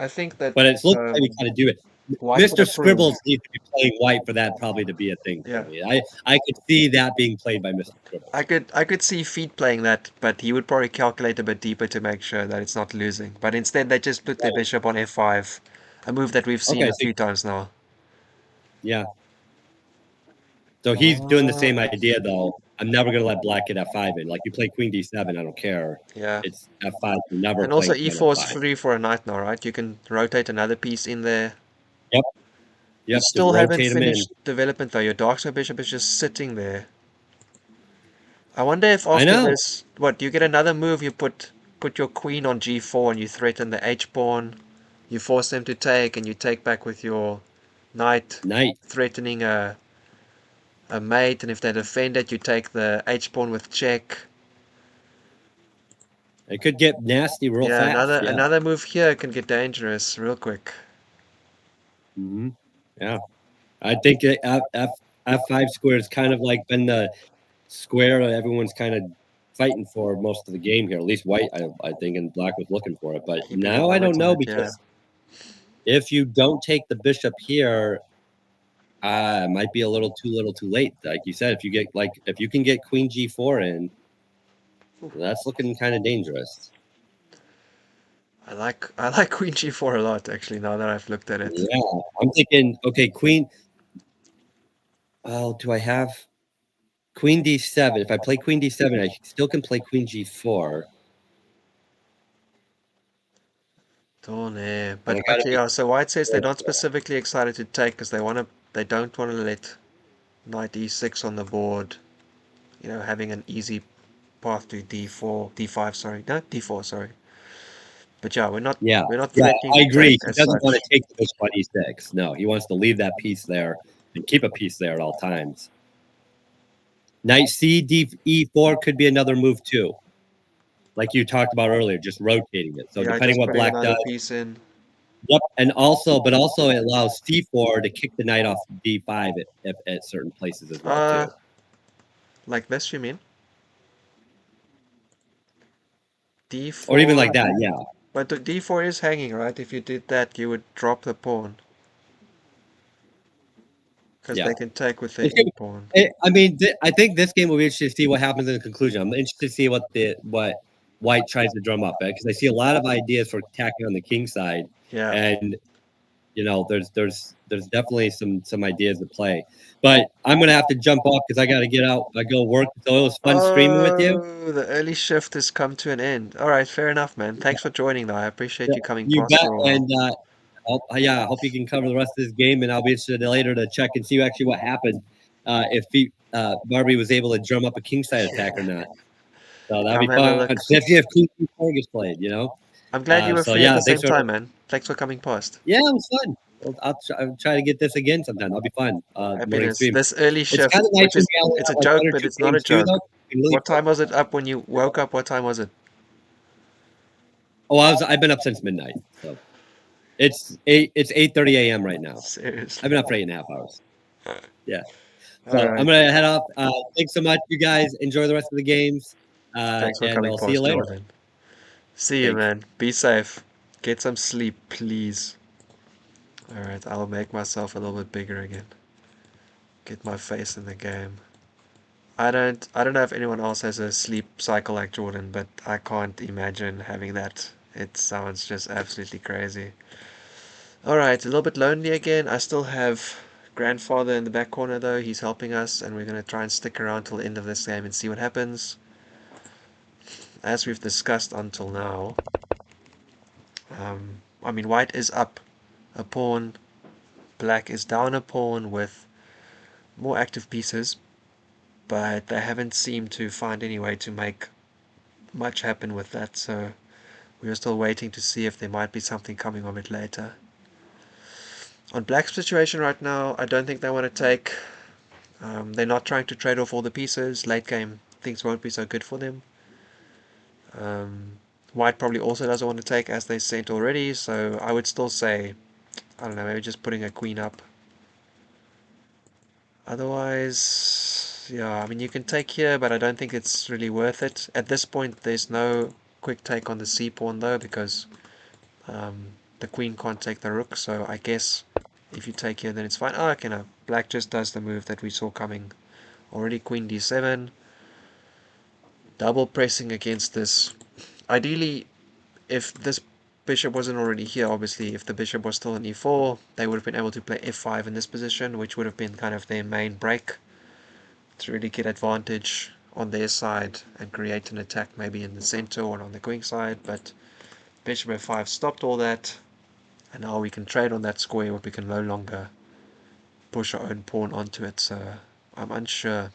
I think that but it's looks like we kind of do it. White would Mr. approve. Scribbles needs to be playing white for that probably to be a thing Yeah. for me. I could see that being played by Mr. Scribbles. I could see Feet playing that, but he would probably calculate a bit deeper to make sure that it's not losing. But instead, they just put their Right. bishop on f5, a move that we've seen Okay, a so few times now. yeah. So he's doing the same idea though. I'm never gonna let black get f5 in. Like you play queen d7, I don't care. Yeah. It's f5. You're never And also playing knight e4 is f5. free for a knight now, right? You can rotate another piece in there. Yep. You Yep. Just still haven't rotate him in. finished development though. Your dark side bishop is just sitting there. I wonder if I after know. this, what, you get another move, you put your queen on g4 and you threaten the h-pawn. You force them to take and you take back with your knight, Knight. threatening a mate, and if they defend it, you take the h-pawn with check. It could get nasty real Yeah, fast. another move here can get dangerous real quick. Mm-hmm. Yeah. I think f5 square has kind of like been the square that everyone's kind of fighting for most of the game here. At least white, I think, and black was looking for it. But Keeping a now I don't know limit on it, because if you don't take the bishop here, it might be a little too late. Like you said, if you can get queen g4 in, that's looking kind of dangerous. I like queen g4 a lot actually. Now that I've looked at it. Yeah, I'm thinking. Okay, queen. Oh, do I have queen d7? If I play queen d7, I still can play queen g4. Don't know. But But I gotta okay, be yeah. So White says they're not careful. specifically excited to take because they don't want to let knight e6 on the board. You know, having an easy path to d5. Sorry, no d4. Sorry. But yeah, we're not threatening I to agree. take He as doesn't want such. to take the bishop on e6. No, he wants to leave that piece there and keep a piece there at all times. Knight c e4 could be another move too, like you talked about earlier, just rotating it. So Yeah, depending just what putting black another does, piece in. yep, and also it allows c4 to kick the knight off d5 at certain places as well too. Like this, you mean? d4. Or even like that, yeah. But the d4 is hanging, right? If you did that, you would drop the pawn. Because Yeah. they can take with their e-pawn. I mean, I think this game will be interesting to see what happens in the conclusion. I'm interested to see what white tries to drum up, because I see a lot of ideas for attacking on the king side, Yeah. and you know, there's definitely some ideas to play. But I'm gonna have to jump off because I got to get out. I go work. So it was fun streaming with you. Oh, the early shift has come to an end. All right, fair enough, man. Thanks for joining, though. I appreciate you coming You past bet. for a while. And I hope you can cover the rest of this game, and I'll be interested later to check and see actually what happened, if Barbie was able to drum up a kingside attack or not. So that'd be fun. Especially if King Four gets played, you know. I'm glad you were so free at the thanks same time, man. Thanks for coming past. Yeah, it was fun. Well, I'll try to get this again sometime. That'll be fun. Morning Happiness. stream. This early It's shift, kind of nice which is when we it's a have, like, joke, one or but two it's not a games too, joke. though. You can really What time was it up when you woke up? What time was it? Oh, I've been up since midnight. So it's 8:30 a.m. right now. Seriously. I've been up for 8.5 hours. Yeah. So All right. I'm gonna head off. Thanks so much, you guys. Enjoy the rest of the games. Thanks for And coming I'll past, see you later. Jordan. See you, Thanks. man. Be safe. Get some sleep, please. Alright, I'll make myself a little bit bigger again. Get my face in the game. I don't know if anyone else has a sleep cycle like Jordan, but I can't imagine having that. It sounds just absolutely crazy. Alright, a little bit lonely again. I still have grandfather in the back corner though. He's helping us, and we're going to try and stick around till the end of this game and see what happens. As we've discussed until now, I mean, white is up a pawn, black is down a pawn with more active pieces, but they haven't seemed to find any way to make much happen with that, so we're still waiting to see if there might be something coming of it later. On black's situation right now, I don't think they want to take. They're not trying to trade off all the pieces. Late game, things won't be so good for them. White probably also doesn't want to take, as they sent already, so I would still say, I don't know, maybe just putting a queen up. Otherwise, yeah, I mean, you can take here, but I don't think it's really worth it. At this point, there's no quick take on the c-pawn, though, because the queen can't take the rook, so I guess if you take here, then it's fine. Oh, okay, no. Black just does the move that we saw coming. Already queen d7. Double pressing against this. Ideally, if this bishop wasn't already here, obviously, if the bishop was still in e4, they would have been able to play f5 in this position, which would have been kind of their main break to really get advantage on their side and create an attack maybe in the center or on the queen side, but bishop f5 stopped all that, and now we can trade on that square, but we can no longer push our own pawn onto it, so I'm unsure.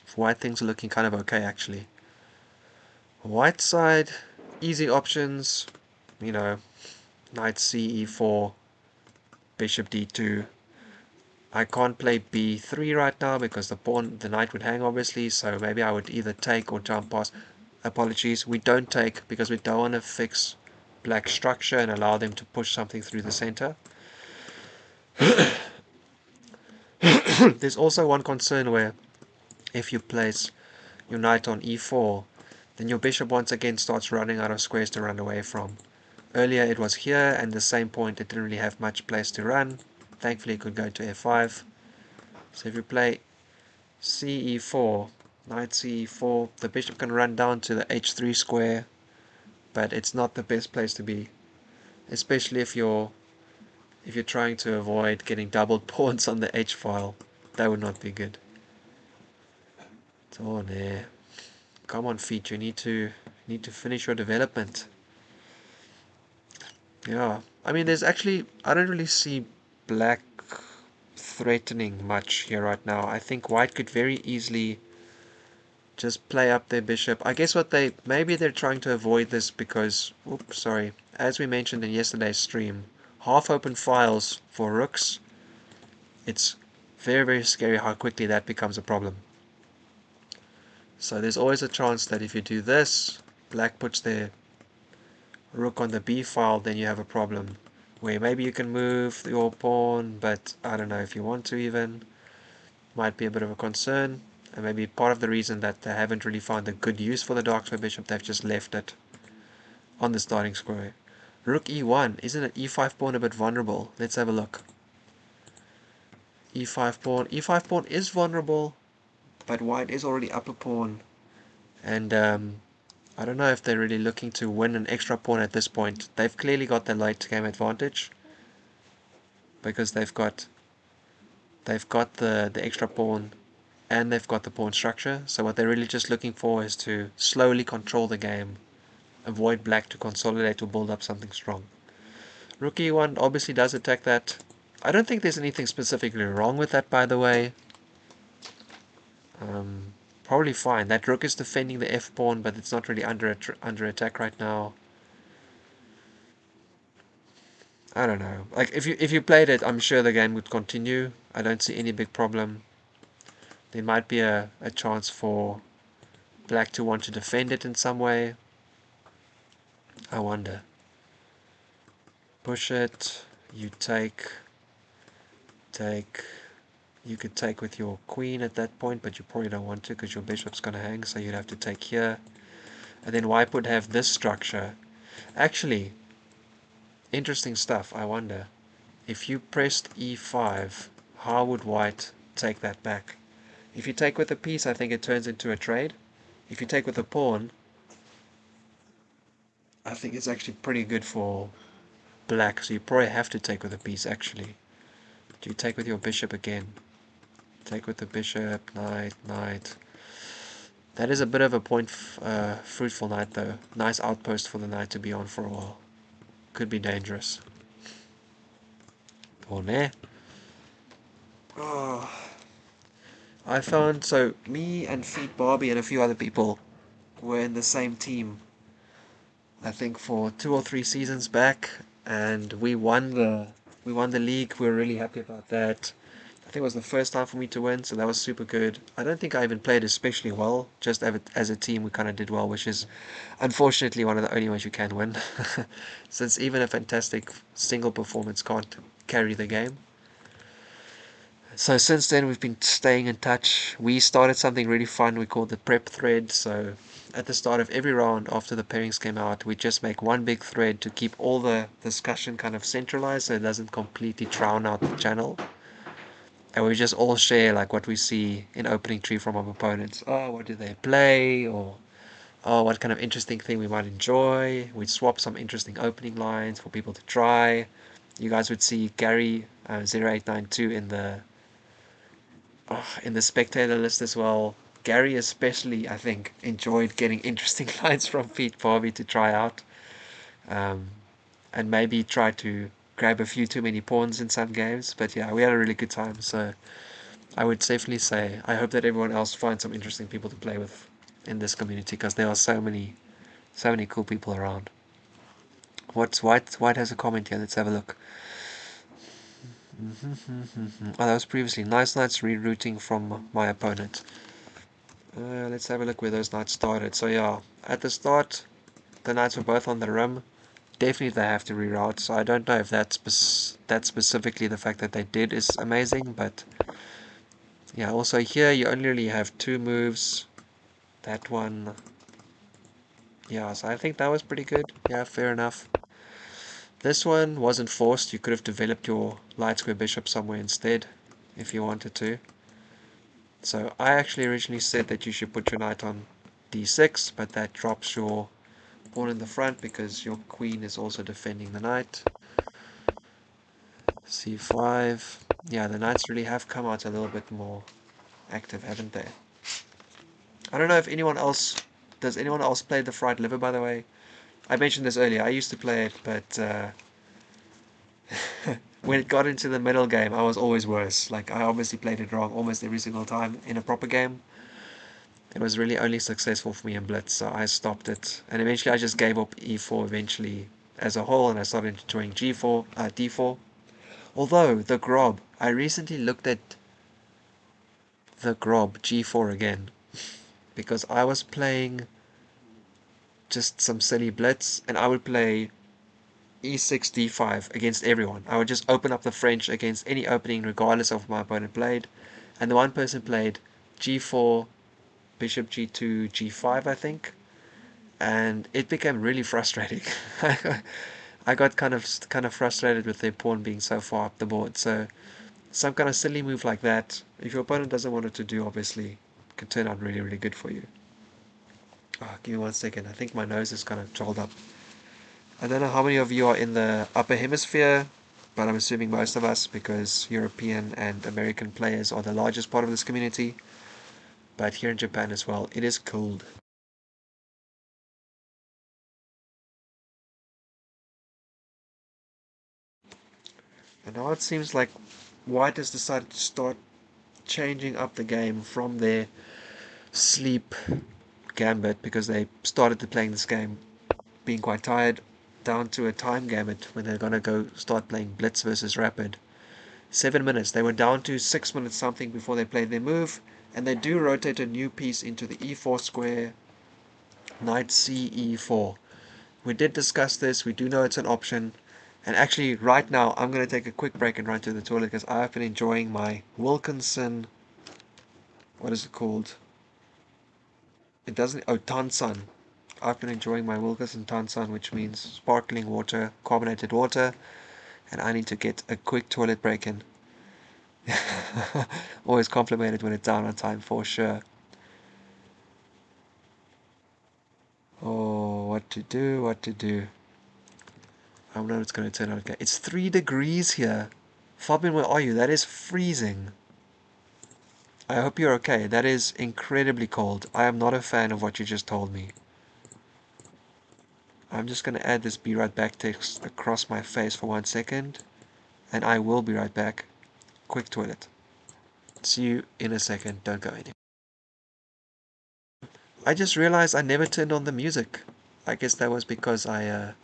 For white, things are looking kind of okay, actually. White side, easy options, you know, knight c e4, bishop d2. I can't play b3 right now because the knight would hang, obviously, so maybe I would either take or jump past. Apologies, we don't take because we don't want to fix black structure and allow them to push something through the center. There's also one concern where if you place your knight on e4, then your bishop once again starts running out of squares to run away from. Earlier it was here, and the same point it didn't really have much place to run. Thankfully it could go to f5. So if you play ce4, knight ce4, the bishop can run down to the h3 square, but it's not the best place to be, especially if you're trying to avoid getting doubled pawns on the h file. That would not be good. Oh no. Come on, feet, you need to finish your development. Yeah, I mean, there's actually, I don't really see black threatening much here right now. I think white could very easily just play up their bishop. I guess maybe they're trying to avoid this because, oops, sorry, as we mentioned in yesterday's stream, half open files for rooks, it's very, very scary how quickly that becomes a problem. So there's always a chance that if you do this, black puts their rook on the b file, then you have a problem where maybe you can move your pawn, but I don't know if you want to even. Might be a bit of a concern, and maybe part of the reason that they haven't really found a good use for the dark square bishop, they've just left it on the starting square. Rook e1, isn't an e5 pawn a bit vulnerable? Let's have a look. e5 pawn is vulnerable, but white is already up a pawn, and I don't know if they're really looking to win an extra pawn at this point. They've clearly got the late game advantage because they've got the extra pawn and they've got the pawn structure. So what they're really just looking for is to slowly control the game, avoid black to consolidate or build up something strong. Rook e1 obviously does attack that. I don't think there's anything specifically wrong with that, by the way. Probably fine. That rook is defending the f pawn, but it's not really under attack right now. I don't know. Like if you played it, I'm sure the game would continue. I don't see any big problem. There might be a chance for black to want to defend it in some way. I wonder. Push it. You take. You could take with your queen at that point, but you probably don't want to because your bishop's going to hang, so you'd have to take here. And then white would have this structure. Actually, interesting stuff. I wonder if you pressed e5, how would white take that back? If you take with a piece, I think it turns into a trade. If you take with a pawn, I think it's actually pretty good for black, so you probably have to take with a piece actually. Do you take with your bishop again? Take with the bishop, knight, knight. That is a bit of a fruitful knight though. Nice outpost for the knight to be on for a while. Could be dangerous. Pawn there. Oh. I found, so me and Feet Barbie and a few other people were in the same team, I think for 2 or 3 seasons back, and we won the league. We were really happy about that. I think it was the first time for me to win, so that was super good. I don't think I even played especially well. Just as a team, we kind of did well, which is unfortunately one of the only ways you can win, since even a fantastic single performance can't carry the game. So since then, we've been staying in touch. We started something really fun we called the prep thread. So at the start of every round after the pairings came out, we just make one big thread to keep all the discussion kind of centralized so it doesn't completely drown out the channel. And we just all share like what we see in opening tree from our opponents. Oh, what do they play? Or oh, what kind of interesting thing we might enjoy. We'd swap some interesting opening lines for people to try. You guys would see Gary 0892 in the spectator list as well. Gary especially, I think, enjoyed getting interesting lines from Pete Barbie to try out, um, and maybe try to grab a few too many pawns in some games. But yeah, we had a really good time. So I would definitely say I hope that everyone else finds some interesting people to play with in this community because there are so many cool people around. What's White? White has a comment here. Let's have a look. Oh, that was previously nice knights rerouting from my opponent. Let's have a look where those knights started. So yeah, at the start, the knights were both on the rim. Definitely they have to reroute. So I don't know if that specifically the fact that they did is amazing, but yeah. Also here you only really have 2 moves. That one, yeah. So I think that was pretty good. Yeah, fair enough. This one wasn't forced. You could have developed your light square bishop somewhere instead, if you wanted to. So I actually originally said that you should put your knight on d6, but that drops your pawn in the front because your queen is also defending the knight. c5. Yeah, the knights really have come out a little bit more active, haven't they? I don't know if anyone else... Does anyone else play the fried liver, by the way? I mentioned this earlier. I used to play it, but when it got into the middle game, I was always worse. Like, I obviously played it wrong almost every single time in a proper game. It was really only successful for me in Blitz, so I stopped it. And eventually I just gave up e4 eventually as a whole, and I started enjoying d4. Although, the Grob, I recently looked at the Grob g4 again, because I was playing just some silly Blitz, and I would play e6 d5 against everyone. I would just open up the French against any opening regardless of what my opponent played. And the one person played g4, bishop g2, g5 I think. And it became really frustrating. I got kind of frustrated with their pawn being so far up the board. So some kind of silly move like that, if your opponent doesn't want it to do, obviously, can turn out really, really good for you. Oh, give me 1 second. I think my nose is kind of trolled up. I don't know how many of you are in the upper hemisphere, but I'm assuming most of us because European and American players are the largest part of this community. But here in Japan as well, it is cold. And now it seems like White has decided to start changing up the game from their sleep gambit because they started to playing this game being quite tired down to a time gambit when they're gonna go start playing blitz versus rapid. 7 minutes. They were down to 6 minutes something before they played their move, and they do rotate a new piece into the e4 square, knight c e4. We did discuss this. We do know it's an option. And actually, right now, I'm going to take a quick break and run to the toilet because I've been enjoying my Wilkinson. What is it called? It doesn't. Oh, Tansan. I've been enjoying my Wilkinson Tansan, which means sparkling water, carbonated water. and I need to get a quick toilet break in. Always complimented when it's down on time, for sure. Oh, what to do, what to do. I don't know it's going to turn out okay. It's 3 degrees here. Fabian, where are you? That is freezing. I hope you're okay. That is incredibly cold. I am not a fan of what you just told me. I'm just going to add this be right back text across my face for 1 second. And I will be right back. Quick toilet. See you in a second. Don't go anywhere. I just realized I never turned on the music. I guess that was because I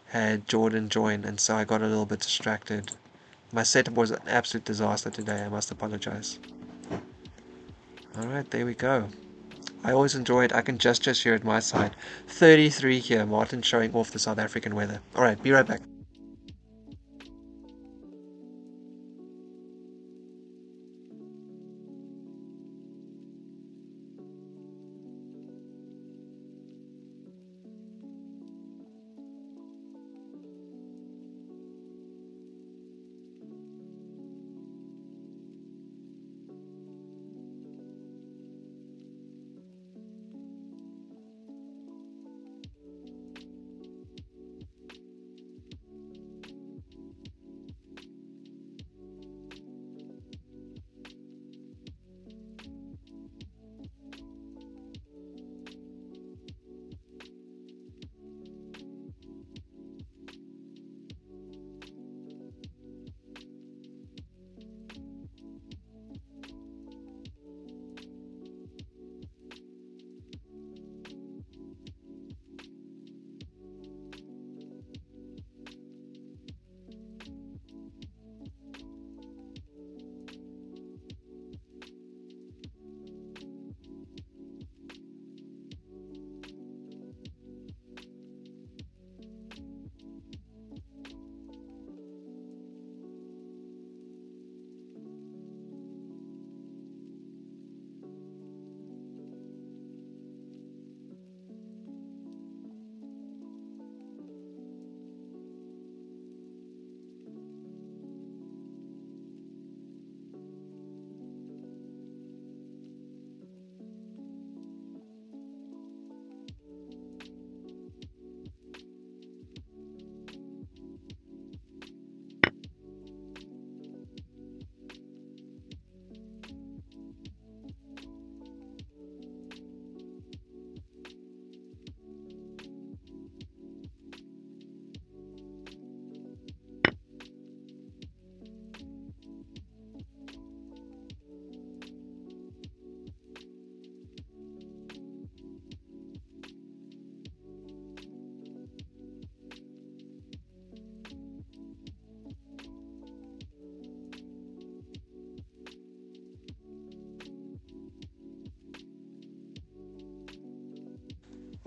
had Jordan join, and so I got a little bit distracted. My setup was an absolute disaster today. I must apologize. Alright, there we go. I always enjoy it. I can just hear it my side. 33 here. Martin showing off the South African weather. Alright, be right back.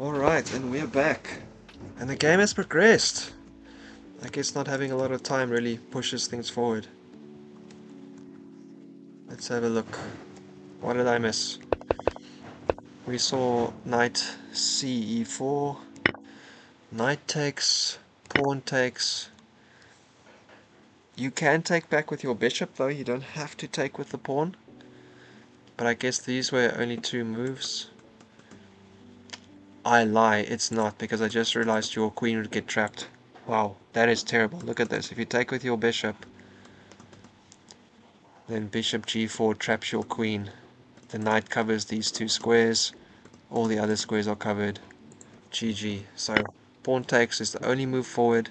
Alright, and we're back. And the game has progressed. I guess not having a lot of time really pushes things forward. Let's have a look. What did I miss? We saw knight CE4, knight takes, pawn takes. You can take back with your bishop though, you don't have to take with the pawn. But I guess these were only 2 moves. I lie, it's not, because I just realized your queen would get trapped. Wow, that is terrible. Look at this. If you take with your bishop, then bishop g4 traps your queen. The knight covers these 2 squares. All the other squares are covered. GG. So pawn takes is the only move forward.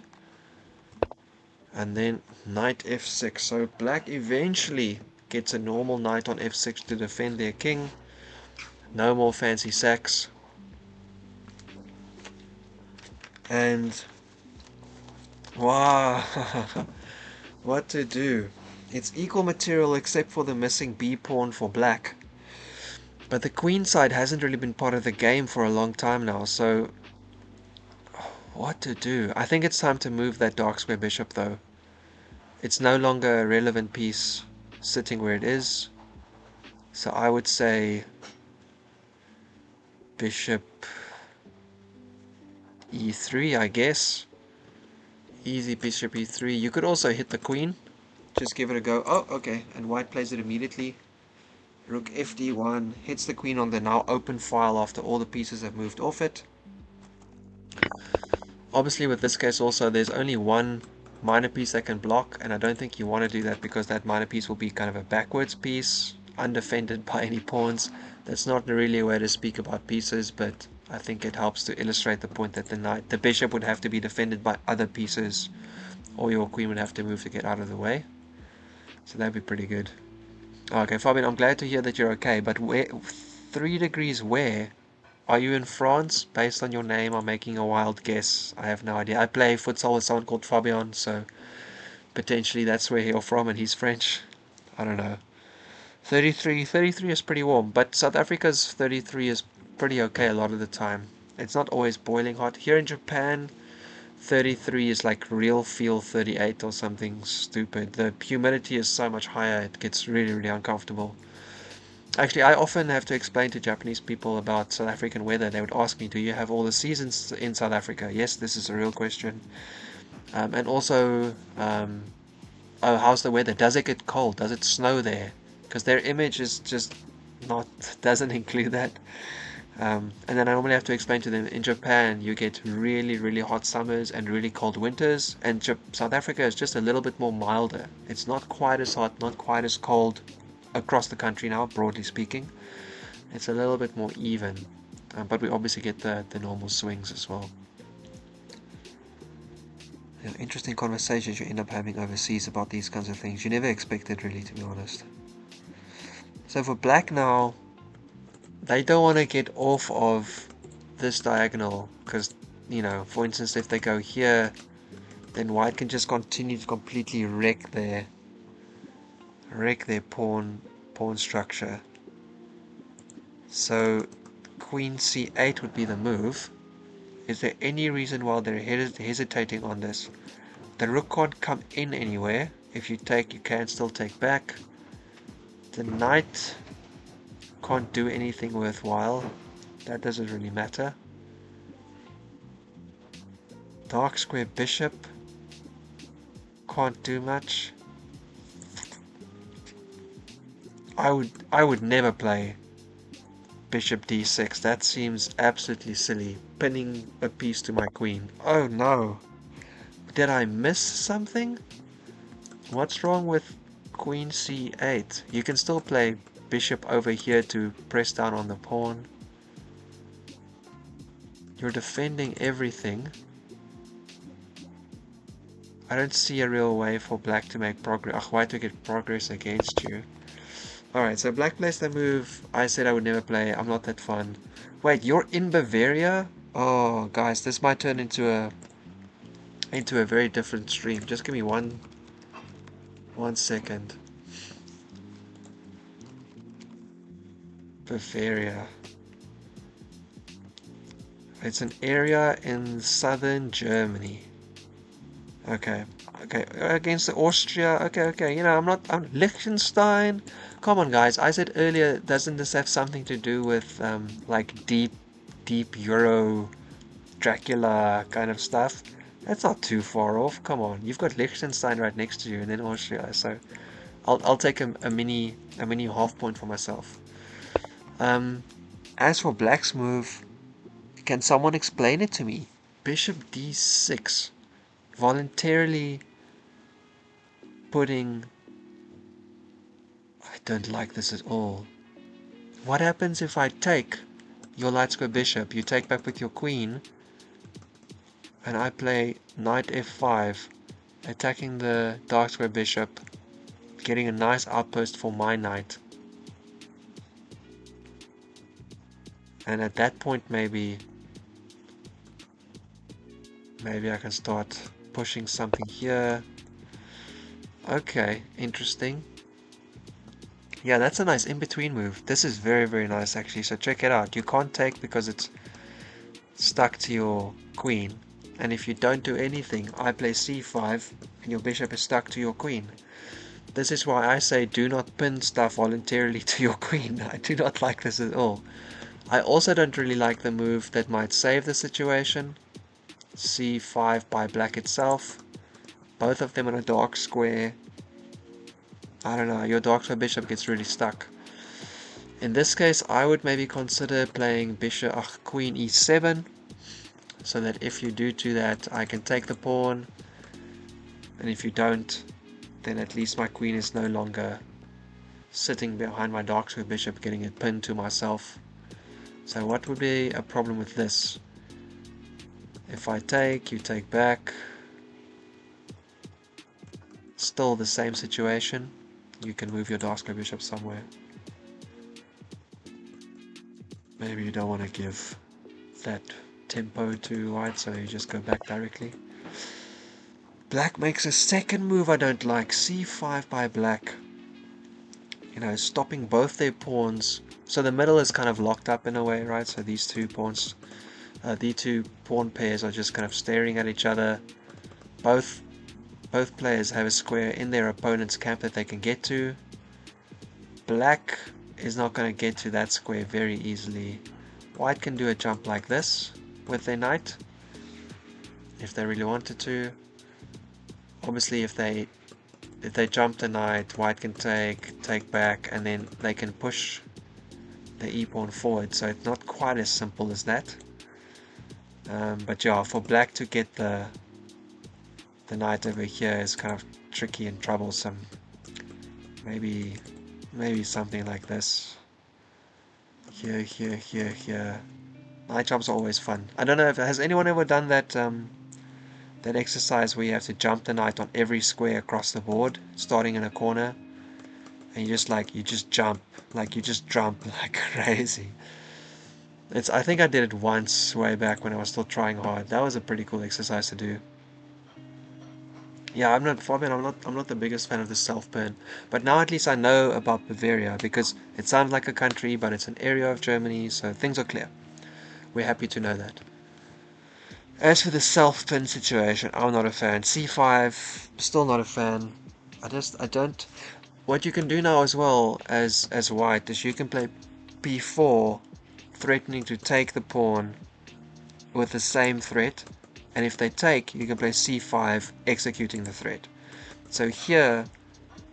And then knight f6. So black eventually gets a normal knight on f6 to defend their king. No more fancy sacks. And wow, what to do? It's equal material except for the missing b pawn for black. But the queen side hasn't really been part of the game for a long time now, so what to do? I think it's time to move that dark square bishop though. It's no longer a relevant piece sitting where it is. So I would say bishop e3, I guess. Easy bishop e3. You could also hit the queen. Just give it a go. Oh, okay. And white plays it immediately. Rook fd1 hits the queen on the now open file after all the pieces have moved off it. Obviously with this case also there's only one minor piece that can block, and I don't think you want to do that because that minor piece will be kind of a backwards piece, undefended by any pawns. That's not really a way to speak about pieces, but I think it helps to illustrate the point that the bishop would have to be defended by other pieces, or your queen would have to move to get out of the way. So that'd be pretty good. Okay, Fabian, I'm glad to hear that you're okay, but where 3 degrees where? Are you in France? Based on your name, I'm making a wild guess. I have no idea. I play futsal with someone called Fabian, so potentially that's where you're from, and he's French. I don't know. 33 is pretty warm, but South Africa's 33 is pretty okay a lot of the time. It's not always boiling hot. Here in Japan, 33 is like real feel 38 or something stupid. The humidity is so much higher, it gets really, really uncomfortable. Actually, I often have to explain to Japanese people about South African weather. They would ask me, do you have all the seasons in South Africa? Yes, this is a real question. And also, oh, how's the weather? Does it get cold? Does it snow there? Because their image is just not, doesn't include that. And then I normally have to explain to them, in Japan, you get really, really hot summers and really cold winters. And South Africa is just a little bit more milder. It's not quite as hot, not quite as cold across the country now, broadly speaking. It's a little bit more even, but we obviously get the normal swings as well. Yeah, interesting conversations you end up having overseas about these kinds of things. You never expect it, really, to be honest. So for black now, they don't want to get off of this diagonal because, you know, for instance, if they go here, then white can just continue to completely wreck their pawn structure. So queen c8 would be the move. Is there any reason why they're hesitating on this? The rook can't come in anywhere. If you take, you can still take back. The knight can't do anything worthwhile. That doesn't really matter. Dark square bishop can't do much. I would never play bishop d6. That seems absolutely silly. Pinning a piece to my queen. Oh no. Did I miss something? What's wrong with queen c8? You can still play bishop over here to press down on the pawn. You're defending everything. I don't see a real way for black to make progress. White to get progress against you. Alright, so black plays the move. I said I would never play. I'm not that fun. Wait, you're in Bavaria? Oh, guys, this might turn into a very different stream. Just give me one second. Bavaria. It's an area in southern Germany. Okay, against Austria. Okay. You know, I'm Liechtenstein. Come on, guys. I said earlier, doesn't this have something to do with like deep Euro Dracula kind of stuff? That's not too far off. Come on, you've got Liechtenstein right next to you, and then Austria. So I'll take a mini half point for myself. As for black's move, can someone explain it to me? Bishop d6. Voluntarily putting... I don't like this at all. What happens if I take your light square bishop, you take back with your queen, and I play knight f5, attacking the dark square bishop, getting a nice outpost for my knight. And at that point maybe I can start pushing something here. Okay, interesting. Yeah, that's a nice in-between move. This is very, very nice actually, so check it out. You can't take because it's stuck to your queen. And if you don't do anything, I play c5 and your bishop is stuck to your queen. This is why I say do not pin stuff voluntarily to your queen. I do not like this at all. I also don't really like the move that might save the situation. c5 by black itself. both of them on a dark square, I don't know, your dark square bishop gets really stuck. In this case, I would maybe consider playing queen e7, so that if you do that, I can take the pawn, and if you don't, then at least my queen is no longer sitting behind my dark square bishop, getting it pinned to myself. So what would be a problem with this? If I take, you take back. Still the same situation. You can move your dark square bishop somewhere. Maybe you don't want to give that tempo to white, so you just go back directly. Black makes a second move I don't like. c5 by black. You know, stopping both their pawns. So the middle is kind of locked up in a way, right? So these two pawns, the two pawn pairs are just kind of staring at each other. Both players have a square in their opponent's camp that they can get to. Black is not going to get to that square very easily. White can do a jump like this with their knight, if they really wanted to. Obviously, if they jump the knight, white can take back, and then they can push the e-pawn forward. So it's not quite as simple as that. But yeah, for black to get the knight over here is kind of tricky and troublesome. Maybe something like this. Here. Knight jumps are always fun. I don't know if has anyone ever done that that exercise where you have to jump the knight on every square across the board, starting in a corner, and you just jump like crazy. I think I did it once way back when I was still trying hard. That was a pretty cool exercise to do. Yeah, I'm not the biggest fan of the self-burn, but now at least I know about Bavaria, because it sounds like a country, but it's an area of Germany, so things are clear. We're happy to know that. As for the self-pin situation, I'm not a fan. c5, still not a fan. I don't. What you can do now as well as white is you can play b4, threatening to take the pawn with the same threat, and if they take, you can play c5, executing the threat. So here,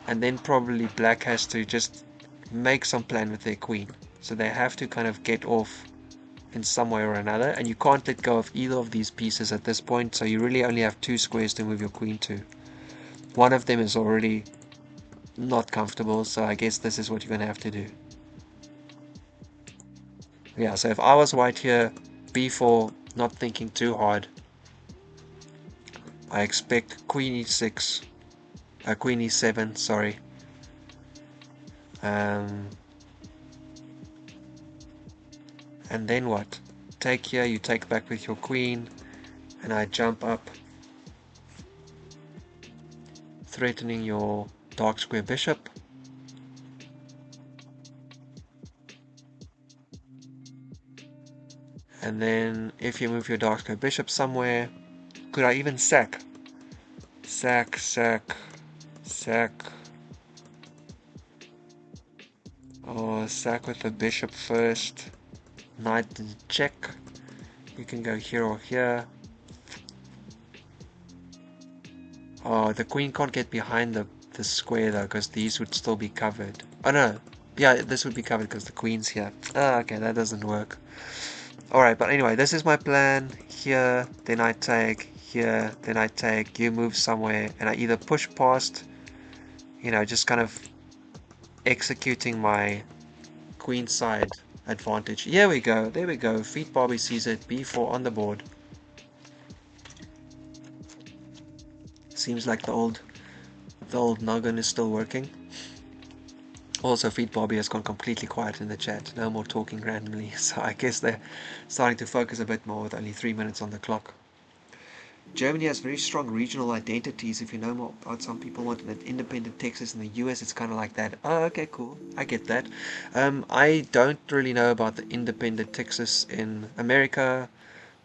and then probably black has to just make some plan with their queen. So they have to kind of get off in some way or another, and you can't let go of either of these pieces at this point, so you really only have two squares to move your queen to. One of them is already not comfortable, so I guess this is what you're going to have to do. Yeah, so if I was white here, b4, not thinking too hard, I expect queen e6, queen e7, sorry. And then what? Take here, you take back with your queen, and I jump up, threatening your dark square bishop. And then if you move your dark square bishop somewhere, could I even sack? Sack. Oh, sack with the bishop first. Knight and check. You can go here or here. Oh, the queen can't get behind the square though, because these would still be covered. Oh no, yeah, this would be covered because the queen's here. Ah, okay, that doesn't work. Alright, but anyway, this is my plan. Here, then I take. Here, then I take. You move somewhere, and I either push past, you know, just kind of executing my queen side advantage. Here we go, there we go. Feet Barbie sees it. b4 on the board. Seems like the old noggin is still working. Also, Feet Barbie has gone completely quiet in the chat. No more talking randomly. So I guess they're starting to focus a bit more with only 3 minutes on the clock. Germany has very strong regional identities. If you know more about, some people want an independent Texas. In the US, it's kind of like that. Oh, okay, cool. I get that. I don't really know about the independent Texas in America.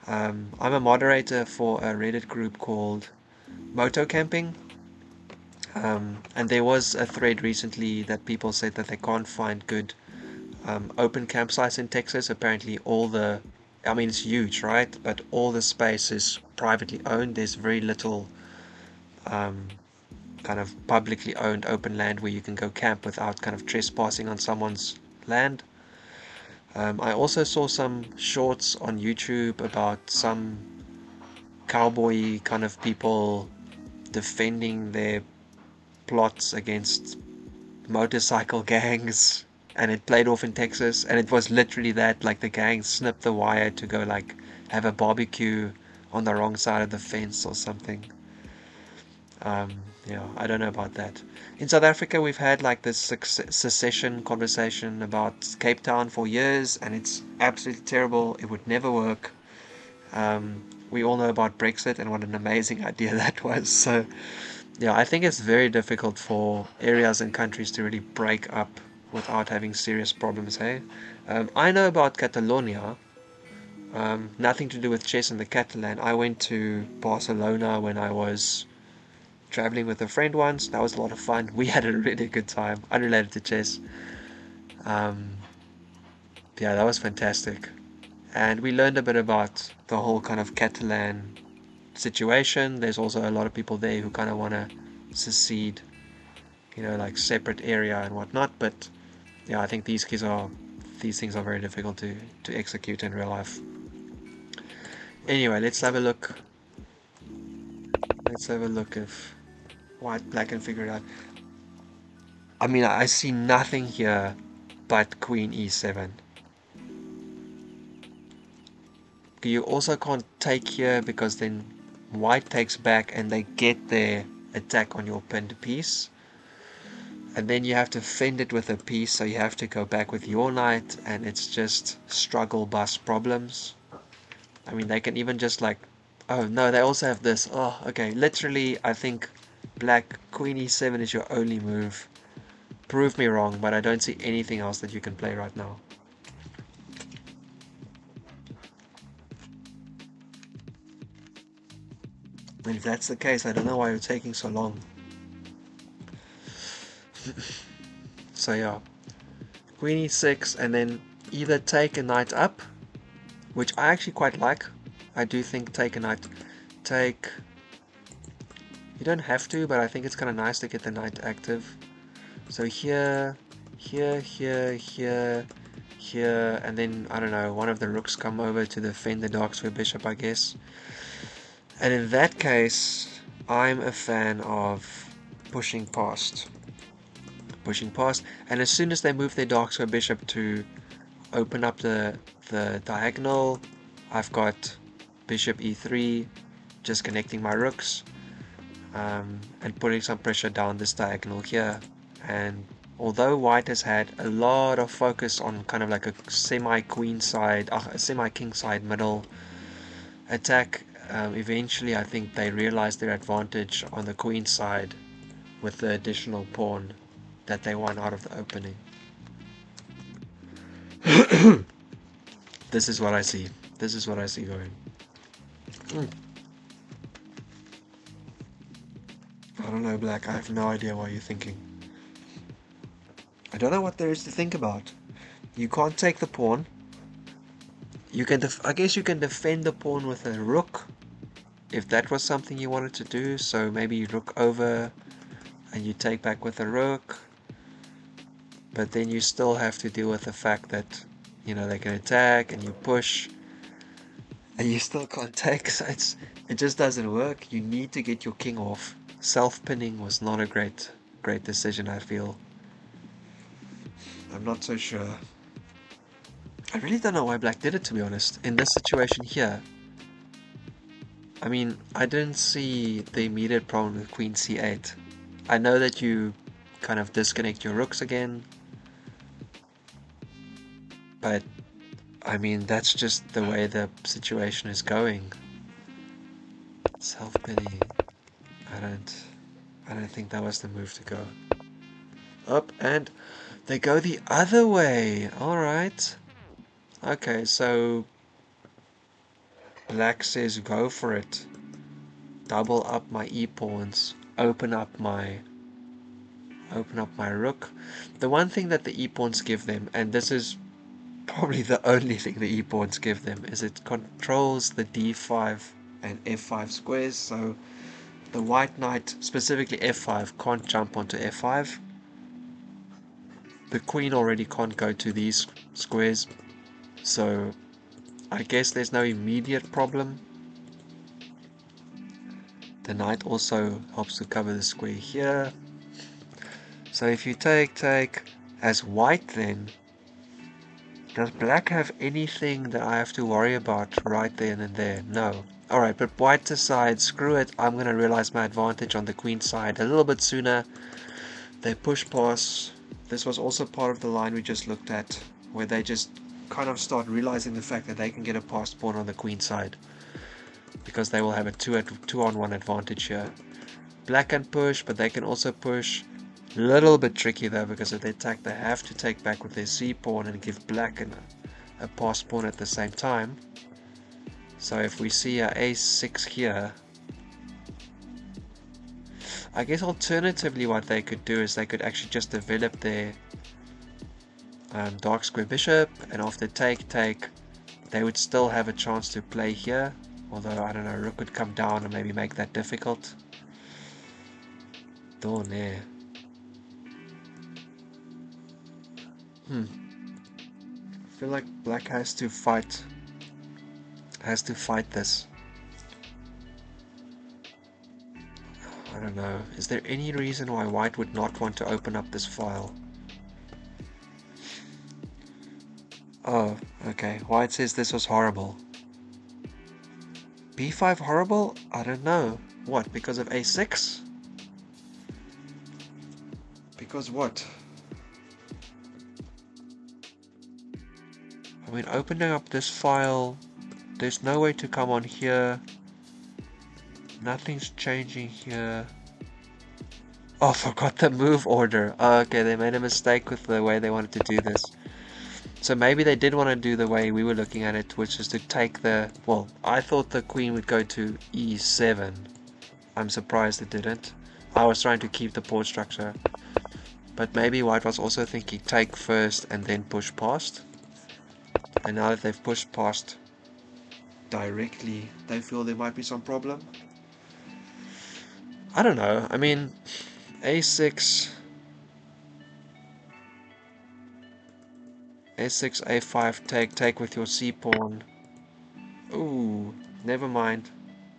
I'm a moderator for a Reddit group called Moto Camping. And there was a thread recently that people said that they can't find good open campsites in Texas. Apparently I mean, it's huge, right? But all the space is privately owned. There's very little kind of publicly owned open land where you can go camp without kind of trespassing on someone's land. I also saw some shorts on YouTube about some cowboy kind of people defending their plots against motorcycle gangs, and it played off in Texas, and it was literally that, like the gang snipped the wire to go like have a barbecue on the wrong side of the fence or something. Yeah, I don't know about that. In South Africa, we've had like this secession conversation about Cape Town for years, and it's absolutely terrible. It would never work. We all know about Brexit and what an amazing idea that was. So, yeah, I think it's very difficult for areas and countries to really break up without having serious problems, hey? I know about Catalonia, nothing to do with chess and the Catalan. I went to Barcelona when I was traveling with a friend once. That was a lot of fun. We had a really good time, unrelated to chess. Um, yeah, that was fantastic. And we learned a bit about the whole kind of Catalan situation. There's also a lot of people there who kind of want to secede, like separate area and whatnot. But yeah, I think these things are very difficult to execute in real life. Anyway, let's have a look. Let's have a look if white, black can figure it out. I mean, I see nothing here but Queen E7. You also can't take here because then white takes back and they get their attack on your pinned piece. And then you have to fend it with a piece, so you have to go back with your knight, and it's just struggle bus problems. I mean, they can even just like, oh no, they also have this. Oh, okay, literally, I think black Queen E7 is your only move. Prove me wrong, but I don't see anything else that you can play right now. And if that's the case, I don't know why you're taking so long. So yeah, Queen E6, and then either take a knight up, which I actually quite like. I do think take a knight. Take... You don't have to, but I think it's kind of nice to get the knight active. So here, here, here, here, here, and then, I don't know, one of the rooks come over to defend the dark square bishop, I guess. And in that case, I'm a fan of pushing past. Pushing past, and as soon as they move their dark square bishop to open up the diagonal, I've got bishop e3, just connecting my rooks, and putting some pressure down this diagonal here. And although white has had a lot of focus on kind of like a semi-queen side, a semi-king side middle attack, eventually I think they realized their advantage on the queen side with the additional pawn that they won out of the opening. This is what I see. This is what I see going. I don't know, Black. I have no idea what you're thinking. I don't know what there is to think about. You can't take the pawn. You can, I guess you can defend the pawn with a rook, if that was something you wanted to do. So maybe you rook over, and you take back with a rook. But then you still have to deal with the fact that, they can attack, and you push, and you still can't take. So it just doesn't work. You need to get your king off. Self-pinning was not a great decision, I feel. I'm not so sure. I really don't know why Black did it, to be honest. In this situation here, I mean, I didn't see the immediate problem with Queen C8. I know that you kind of disconnect your rooks again, but I mean, that's just the way the situation is going. Self-pinning. I don't think that was the move to go. Up, and they go the other way. Alright. Okay, so Black says go for it. Double up my e-pawns. Open up my rook. The one thing that the e-pawns give them, and this is probably the only thing the e-pawns give them, is it controls the d5 and f5 squares. So the white knight, specifically f5, can't jump onto f5. The queen already can't go to these squares, so I guess there's no immediate problem. The knight also helps to cover the square here. So if you take as white, then does black have anything that I have to worry about right then and there? No. Alright, but white decides, screw it, I'm going to realize my advantage on the queen side a little bit sooner. They push pass. This was also part of the line we just looked at, where they just kind of start realizing the fact that they can get a passed pawn on the queen side, because they will have a 2-on-1 advantage here. Black can push, but they can also push. Little bit tricky though, because if they attack, they have to take back with their c pawn and give black a passed pawn at the same time. So if we see a a6 here, I guess alternatively what they could do is they could actually just develop their dark square bishop, and after take they would still have a chance to play here, although I don't know, rook would come down and maybe make that difficult. Don't know. I feel like black has to fight this. I don't know. Is there any reason why white would not want to open up this file? Oh, okay. White says this was horrible. b5 horrible? I don't know. What, because of a6? Because what? I mean, opening up this file, there's no way to come on here. Nothing's changing here. Oh, forgot the move order. Oh, okay, they made a mistake with the way they wanted to do this. So maybe they did want to do the way we were looking at it, which is to take the... Well, I thought the queen would go to e7. I'm surprised it didn't. I was trying to keep the pawn structure. But maybe white was also thinking take first and then push past. And now that they've pushed past directly, they feel there might be some problem. I don't know. I mean, a6, a5, take with your c pawn. Ooh, never mind.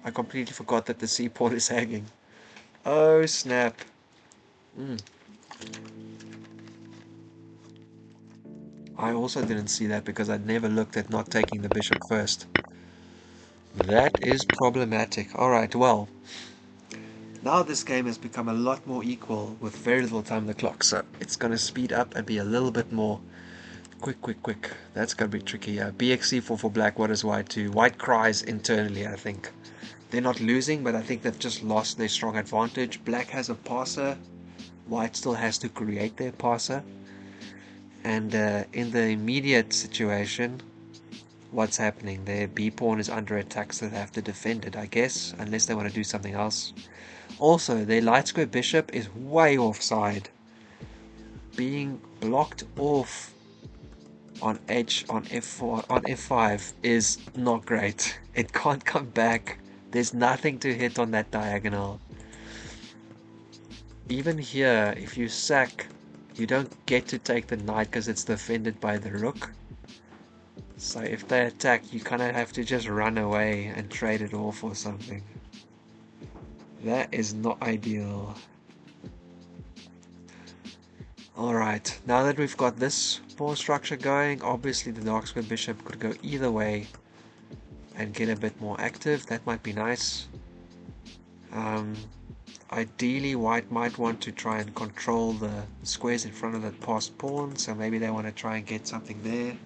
I completely forgot that the c pawn is hanging. Oh snap. I also didn't see that because I'd never looked at not taking the bishop first. That is problematic. Alright, well, now this game has become a lot more equal with very little time on the clock, so it's going to speed up and be a little bit more quick. That's going to be tricky. BXC4 for black. What does white do? White cries internally, I think. They're not losing, but I think they've just lost their strong advantage. Black has a passer. White still has to create their passer. And in the immediate situation, what's happening? Their B pawn is under attack, so they have to defend it, I guess, unless they want to do something else. Also, their light square bishop is way offside, being blocked off on f4 on f5 is not great. It can't come back. There's nothing to hit on that diagonal. Even here, if you sack, you don't get to take the knight because it's defended by the rook. So if they attack, you kind of have to just run away and trade it off or something. That is not ideal. Alright, now that we've got this pawn structure going, obviously the dark square bishop could go either way and get a bit more active. That might be nice. Ideally, white might want to try and control the squares in front of that passed pawn, so maybe they want to try and get something there.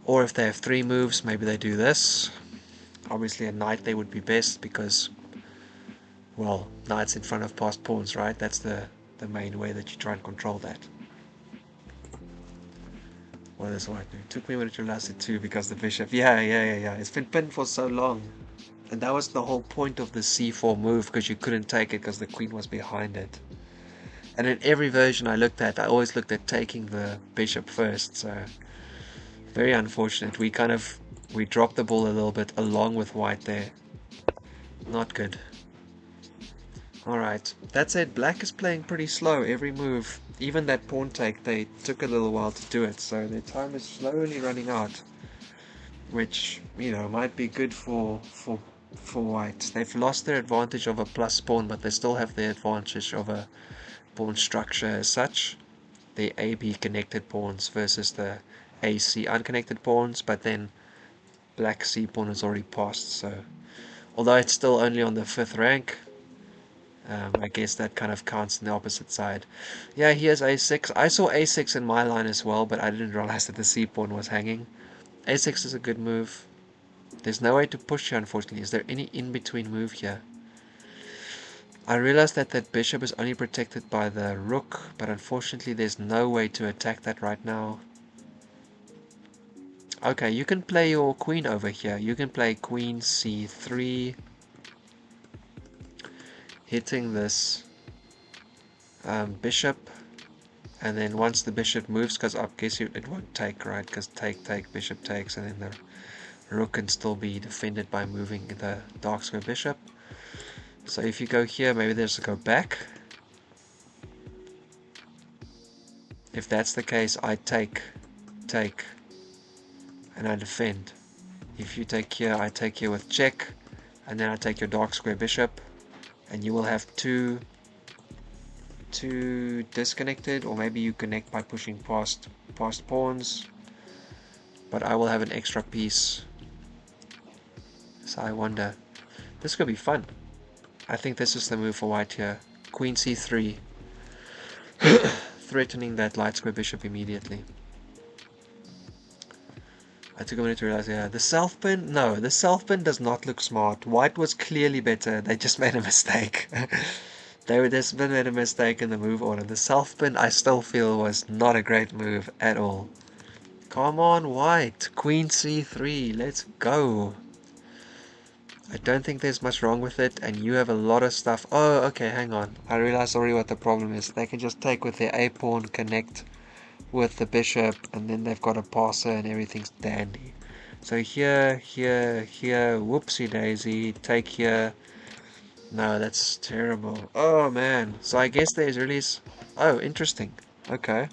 Or if they have 3 moves, maybe they do this. Obviously a knight there would be best because, well, knights in front of passed pawns, right? That's the main way that you try and control that. What does white do? Took me a minute to realize it too because the bishop. Yeah. It's been pinned for so long. And that was the whole point of the c4 move, because you couldn't take it because the queen was behind it. And in every version I looked at, I always looked at taking the bishop first, so very unfortunate. We dropped the ball a little bit along with white there. Not good. Alright, that said, black is playing pretty slow every move. Even that pawn take, they took a little while to do it, so their time is slowly running out. Which, you know, might be good for white. They've lost their advantage of a plus pawn, but they still have the advantage of a pawn structure as such. The AB connected pawns versus the AC unconnected pawns, but then black C pawn is already passed, so although it's still only on the 5th rank, I guess that kind of counts on the opposite side. Yeah, he has A6. I saw A6 in my line as well, but I didn't realize that the C pawn was hanging. A6 is a good move. There's no way to push here, unfortunately. Is there any in-between move here? I realized that that bishop is only protected by the rook, but unfortunately there's no way to attack that right now. Okay, you can play your queen over here. You can play queen c3, hitting this bishop, and then once the bishop moves, because I guess it won't take, right? Because take, bishop takes, and then the rook can still be defended by moving the dark square bishop. So if you go here, maybe there's a go back. If that's the case, I take, and I defend. If you take here, I take here with check, and then I take your dark square bishop, and you will have two disconnected, or maybe you connect by pushing past pawns, but I will have an extra piece. So I wonder, this could be fun. I think this is the move for white here. Queen c3, threatening that light square bishop immediately. I took a minute to realize, yeah, the self pin, no, the self pin does not look smart. White was clearly better, they just made a mistake. They just made a mistake in the move order. The self pin, I still feel, was not a great move at all. Come on, white, queen c3, let's go. I don't think there's much wrong with it, and you have a lot of stuff. Oh, okay, hang on. I realized already what the problem is. They can just take with their a pawn, connect with the bishop, and then they've got a passer and everything's dandy. So here, whoopsie daisy, take here. No, that's terrible. Oh man. So I guess the Israelis. Oh, interesting. Okay.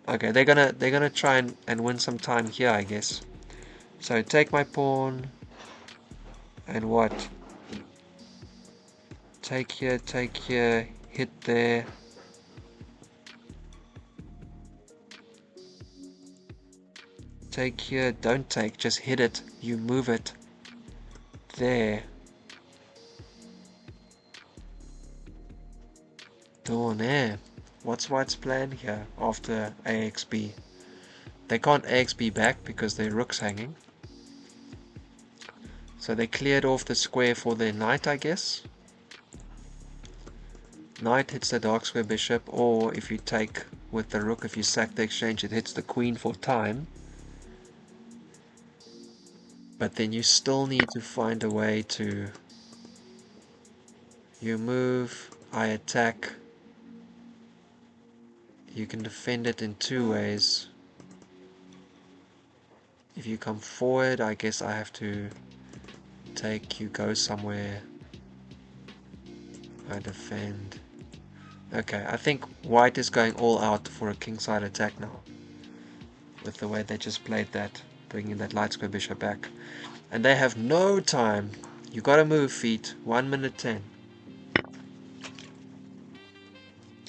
Okay, they're gonna try and win some time here, I guess. So take my pawn. And what? Take here, hit there. Take here, don't take, just hit it. You move it. There. GroneN. What's white's plan here after AXB? They can't AXB back because their rook's hanging. So they cleared off the square for their knight, I guess. Knight hits the dark square bishop, or if you take with the rook, if you sack the exchange, it hits the queen for time. But then you still need to find a way to... You move, I attack. You can defend it in two ways. If you come forward, I guess I have to take, you go somewhere. I defend. Okay, I think white is going all out for a kingside attack now. With the way they just played that, bringing that light square bishop back. And they have no time. You gotta move, feet. 1 minute 10.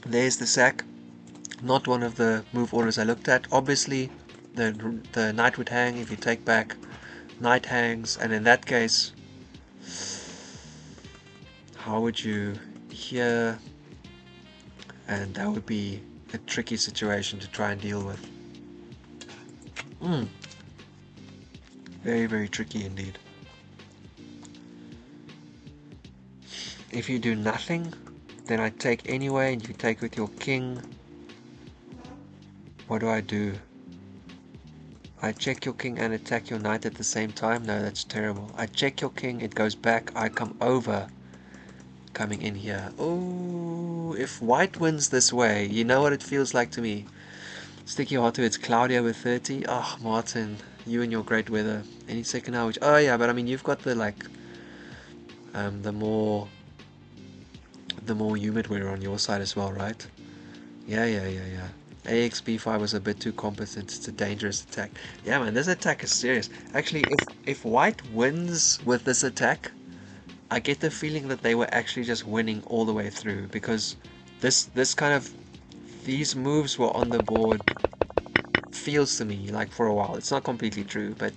There's the sack. Not one of the move orders I looked at. Obviously, the knight would hang if you take back. Knight hangs, and in that case, how would you here? And that would be a tricky situation to try and deal with. Very, very tricky indeed. If you do nothing, then I take anyway, and you take with your king. What do? I check your king and attack your knight at the same time? No, that's terrible. I check your king, it goes back, I come over, coming in here. Oh, if white wins this way, you know what it feels like to me. Sticky Heart, it's cloudy over 30. Oh, Martin, you and your great weather. Any second now, which, oh yeah, but I mean, you've got the, like, the more the more humid we're on your side as well, right? Yeah. AXB5 was a bit too competent. It's a dangerous attack. Yeah, man, this attack is serious. Actually, if white wins with this attack, I get the feeling that they were actually just winning all the way through, because this kind of these moves were on the board, feels to me like, for a while. It's not completely true, but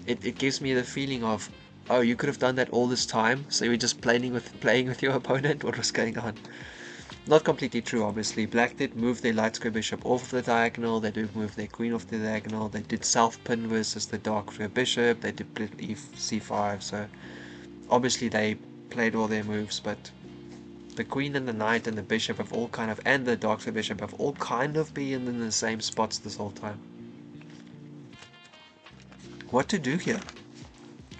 it gives me the feeling of, oh, you could have done that all this time, so you were just playing with your opponent. What was going on? Not completely true, obviously. Black did move their light square bishop off the diagonal, they did move their queen off the diagonal, they did self-pin versus the dark square bishop, they did split c5, so obviously they played all their moves, but the queen and the knight and the bishop have all kind of, and the dark square bishop have all kind of been in the same spots this whole time. What to do here?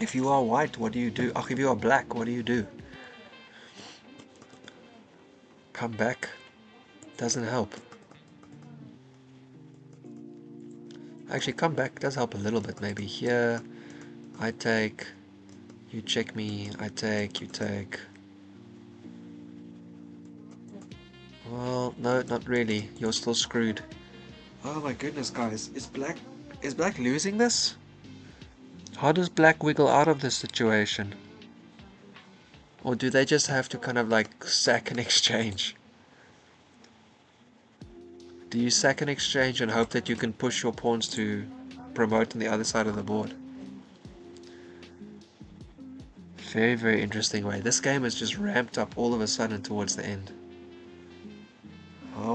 If you are white, what do you do? If you are black, what do you do? Come back. Doesn't help. Actually, come back does help a little bit. Maybe here, I take, you check me, I take, you take. Well, no, not really. You're still screwed. Oh my goodness, guys. Is black losing this? How does black wiggle out of this situation? Or do they just have to kind of like sack an exchange? Do you sack an exchange and hope that you can push your pawns to promote on the other side of the board? Very, very interesting way. This game has just ramped up all of a sudden towards the end. How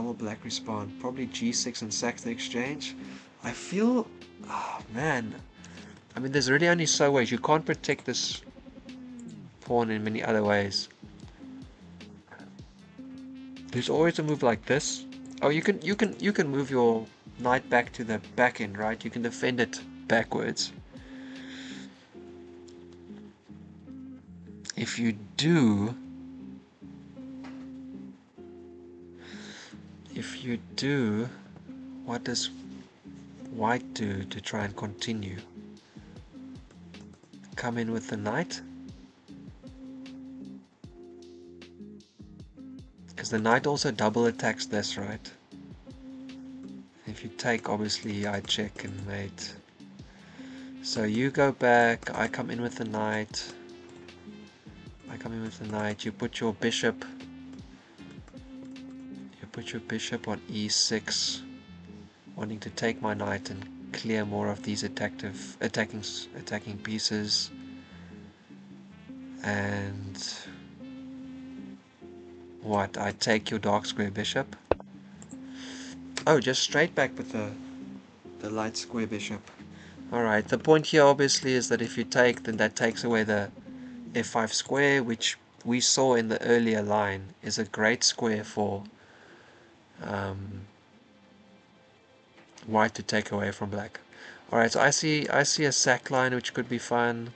will black respond? Probably g6 and sack the exchange. I feel, oh man. I mean, there's really only so ways. You can't protect this pawn in many other ways. There's always a move like this. Oh, you can move your knight back to the back end, right? You can defend it backwards. If you do, what does white do to try and continue? Come in with the knight? Because the knight also double attacks this, right? If you take, obviously I check and mate. So you go back, I come in with the knight. You put your bishop. You put your bishop on e6, wanting to take my knight and clear more of these attacking pieces. And what? I take your dark square bishop. Oh, just straight back with the light square bishop. Alright, the point here obviously is that if you take, then that takes away the f5 square, which we saw in the earlier line is a great square for white to take away from black. Alright, so I see a sack line which could be fun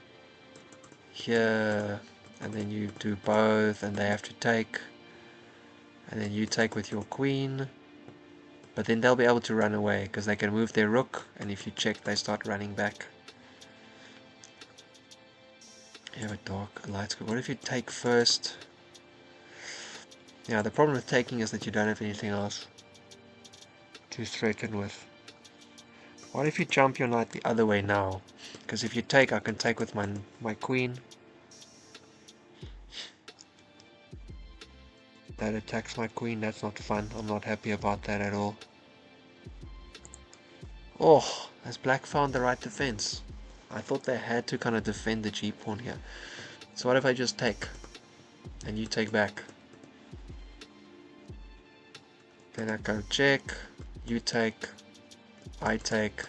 here, and then you do both and they have to take, and then you take with your queen, but then they'll be able to run away because they can move their rook, and if you check they start running back. You have a dark, a light square. What if you take first? Yeah, the problem with taking is that you don't have anything else to threaten with. What if you jump your knight the other way now? Because if you take, I can take with my queen. That attacks my queen, that's not fun. I'm not happy about that at all. Oh, has black found the right defense? I thought they had to kind of defend the g-pawn here. So what if I just take? And you take back. Then I go check, you take, I take.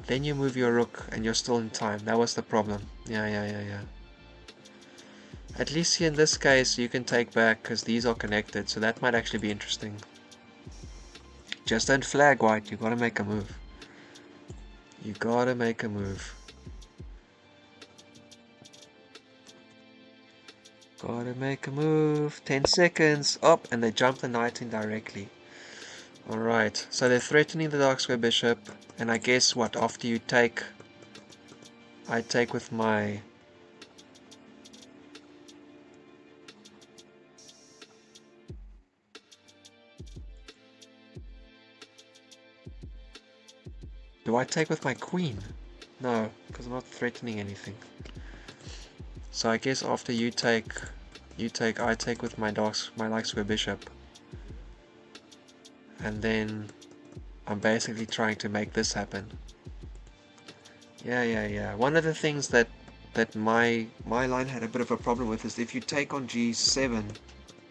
Then you move your rook and you're still in time. That was the problem. Yeah. At least here in this case you can take back because these are connected, so that might actually be interesting. Just don't flag white, you gotta make a move. You gotta make a move. Gotta make a move. 10 seconds. Up, and they jump the knight in directly. Alright, so they're threatening the dark square bishop, and I guess what, after you take, I take with my Do I take with my queen? No, because I'm not threatening anything. So I guess after you take, I take with my light square bishop. And then I'm basically trying to make this happen. Yeah. One of the things that my line had a bit of a problem with is if you take on g7,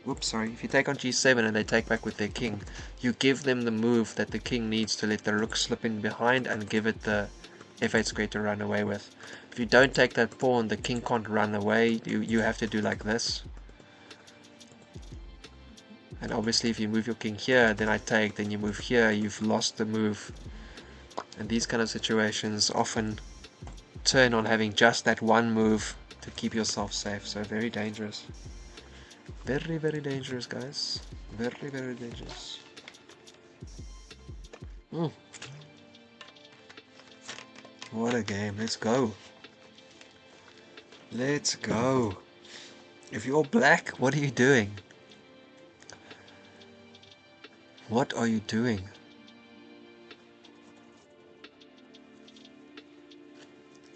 if you take on g7 and they take back with their king, you give them the move that the king needs to let the rook slip in behind and give it the f8 square to run away with. If you don't take that pawn, the king can't run away. You have to do like this. And obviously if you move your king here, then I take, then you move here, you've lost the move. And these kind of situations often turn on having just that one move to keep yourself safe. So very dangerous. Very, very dangerous, guys. Very, very dangerous. What a game. Let's go. Let's go. If you're black, what are you doing? What are you doing?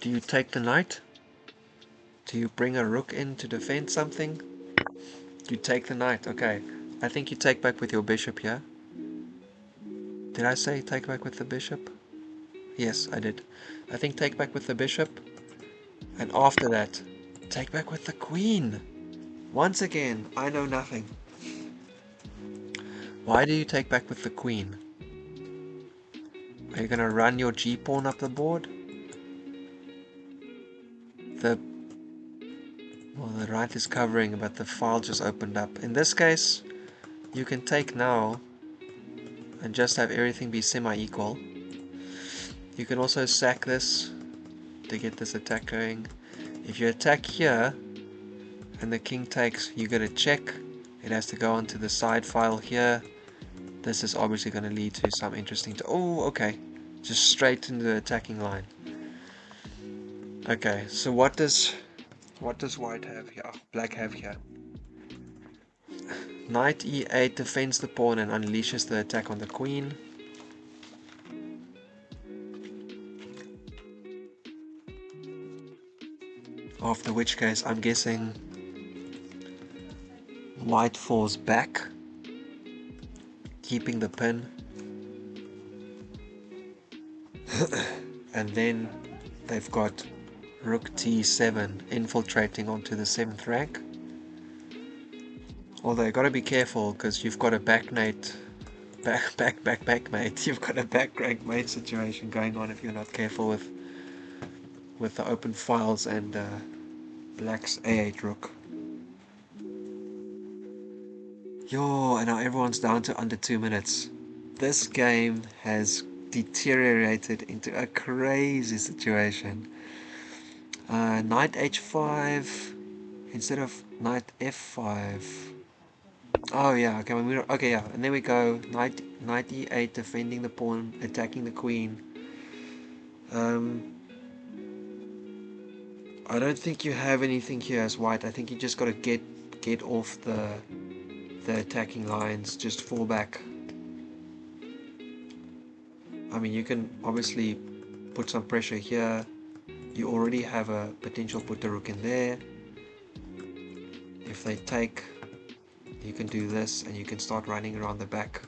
Do you take the knight? Do you bring a rook in to defend something? You take the knight, okay. I think you take back with your bishop here. Did I say take back with the bishop? Yes, I did. I think take back with the bishop. And after that, take back with the queen. Once again, I know nothing. Why do you take back with the queen? Are you going to run your g-pawn up the board? The right is covering, but the file just opened up. In this case, you can take now and just have everything be semi-equal. You can also sack this to get this attack going. If you attack here and the king takes, you get a check. It has to go onto the side file here. This is obviously going to lead to some interesting... oh, okay. Just straight into the attacking line. Okay, so what does white have here? Black have here? Knight e8 defends the pawn and unleashes the attack on the queen. After which case, I'm guessing white falls back, keeping the pin. And then they've got Rook t7 infiltrating onto the 7th rank. Although you gotta be careful because you've got a backmate. You've got a back rank mate situation going on if you're not careful with the open files and Black's a8 rook. Yo, and now everyone's down to under 2 minutes. This game has deteriorated into a crazy situation. Knight h5 instead of knight f5. Oh yeah, okay, yeah, and there we go. Knight e8 defending the pawn, attacking the queen. I don't think you have anything here as white. I think you just got to get off the attacking lines. Just fall back. I mean, you can obviously put some pressure here. You already have a potential put the rook in there. If they take, you can do this and you can start running around the back.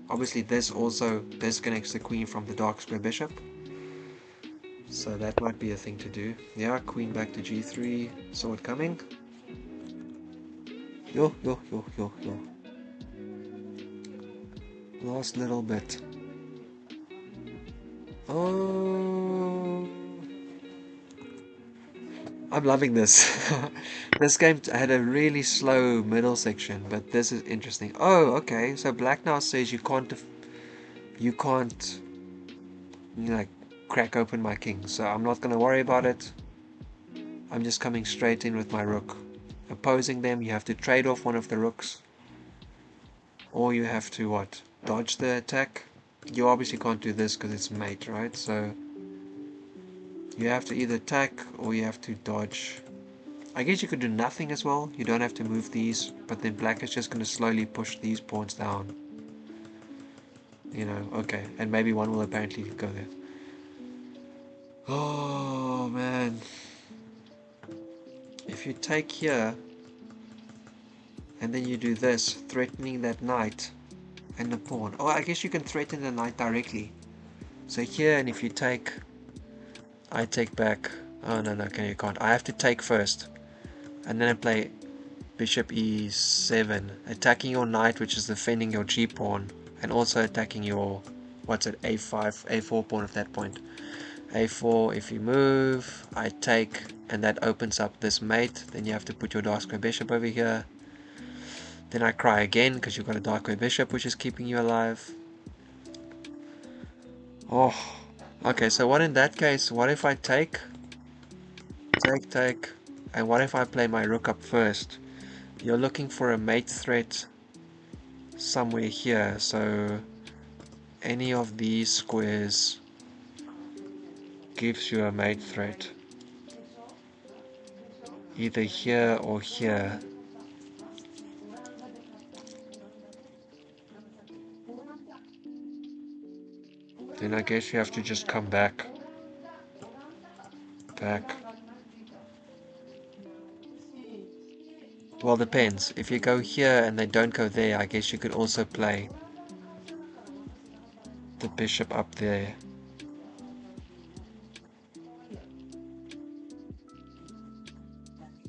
Obviously this also disconnects the queen from the dark square bishop, so that might be a thing to do. Yeah, queen back to g3, saw it coming. Yo. Last little bit. Oh, I'm loving this. This game had a really slow middle section, but this is interesting. Oh, okay. So black now says you can't, like, crack open my king. So I'm not gonna worry about it. I'm just coming straight in with my rook. Opposing them, you have to trade off one of the rooks, or you have to what? Dodge the attack. You obviously can't do this because it's mate, right? So you have to either attack or you have to dodge. I guess you could do nothing as well. You don't have to move these, but then black is just going to slowly push these pawns down. You know, okay. And maybe one will apparently go there. Oh man. If you take here and then you do this, threatening that knight and the pawn. Oh, I guess you can threaten the knight directly. So here, and if you take, I take back. Oh no, no, okay, you can't. I have to take first, and then I play bishop e7, attacking your knight, which is defending your g pawn, and also attacking your, what's it, a5, a4 pawn at that point. a4, if you move, I take, and that opens up this mate. Then you have to put your dark square bishop over here. Then I cry again because you've got a dark square bishop which is keeping you alive. Oh, okay, so what in that case, what if I take, and what if I play my rook up first? You're looking for a mate threat somewhere here, so any of these squares gives you a mate threat. Either here or here. Then I guess you have to just come back. Well, depends. If you go here and they don't go there, I guess you could also play the bishop up there.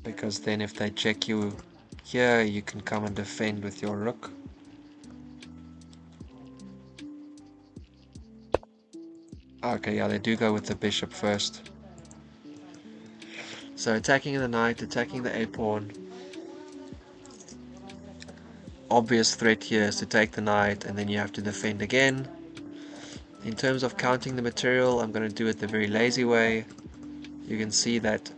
Because then if they check you here, you can come and defend with your rook. Okay, yeah, they do go with the bishop first. So attacking the knight, attacking the a-pawn. Obvious threat here is to take the knight, and then you have to defend again. In terms of counting the material, I'm going to do it the very lazy way. You can see that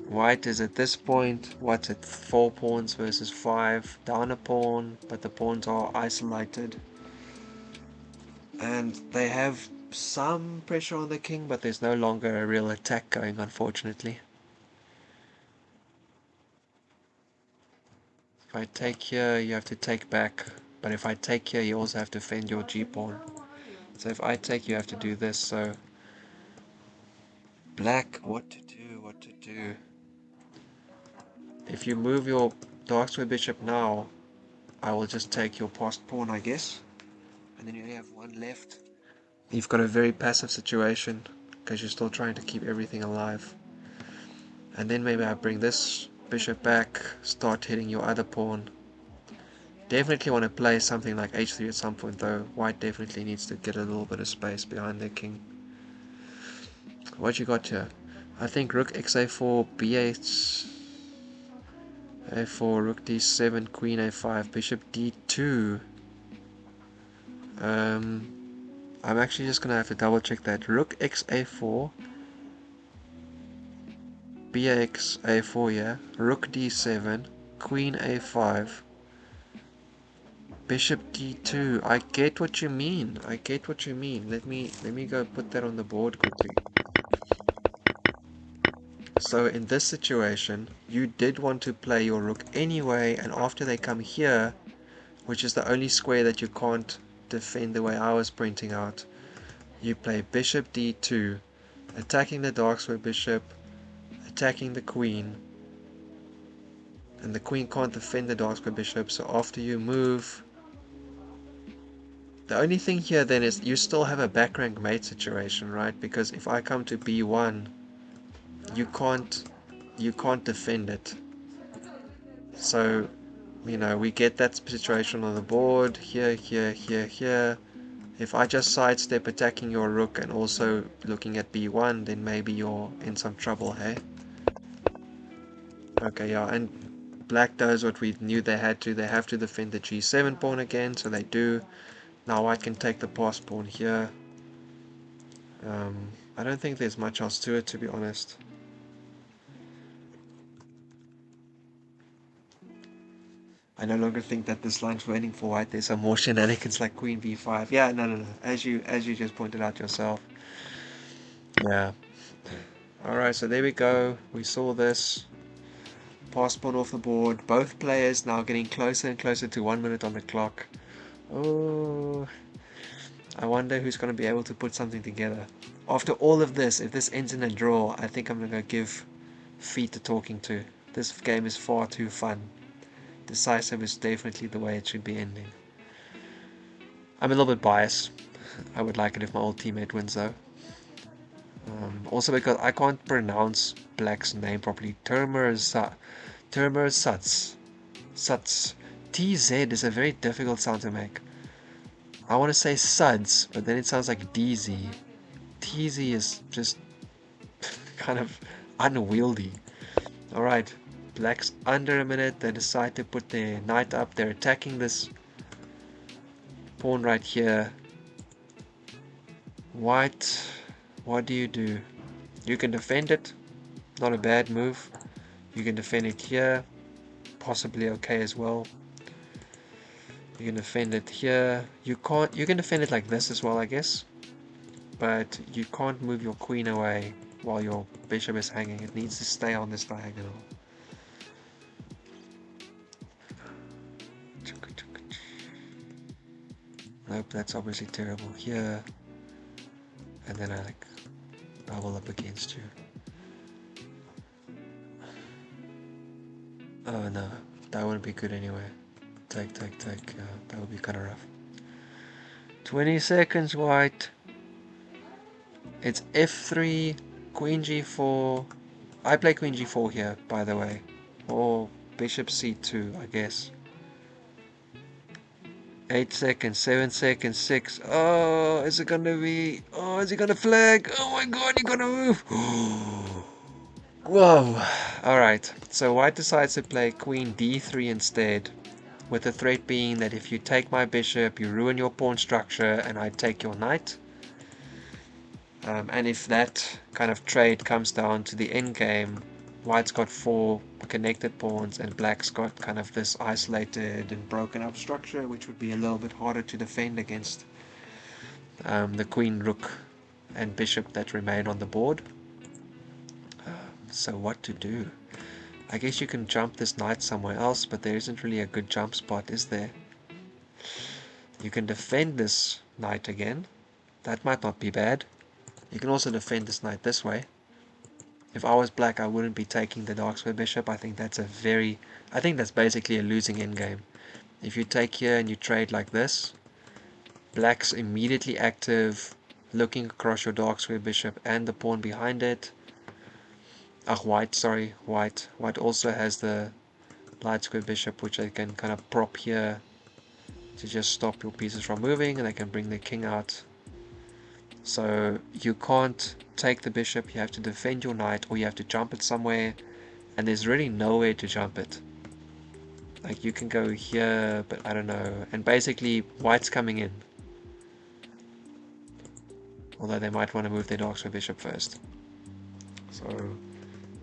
white is at this point, what's it, 4 pawns versus 5, down a pawn, but the pawns are isolated. And they have some pressure on the king, but there's no longer a real attack going, unfortunately. If I take here, you have to take back, but if I take here, you also have to defend your g-pawn. So if I take, you have to do this, so black, what to do. If you move your dark square bishop now, I will just take your passed pawn, I guess, and then you only have one left. You've got a very passive situation, because you're still trying to keep everything alive. And then maybe I bring this bishop back, start hitting your other pawn. Definitely want to play something like h3 at some point though. White definitely needs to get a little bit of space behind their king. What you got here? I think rook xa4, b8, a4, rook d7, queen a5, bishop d2. I'm actually just going to have to double check that. Rook xa4, bx a4, yeah, rook d7, queen a5, bishop d2. I get what you mean. Let me go put that on the board quickly. So in this situation, you did want to play your rook anyway, and after they come here, which is the only square that you can't defend the way I was pointing out, you play bishop d2, attacking the dark square bishop, attacking the queen, and the queen can't defend the dark square bishop, so after you move, the only thing here then is you still have a back rank mate situation, right? Because if I come to b1, you can't defend it. So, you know, we get that situation on the board, here. If I just sidestep attacking your rook and also looking at b1, then maybe you're in some trouble, hey? Okay, yeah, and black does what we knew they had to. They have to defend the g7 pawn again, so they do. Now white can take the passed pawn here. I don't think there's much else to it, to be honest. I no longer think that this line's waiting for white. There's some more shenanigans like queen b5. Yeah, no. As you just pointed out yourself. Yeah. Alright, so there we go. We saw this. Pass pawn off the board. Both players now getting closer and closer to 1 minute on the clock. Oh, I wonder who's going to be able to put something together. After all of this, if this ends in a draw, I think I'm going to give feet a talking to. This game is far too fun. Decisive is definitely the way it should be ending. I'm a little bit biased. I would like it if my old teammate wins though. Also because I can't pronounce Black's name properly. Turmersatz. Satz. TZ is a very difficult sound to make. I want to say suds, but then it sounds like DZ. TZ is just kind of unwieldy. Alright, Black's under a minute. They decide to put their knight up. They're attacking this pawn right here. White, what do? You can defend it. Not a bad move. You can defend it here. Possibly okay as well. You can defend it here. You can defend it like this as well, I guess. But you can't move your queen away while your bishop is hanging. It needs to stay on this diagonal. Nope, that's obviously terrible. Here. And then I like double up against you. Oh no, that wouldn't be good anyway. Take. That would be kind of rough. 20 seconds, white. It's f3, queen g4. I play queen g4 here, by the way. Or bishop c2, I guess. 8 seconds, 7 seconds, 6. Oh, is it gonna be... Oh, is he gonna flag? Oh my god, he's gonna move! Whoa. Alright, so white decides to play queen d3 instead. With the threat being that if you take my bishop, you ruin your pawn structure and I take your knight. And if that kind of trade comes down to the endgame, white's got 4 connected pawns and black's got kind of this isolated and broken up structure, which would be a little bit harder to defend against the queen, rook and bishop that remain on the board. So what to do? I guess you can jump this knight somewhere else, but there isn't really a good jump spot, is there? You can defend this knight again. That might not be bad. You can also defend this knight this way. If I was black, I wouldn't be taking the dark square bishop. I think that's basically a losing endgame. If you take here and you trade like this, black's immediately active, looking across your dark square bishop and the pawn behind it. White also has the light square bishop, which they can kind of prop here to just stop your pieces from moving, and they can bring the king out. So you can't take the bishop, you have to defend your knight, or you have to jump it somewhere, and there's really nowhere to jump it. Like you can go here, but I don't know. And basically white's coming in, although they might want to move their dark square bishop first. So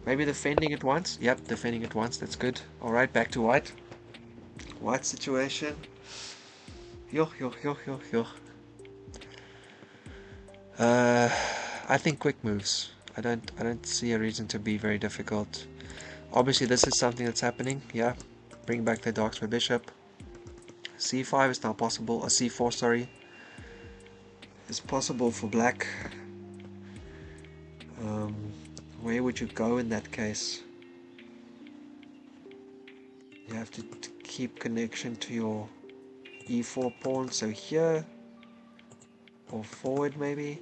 maybe defending it once. Yep, defending it once, that's good. Alright, back to white. White situation. Yoch. I think quick moves. I don't see a reason to be very difficult. Obviously this is something that's happening. Yeah, bring back the dark square bishop. c5 is now possible. c4, sorry, is possible for black. Where would you go in that case? You have to keep connection to your e4 pawn, so here or forward maybe.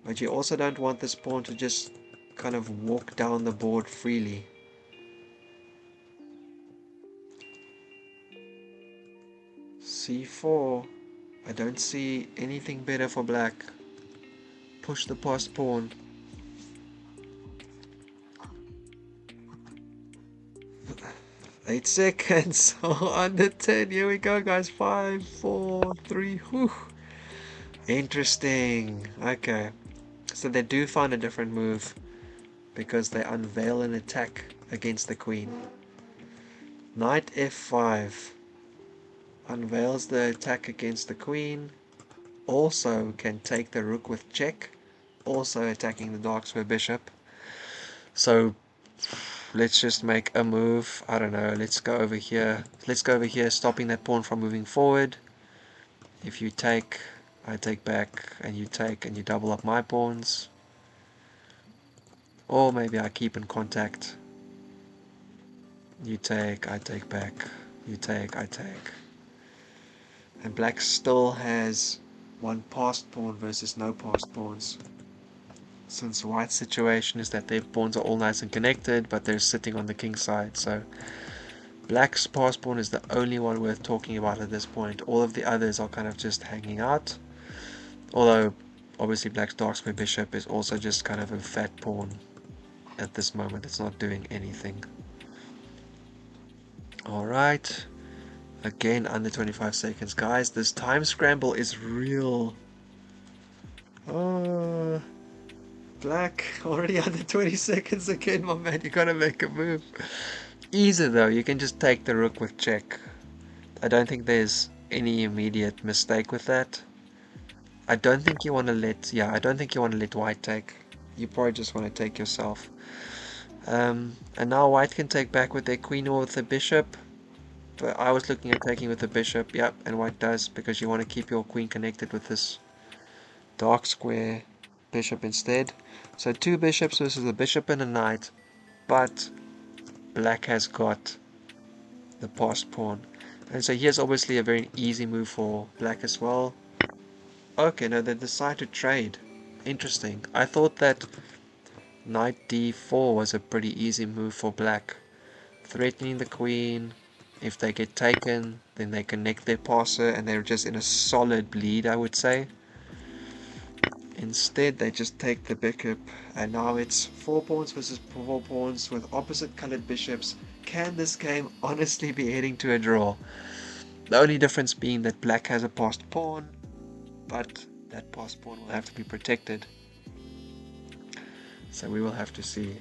But you also don't want this pawn to just kind of walk down the board freely. c4, I don't see anything better for black. Push the passed pawn. Eight seconds. Under 10. Here we go, guys. 5, 4, 3. Whew. Interesting. Okay. So they do find a different move because they unveil an attack against the queen. Knight f5 unveils the attack against the queen. Also can take the rook with check. Also attacking the dark square bishop. So let's just make a move. I don't know. Let's go over here. Stopping that pawn from moving forward. If you take, I take back, and you take, and you double up my pawns. Or maybe I keep in contact. You take, I take back. You take, I take. And black still has one passed pawn versus no passed pawns. Since white's situation is that their pawns are all nice and connected, but they're sitting on the king side, so black's passed pawn is the only one worth talking about at this point. All of the others are kind of just hanging out. Although, obviously black's dark square bishop is also just kind of a fat pawn at this moment. It's not doing anything. Alright. Again, under 25 seconds. Guys, this time scramble is real. Oh, black, already under 20 seconds again, my man. You gotta make a move. Easy though, you can just take the rook with check. I don't think there's any immediate mistake with that. I don't think you want to let, I don't think you want to let white take. You probably just want to take yourself. And now white can take back with their queen or with the bishop. But I was looking at taking with the bishop, yep, and white does, because you want to keep your queen connected with this dark square bishop instead. So 2 bishops versus a bishop and a knight, but black has got the passed pawn. And so here's obviously a very easy move for black as well. Okay, no, they decide to trade. Interesting. I thought that knight d4 was a pretty easy move for black. Threatening the queen. If they get taken, then they connect their passer and they're just in a solid bleed, I would say. Instead, they just take the bishop, and now it's 4 pawns versus 4 pawns with opposite colored bishops. Can this game honestly be heading to a draw? The only difference being that black has a passed pawn, but that passed pawn will have to be protected. So we will have to see.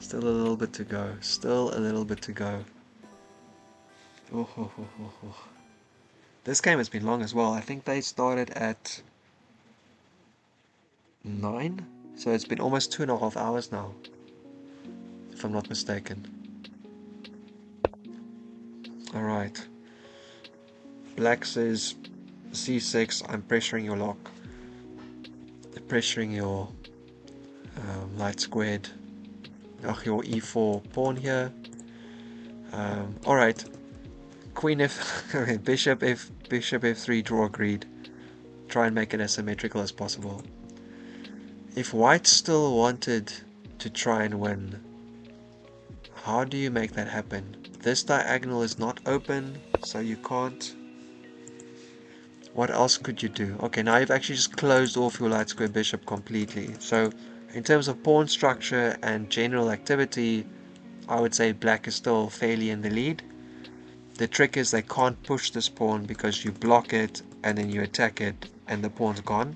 Still a little bit to go. Still a little bit to go. Oh. This game has been long as well. I think they started at 9, so it's been almost 2.5 hours now, if I'm not mistaken. Alright, black says c6, I'm pressuring your lock, pressuring your light squared, your e4 pawn here. Alright, queen f, bishop f3, draw agreed. Try and make it as symmetrical as possible. If white still wanted to try and win, how do you make that happen? This diagonal is not open, so you can't. What else could you do? Okay, now you've actually just closed off your light square bishop completely. So in terms of pawn structure and general activity, I would say black is still fairly in the lead. The trick is they can't push this pawn because you block it and then you attack it and the pawn's gone.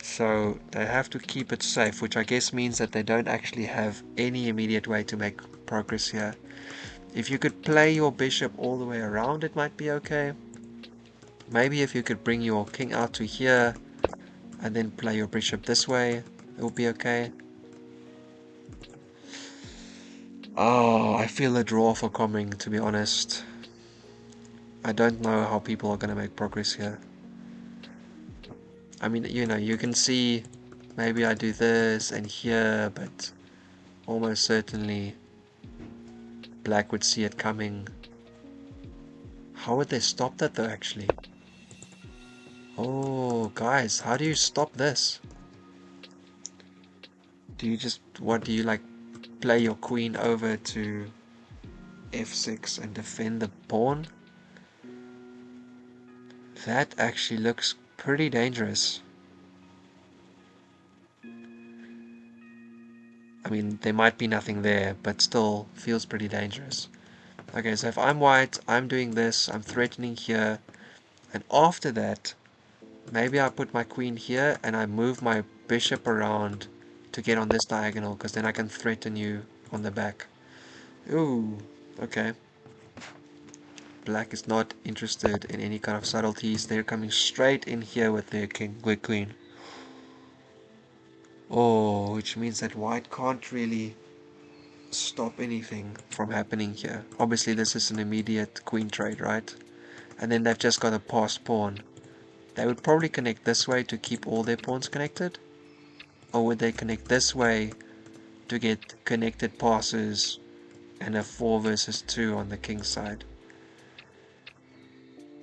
So they have to keep it safe, which I guess means that they don't actually have any immediate way to make progress here. If you could play your bishop all the way around, it might be okay. Maybe if you could bring your king out to here and then play your bishop this way, it will be okay. Oh, I feel a draw for coming, to be honest. I don't know how people are going to make progress here. I mean, you can see maybe I do this and here, but almost certainly black would see it coming. How would they stop that though, actually? Oh, guys, how do you stop this? Do you just, like play your queen over to f6 and defend the pawn? That actually looks pretty dangerous. I mean, there might be nothing there, but still feels pretty dangerous. Okay, so if I'm white, I'm doing this, I'm threatening here, and after that, maybe I put my queen here and I move my bishop around to get on this diagonal, because then I can threaten you on the back. Ooh, okay. Black is not interested in any kind of subtleties. They're coming straight in here with their queen. Oh, which means that white can't really stop anything from happening here. Obviously, this is an immediate queen trade, right? and then they've just got a passed pawn. They would probably connect this way to keep all their pawns connected, or would they connect this way to get connected passes and a 4 versus 2 on the king's side?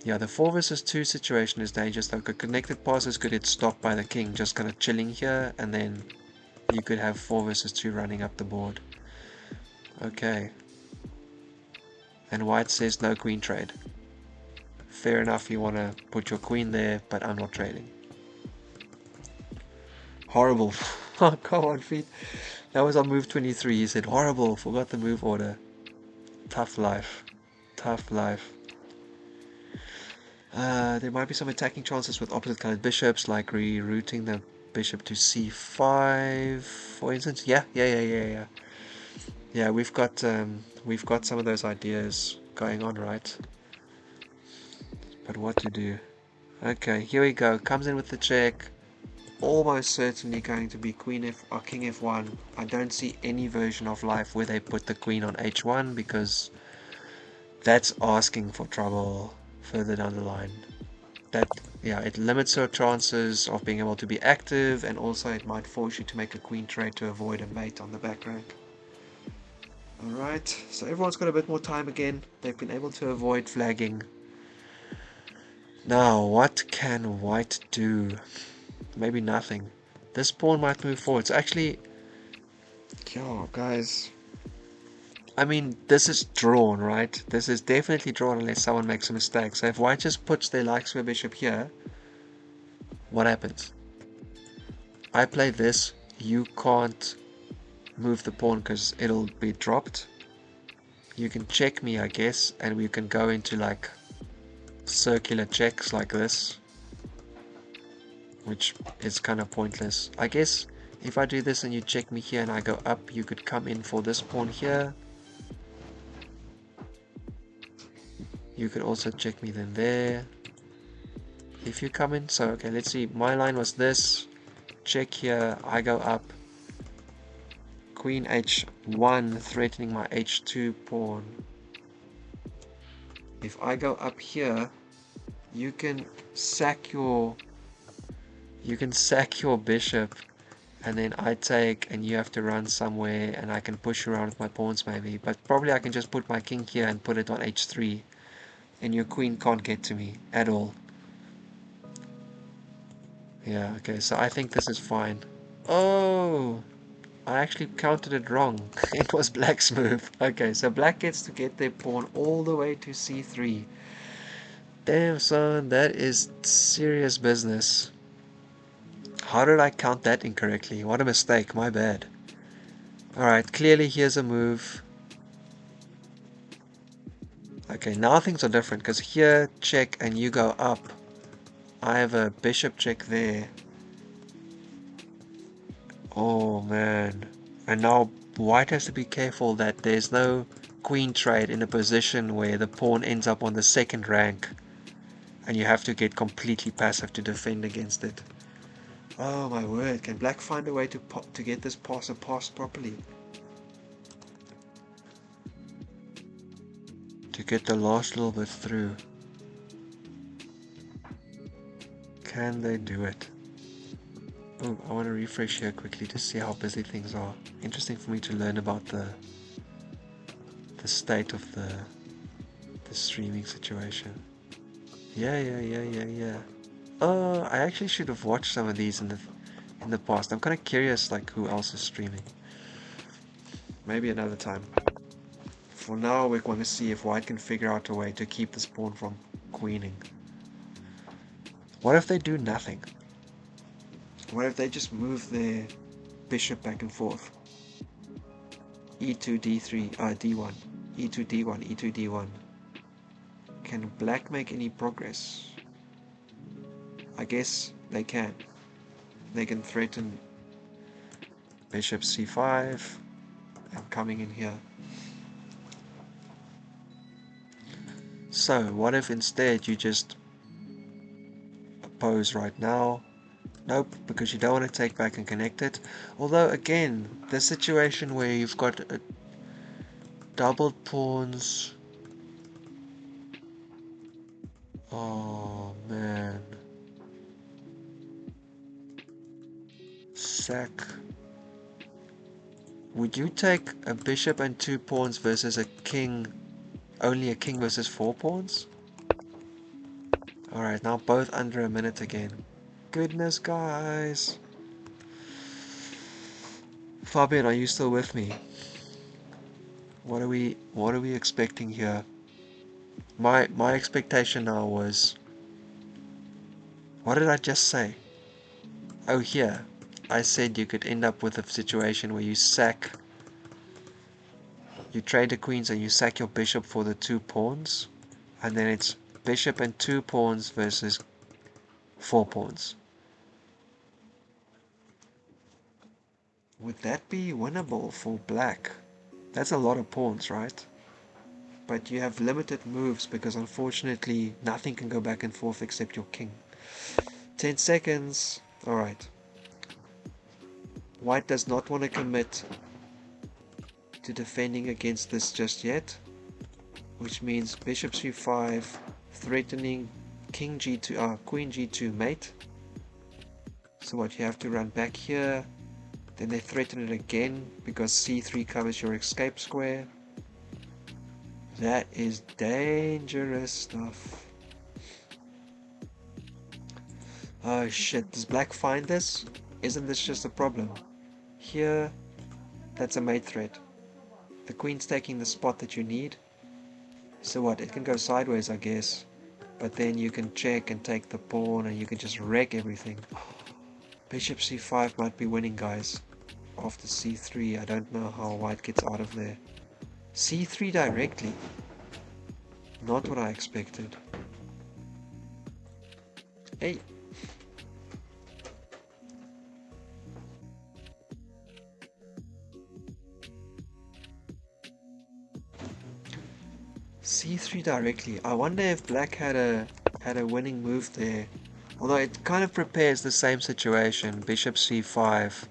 Yeah, the 4 versus 2 situation is dangerous though, because connected passes could get stopped by the king just kind of chilling here, and then you could have 4 versus 2 running up the board. Okay. And white says no queen trade. Fair enough, you want to put your queen there, but I'm not trading. Horrible. Oh, come on, feet. That was on move 23. He said, horrible, forgot the move order. Tough life. Tough life. There might be some attacking chances with opposite colored bishops, like rerouting the bishop to c5, for instance. Yeah. Yeah, we've got some of those ideas going on, right? But what to do? Okay, here we go. Comes in with the check. Almost certainly going to be queen f or king f1. I don't see any version of life where they put the queen on h1, because that's asking for trouble further down the line. Yeah, it limits your chances of being able to be active, and also it might force you to make a queen trade to avoid a mate on the back rank. Alright, so everyone's got a bit more time again. They've been able to avoid flagging. Now, what can white do? Maybe nothing. This pawn might move forward. So actually, yo, guys, I mean, this is drawn, right? This is definitely drawn unless someone makes a mistake. So if white just puts their Likes bishop here, what happens? I play this, you can't move the pawn because it'll be dropped. You can check me, I guess, and we can go into like circular checks like this, which is kind of pointless. I guess if I do this and you check me here and I go up, you could come in for this pawn here. You could also check me then there if you come in. So okay, let's see, my line was this, check here, I go up, queen h1 threatening my h2 pawn. If I go up here, you can sack your bishop, and then I take and you have to run somewhere, and I can push around with my pawns maybe, but probably I can just put my king here and put it on h3, and your queen can't get to me at all. Yeah, okay, so I think this is fine. Oh, I actually counted it wrong. It was black's move. Okay, so black gets to get their pawn all the way to c3. Damn, son, that is serious business. How did I count that incorrectly? What a mistake, my bad. Alright, clearly here's a move. Okay, now things are different, because here, check, and you go up. I have a bishop check there. Oh, man. And now white has to be careful that there's no queen trade in a position where the pawn ends up on the second rank, and you have to get completely passive to defend against it. Oh my word, can black find a way to get this passer passed properly? To get the last little bit through. Can they do it? Oh, I want to refresh here quickly to see how busy things are. Interesting for me to learn about the state of the streaming situation. Yeah. Oh, I actually should have watched some of these in the past. I'm kind of curious, like, who else is streaming. Maybe another time. For now, we're going to see if white can figure out a way to keep this pawn from queening. What if they do nothing? What if they just move their bishop back and forth? e2, d3, d1, e2, d1, e2, d1. Can black make any progress? I guess they can. They can threaten bishop c5 and coming in here. So what if instead you just oppose right now? Nope, because you don't want to take back and connect it. Although again, the situation where you've got doubled pawns, Oh man. Sack. Would you take a bishop and 2 pawns versus a king? Only a king versus 4 pawns? Alright, now both under a minute again. Goodness, guys. Fabian, are you still with me? What are we expecting here? My expectation now was, what did I just say? Oh, here. I said you could end up with a situation where you trade the queens and you sack your bishop for the 2 pawns, and then it's bishop and 2 pawns versus 4 pawns. Would that be winnable for black? That's a lot of pawns, right? But you have limited moves because unfortunately nothing can go back and forth except your king. 10 seconds. Alright. White does not want to commit to defending against this just yet, which means bishop c5 threatening king g2, queen g2 mate. So what, you have to run back here, then they threaten it again because c3 covers your escape square. That is dangerous stuff. Oh shit, does black find this? Isn't this just a problem? Here, that's a mate threat. The queen's taking the spot that you need. So what, it can go sideways I guess. But then you can check and take the pawn and you can just wreck everything. Bishop c5 might be winning, guys. After c3, I don't know how white gets out of there. c3 directly. Not what I expected. Hey. c3 directly. I wonder if black had a winning move there. Although it kind of prepares the same situation. Bishop c5.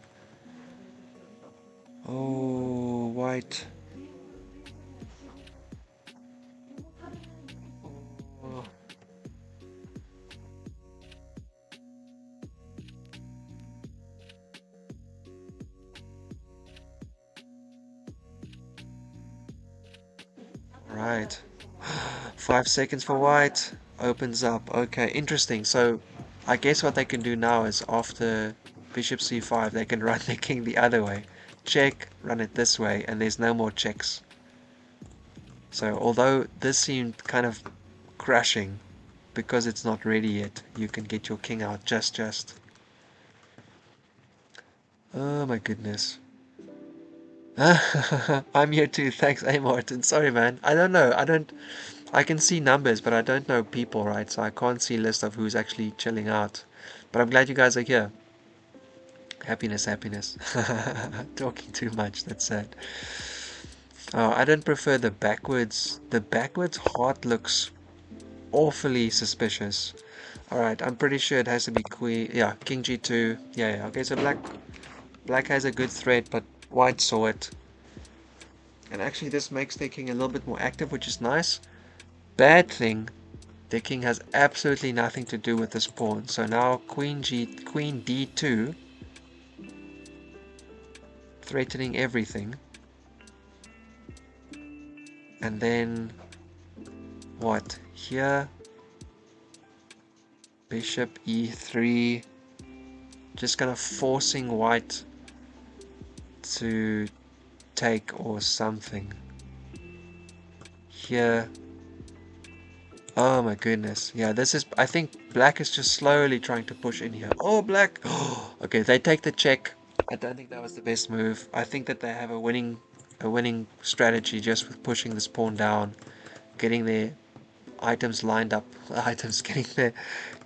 Oh, white. Oh. Right. 5 seconds for white. Opens up. Okay, interesting. So I guess what they can do now is after bishop c5 they can run their king the other way. Check, run it this way, and there's no more checks. So although this seemed kind of crashing, because it's not ready yet, you can get your king out just. Oh my goodness. I'm here too, thanks, A Martin. Sorry man, I don't know, I can see numbers, but I don't know people, right? So I can't see a list of who's actually chilling out. But I'm glad you guys are here. Happiness. Talking too much, that's sad. Oh, I don't prefer the backwards. The backwards heart looks awfully suspicious. Alright, I'm pretty sure it has to be queen. Yeah, king g2. Yeah. Okay, so black has a good threat, but white saw it. And actually this makes their king a little bit more active, which is nice. Bad thing, their king has absolutely nothing to do with this pawn. So now queen d2, threatening everything. And then what? Here, bishop e3, just kind of forcing white to take or something. Here, oh my goodness, yeah, this is, I think black is just slowly trying to push in here. Oh, black, okay, they take the check. I don't think that was the best move. I think that they have a winning strategy just with pushing this pawn down, getting their items lined up, getting their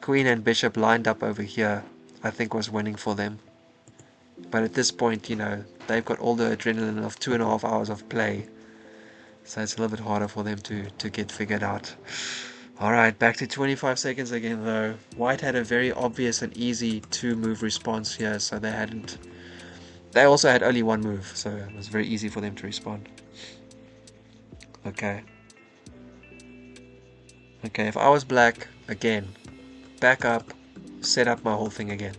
queen and bishop lined up over here, I think was winning for them. But at this point, you know, they've got all the adrenaline of 2.5 hours of play, so it's a little bit harder for them to get figured out. Alright, back to 25 seconds again though. White had a very obvious and easy 2-move response here, so they also had only 1 move, so it was very easy for them to respond. Okay. Okay, if I was black, again, back up, set up my whole thing again.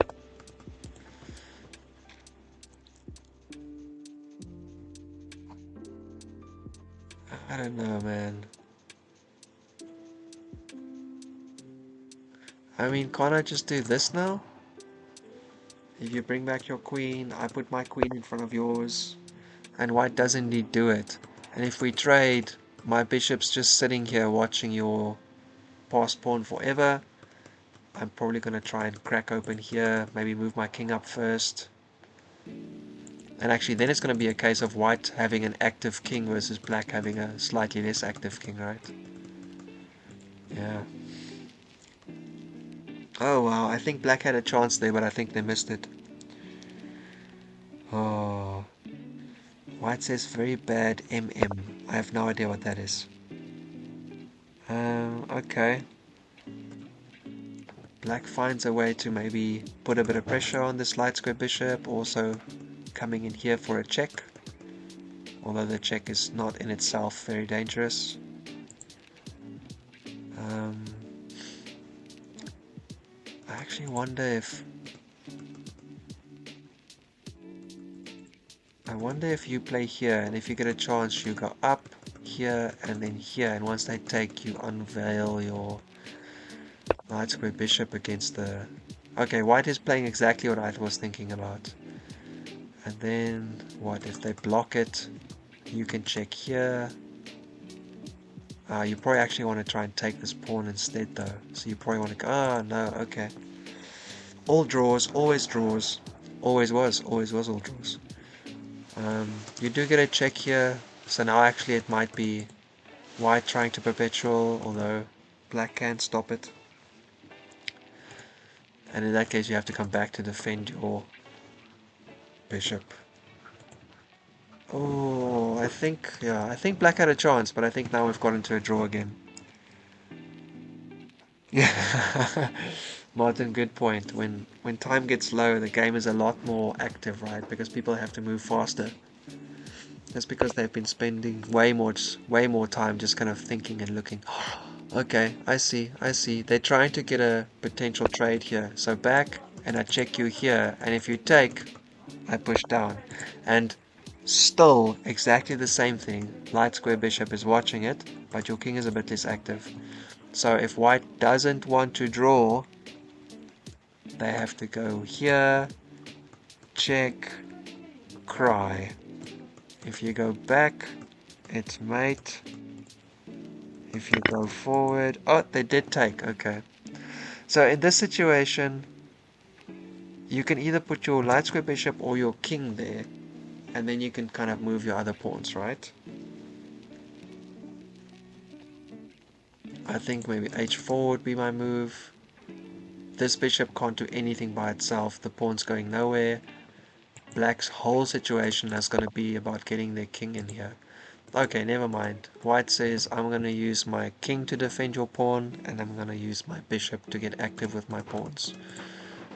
I don't know, man. I mean, can't I just do this now? If you bring back your queen, I put my queen in front of yours, and white doesn't need do it. And if we trade, my bishop's just sitting here watching your pass pawn forever. I'm probably going to try and crack open here, maybe move my king up first. And actually then it's going to be a case of white having an active king versus black having a slightly less active king, right? Yeah. Oh wow, I think black had a chance there, but I think they missed it. Oh. White says very bad MM. I have no idea what that is. Okay. Black finds a way to maybe put a bit of pressure on this light square bishop, also coming in here for a check. Although the check is not in itself very dangerous. I actually wonder if... I wonder if you play here, and if you get a chance, you go up, here, and then here, and once they take, you unveil your light square bishop against the... Okay, white is playing exactly what I was thinking about. And then, what, if they block it, you can check here. You probably actually want to try and take this pawn instead though. So you probably want to go, oh no, okay. All draws, always draws. Always was all draws. You do get a check here. So now actually it might be white trying to perpetual, although black can't stop it. And in that case you have to come back to defend your bishop. Oh, I think black had a chance, but I think now we've got into a draw again. Yeah, Martin, good point. When time gets low, the game is a lot more active, right? Because people have to move faster. That's because they've been spending way more time just kind of thinking and looking. Okay, I see. They're trying to get a potential trade here. So back, and I check you here, and if you take, I push down. And still exactly the same thing. Light square bishop is watching it, but your king is a bit less active. So if white doesn't want to draw, they have to go here, check, cry. If you go back, it's mate. If you go forward, oh, they did take, okay. So in this situation, you can either put your light square bishop or your king there, and then you can kind of move your other pawns, right? I think maybe h4 would be my move. This bishop can't do anything by itself, the pawn's going nowhere. Black's whole situation is going to be about getting their king in here. Okay, never mind. White says, I'm going to use my king to defend your pawn, and I'm going to use my bishop to get active with my pawns.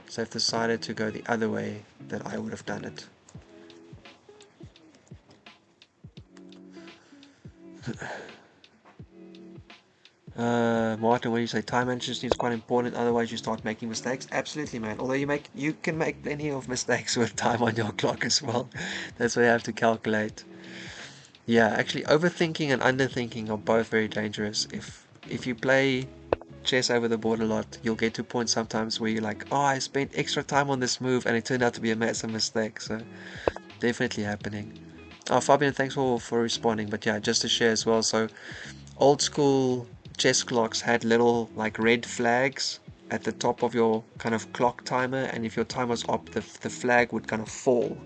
So I've decided to go the other way that I would have done it. Martin, what do you say? Time management is quite important, otherwise you start making mistakes. Absolutely, man. Although you can make plenty of mistakes with time on your clock as well. That's what you have to calculate. Yeah, actually, overthinking and underthinking are both very dangerous. If you play chess over the board a lot, you'll get to points sometimes where you're like, oh, I spent extra time on this move and it turned out to be a massive mistake. So definitely happening. Oh, Fabian, thanks for responding. But yeah, just to share as well. So old school chess clocks had little like red flags at the top of your kind of clock timer, and if your time was up, the flag would kind of fall.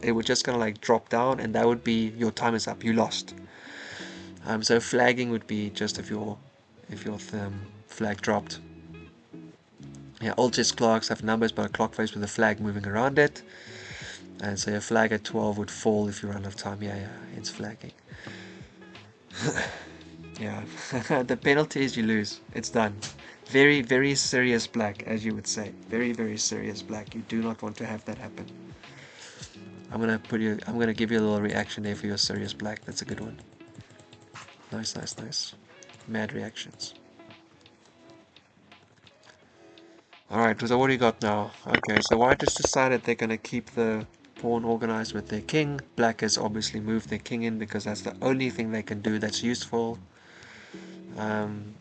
It would just kind of like drop down, and that would be your time is up, you lost. So flagging would be just if your flag dropped. Yeah, old chess clocks have numbers but a clock face with a flag moving around it, and so your flag at 12 would fall if you run out of time. Yeah, it's flagging. Yeah, the penalty is you lose. It's done. Very, very serious black, as you would say. Very, very serious black. You do not want to have that happen. I'm gonna give you a little reaction there for your serious black. That's a good one. Nice. Mad reactions. Alright, so what do you got now? Okay, so white has decided they're going to keep the pawn organized with their king. Black has obviously moved their king in because that's the only thing they can do that's useful. Um,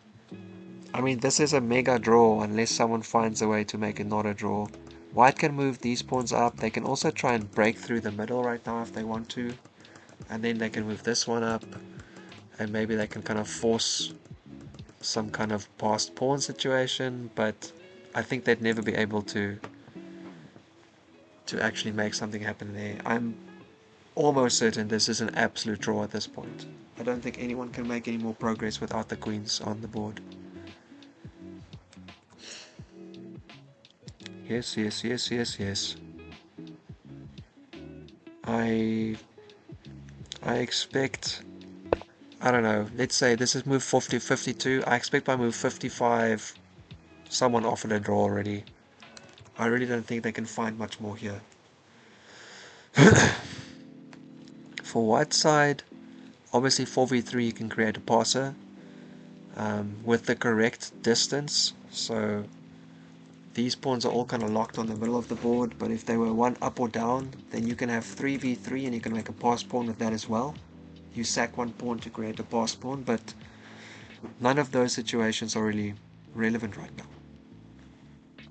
I mean, this is a mega draw unless someone finds a way to make it not a draw. White can move these pawns up. They can also try and break through the middle right now if they want to. And then they can move this one up. And maybe they can kind of force some kind of passed pawn situation. But I think they'd never be able to actually make something happen there. I'm almost certain this is an absolute draw at this point. I don't think anyone can make any more progress without the queens on the board. Yes, yes, yes, yes, yes. I expect, I don't know, let's say this is move 50, 52. I expect by move 55 someone offered a draw already. I really don't think they can find much more here. For white side, obviously 4v3 you can create a passer with the correct distance. So these pawns are all kind of locked on the middle of the board, but if they were one up or down, then you can have 3v3 and you can make a pass pawn with that as well. You sack one pawn to create a pass pawn, but none of those situations are really relevant right now.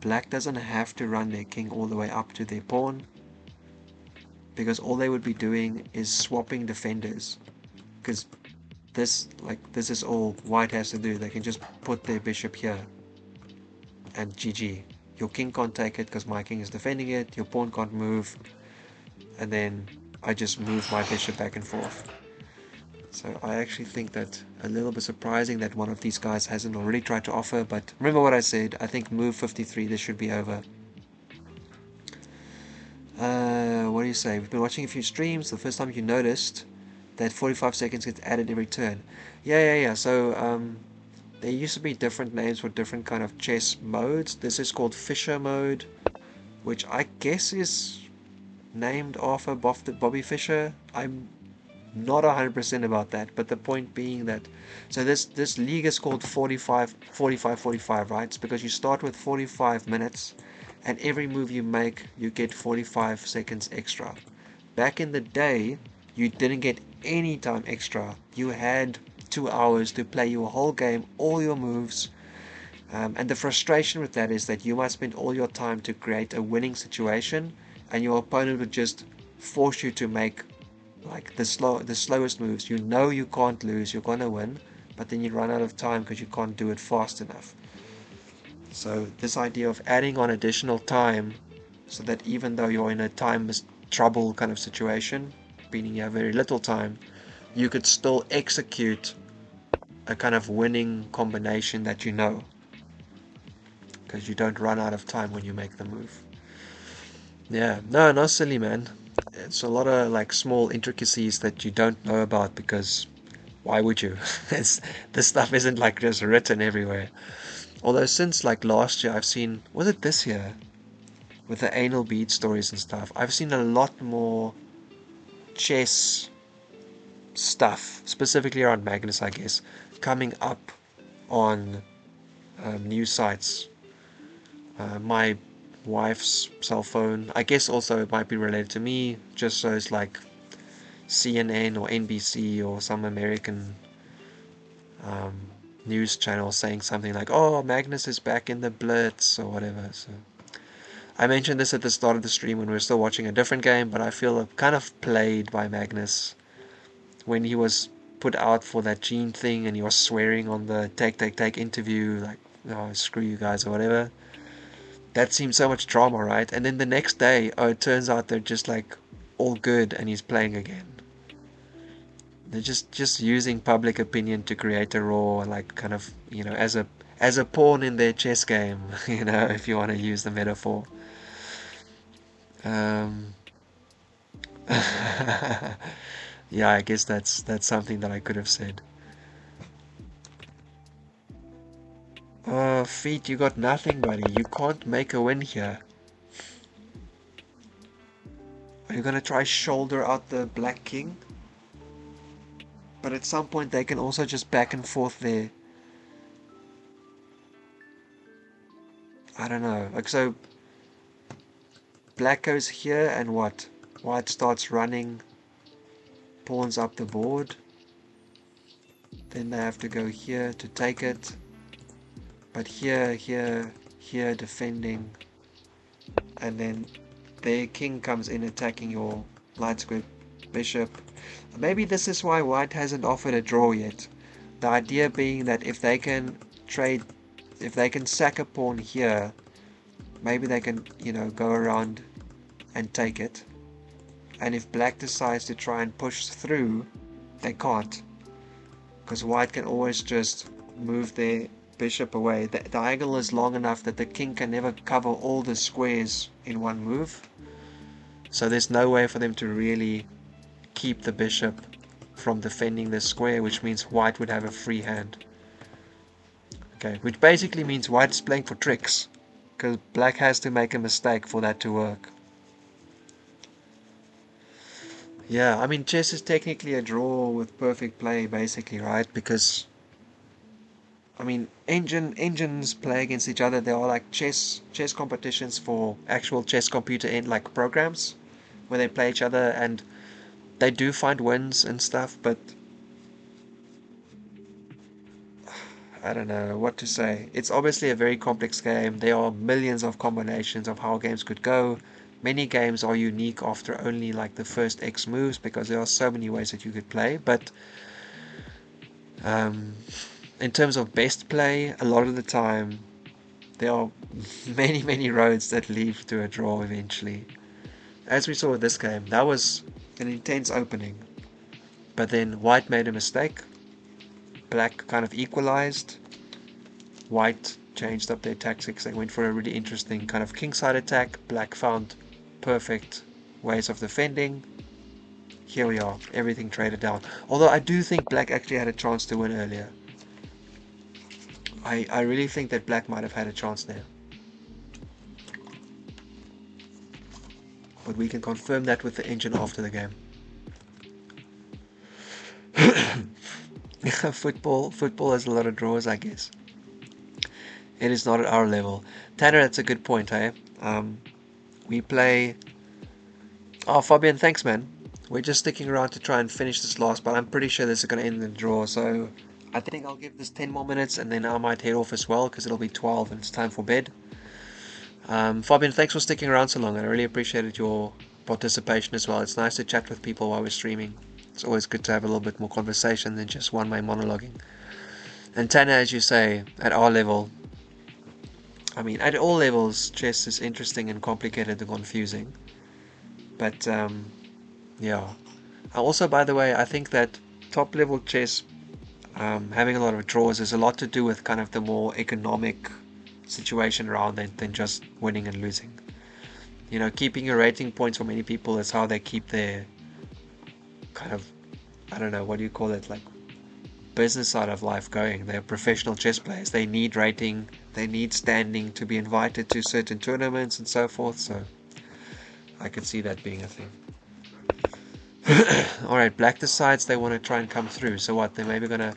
Black doesn't have to run their king all the way up to their pawn, because all they would be doing is swapping defenders. Because this is all white has to do. They can just put their bishop here and GG. Your king can't take it because my king is defending it. Your pawn can't move, and then I just move my bishop back and forth. So I actually think that a little bit surprising that one of these guys hasn't already tried to offer, but remember what I said, I think move 53, this should be over. What do you say? We've been watching a few streams, the first time you noticed that 45 seconds gets added every turn. Yeah. So there used to be different names for different kind of chess modes. This is called Fischer mode, which I guess is named after Bobby Fischer. I'm not 100% about that, but the point being that so this league is called 45, right? It's because you start with 45 minutes and every move you make you get 45 seconds extra. Back in the day you didn't get any time extra. You had 2 hours to play your whole game, all your moves, and the frustration with that is that you might spend all your time to create a winning situation and your opponent would just force you to make like the slowest moves. You know you can't lose, you're gonna win, but then you run out of time because you can't do it fast enough. So this idea of adding on additional time so that even though you're in a time trouble kind of situation, meaning you have very little time, you could still execute a kind of winning combination that you know, because you don't run out of time when you make the move. Yeah, no, not silly, man. It's a lot of like small intricacies that you don't know about because why would you? This stuff isn't like just written everywhere. Although since like last year, I've seen, was it this year, with the anal bead stories and stuff, I've seen a lot more chess stuff, specifically around Magnus, I guess, coming up on news sites. My wife's cell phone, I guess also it might be related to me, just so it's like CNN or NBC or some American um, news channel saying something like, "Oh, Magnus is back in the Blitz" or whatever. So I mentioned this at the start of the stream when we were still watching a different game, but I feel kind of played by Magnus when he was put out for that gene thing and he was swearing on the take interview like, "Oh, screw you guys" or whatever. That seemed so much drama, right? And then the next day, oh, it turns out they're just like all good and he's playing again. They're just using public opinion to create a raw, like kind of, as a pawn in their chess game, if you want to use the metaphor. Um, yeah, I guess that's something that I could have said. Feet, you got nothing, buddy. You can't make a win here. Are you gonna try shoulder out the black king? But at some point they can also just back and forth there. I don't know. Like, so black goes here and what? White starts running pawns up the board. Then they have to go here to take it. But here defending. And then their king comes in attacking your light square bishop. Maybe this is why white hasn't offered a draw yet. The idea being that if they can sack a pawn here, maybe they can, go around and take it. And if black decides to try and push through, they can't. Because white can always just move their bishop away. The diagonal is long enough that the king can never cover all the squares in one move. So there's no way for them to really keep the bishop from defending the square, which means white would have a free hand. Okay, which basically means white is playing for tricks, because black has to make a mistake for that to work. Yeah, I mean, chess is technically a draw with perfect play, basically, right? Because, I mean, engines play against each other. There are like chess competitions for actual chess computer like programs where they play each other, and they do find wins and stuff, but I don't know what to say. It's obviously a very complex game. There are millions of combinations of how games could go. Many games are unique after only like the first X moves, because there are so many ways that you could play. But in terms of best play, a lot of the time there are many roads that lead to a draw eventually. As we saw with this game, that was an intense opening. But then white made a mistake. Black kind of equalized. White changed up their tactics. They went for a really interesting kind of kingside attack. Black found perfect ways of defending. Here we are, everything traded down. Although I do think black actually had a chance to win earlier. I really think that black might have had a chance there. But we can confirm that with the engine after the game. Football has a lot of draws, I guess. It is not at our level. Tanner, that's a good point, eh? We play... Oh, Fabian, thanks, man. We're just sticking around to try and finish this last, but I'm pretty sure this is going to end in a draw, so I think I'll give this 10 more minutes, and then I might head off as well, because it'll be 12 and it's time for bed. Fabian, thanks for sticking around so long. I really appreciated your participation as well. It's nice to chat with people while we're streaming. It's always good to have a little bit more conversation than just one-way monologuing. And Tanner, as you say, at our level, I mean, at all levels, chess is interesting and complicated and confusing. But, yeah. Also, by the way, I think that top-level chess, having a lot of draws, is a lot to do with kind of the more economic situation around it than just winning and losing. Keeping your rating points for many people is how they keep their kind of, I don't know, what do you call it, like business side of life going. They're professional chess players. They need rating, they need standing to be invited to certain tournaments and so forth, so I could see that being a thing. Alright, black decides they want to try and come through, so what, they're maybe going to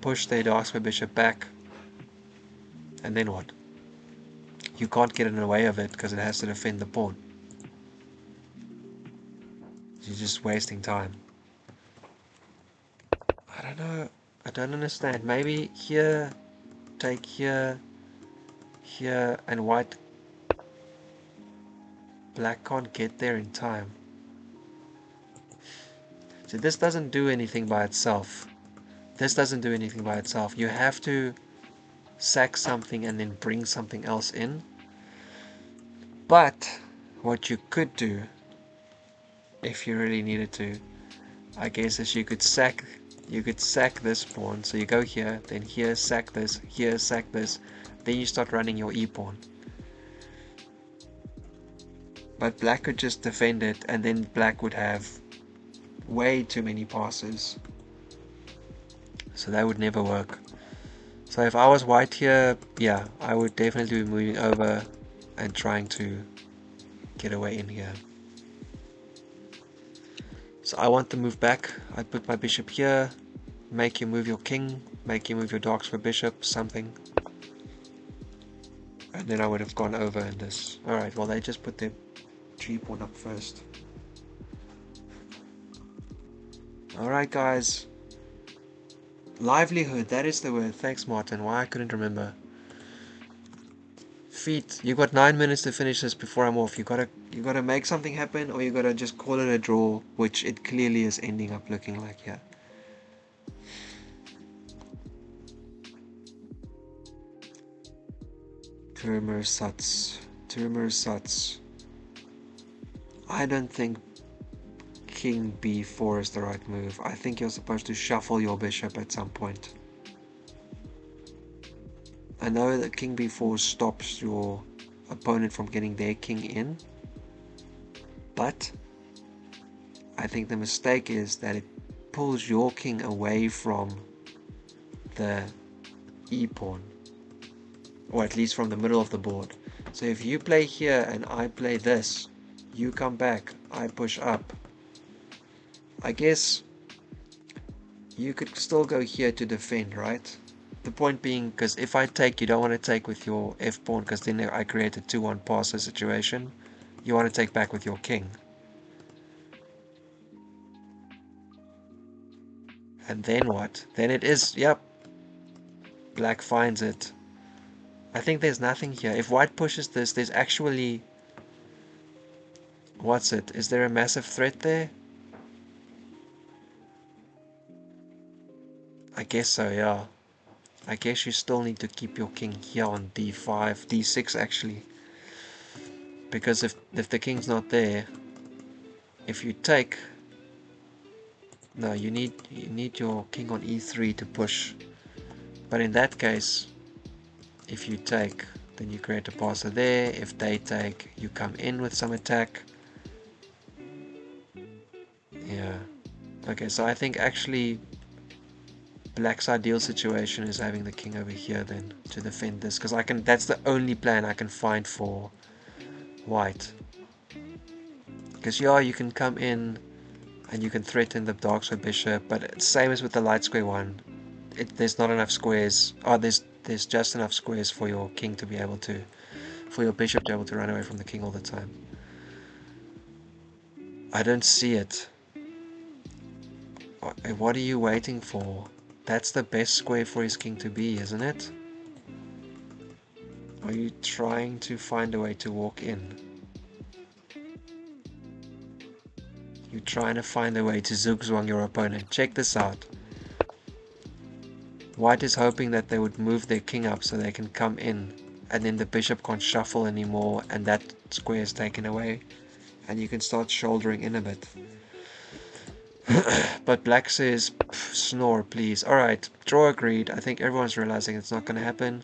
push their dark square bishop back, and then what? You can't get in the way of it because it has to defend the pawn. You're just wasting time. I don't know. I don't understand. Maybe here, take here, here, and white. Black can't get there in time. So this doesn't do anything by itself. This doesn't do anything by itself. You have to sack something and then bring something else in. But what you could do, if you really needed to, I guess, is you could sack this pawn. So you go here, then here sack this, here sack this, then you start running your e-pawn. But black could just defend it, and then black would have way too many passes. So that would never work. So if I was white here, yeah, I would definitely be moving over and trying to get away in here. So I want to move back. I put my bishop here, make you move your king, make you move your dark square bishop, something. And then I would have gone over in this. Alright, well they just put their G pawn up first. Alright guys. Livelihood, that is the word. Thanks Martin, why I couldn't remember. Feet, you got 9 minutes to finish this before I'm off. You gotta make something happen, or you gotta just call it a draw, which it clearly is ending up looking like here. Turmersatz. I don't think King B4 is the right move. I think you're supposed to shuffle your bishop at some point. I know that King B4 stops your opponent from getting their king in, but I think the mistake is that it pulls your king away from the E pawn, or at least from the middle of the board. So if you play here and I play this, you come back, I push up. I guess you could still go here to defend, right? The point being, because if I take, you don't want to take with your F pawn, because then I create a 2-1 passer situation. You want to take back with your king. And then what? Then it is, yep. Black finds it. I think there's nothing here. If white pushes this, there's actually... What's it? Is there a massive threat there? I guess so, yeah. I guess you still need to keep your king here on d5, d6 actually. Because if the king's not there, if you take... No, you need your king on e3 to push. But in that case, if you take, then you create a passer there. If they take, you come in with some attack. Yeah. Okay, so I think actually Black's ideal situation is having the king over here then to defend this, because that's the only plan I can find for white. Because yeah, you can come in and you can threaten the dark square bishop, but same as with the light square one, there's not enough squares. Oh, there's just enough squares for your king to be able to, for your bishop to be able to run away from the king all the time. I don't see it. What are you waiting for? That's the best square for his king to be, isn't it? Are you trying to find a way to walk in? You're trying to find a way to zugzwang your opponent. Check this out. White is hoping that they would move their king up so they can come in, and then the bishop can't shuffle anymore and that square is taken away and you can start shouldering in a bit. But black says, snore please. Alright, draw agreed. I think everyone's realizing it's not going to happen.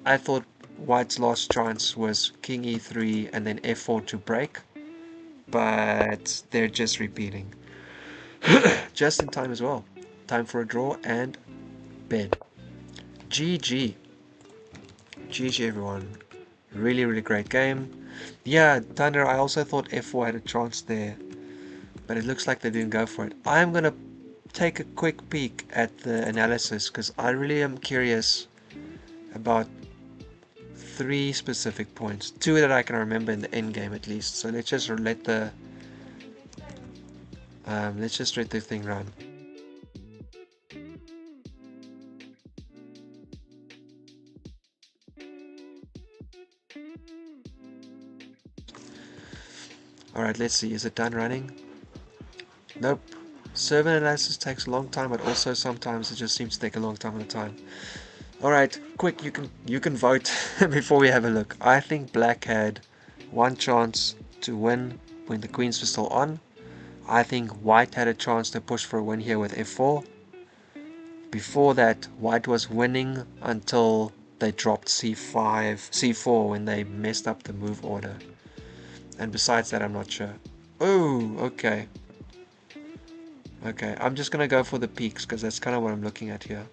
I thought white's last chance was king e3 and then f4 to break, but they're just repeating. Just in time as well. Time for a draw and bed. GG. GG everyone. Really, really great game. Yeah, Thunder, I also thought f4 had a chance there, but it looks like they didn't go for it. I'm going to take a quick peek at the analysis because I really am curious about 3 specific points. 2 that I can remember in the end game at least. So let's just let the thing run. Alright, let's see. Is it done running? Nope. Server analysis takes a long time, but also sometimes it just seems to take a long time at a time. Alright, quick, you can vote before we have a look. I think black had 1 chance to win when the queens were still on. I think white had a chance to push for a win here with f4. Before that, white was winning until they dropped c5, c4 when they messed up the move order. And besides that, I'm not sure. Oh, okay. Okay, I'm just gonna go for the peaks because that's kind of what I'm looking at here.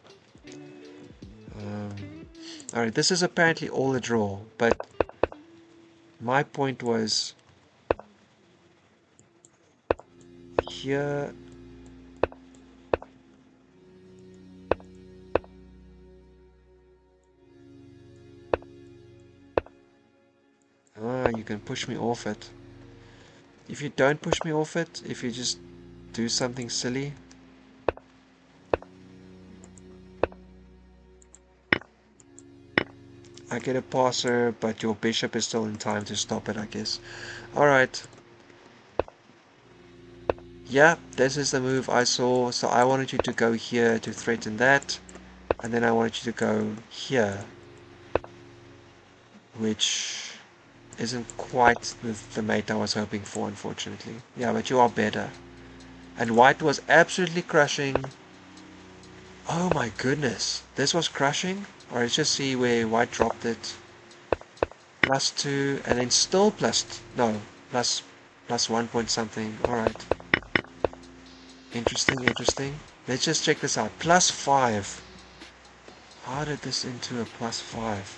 Alright, this is apparently all a draw, but my point was here. Ah, you can push me off it. If you don't push me off it, if you just do something silly. I get a passer, but your bishop is still in time to stop it, I guess. Alright. Yeah, this is the move I saw. So I wanted you to go here to threaten that. And then I wanted you to go here. Which isn't quite the mate I was hoping for, unfortunately. Yeah, but you are better. And white was absolutely crushing. Oh my goodness. This was crushing? Alright, let's just see where white dropped it. +2, and then still plus 1 point something. Alright. Interesting, interesting. Let's just check this out. +5. How did this into a +5?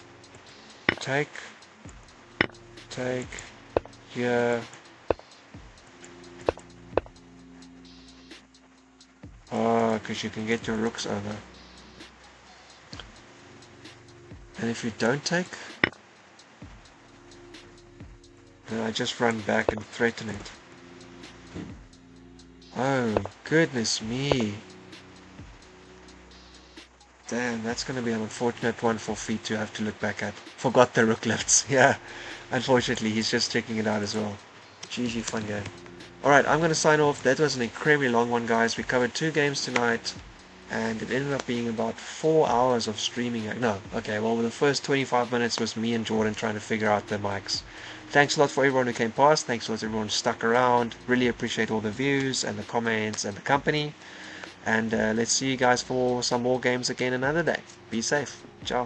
Take, here. Oh, because you can get your rooks over. And if you don't take, then I just run back and threaten it. Oh, goodness me. Damn, that's going to be an unfortunate one for Feet to have to look back at. Forgot the rook lifts. Yeah, unfortunately, he's just checking it out as well. GG, fun game. Alright, I'm going to sign off. That was an incredibly long one, guys. We covered 2 games tonight, and it ended up being about 4 hours of streaming. No, okay, well, the first 25 minutes was me and Jordan trying to figure out the mics. Thanks a lot for everyone who came past. Thanks a lot to everyone who stuck around. Really appreciate all the views and the comments and the company. And let's see you guys for some more games again another day. Be safe.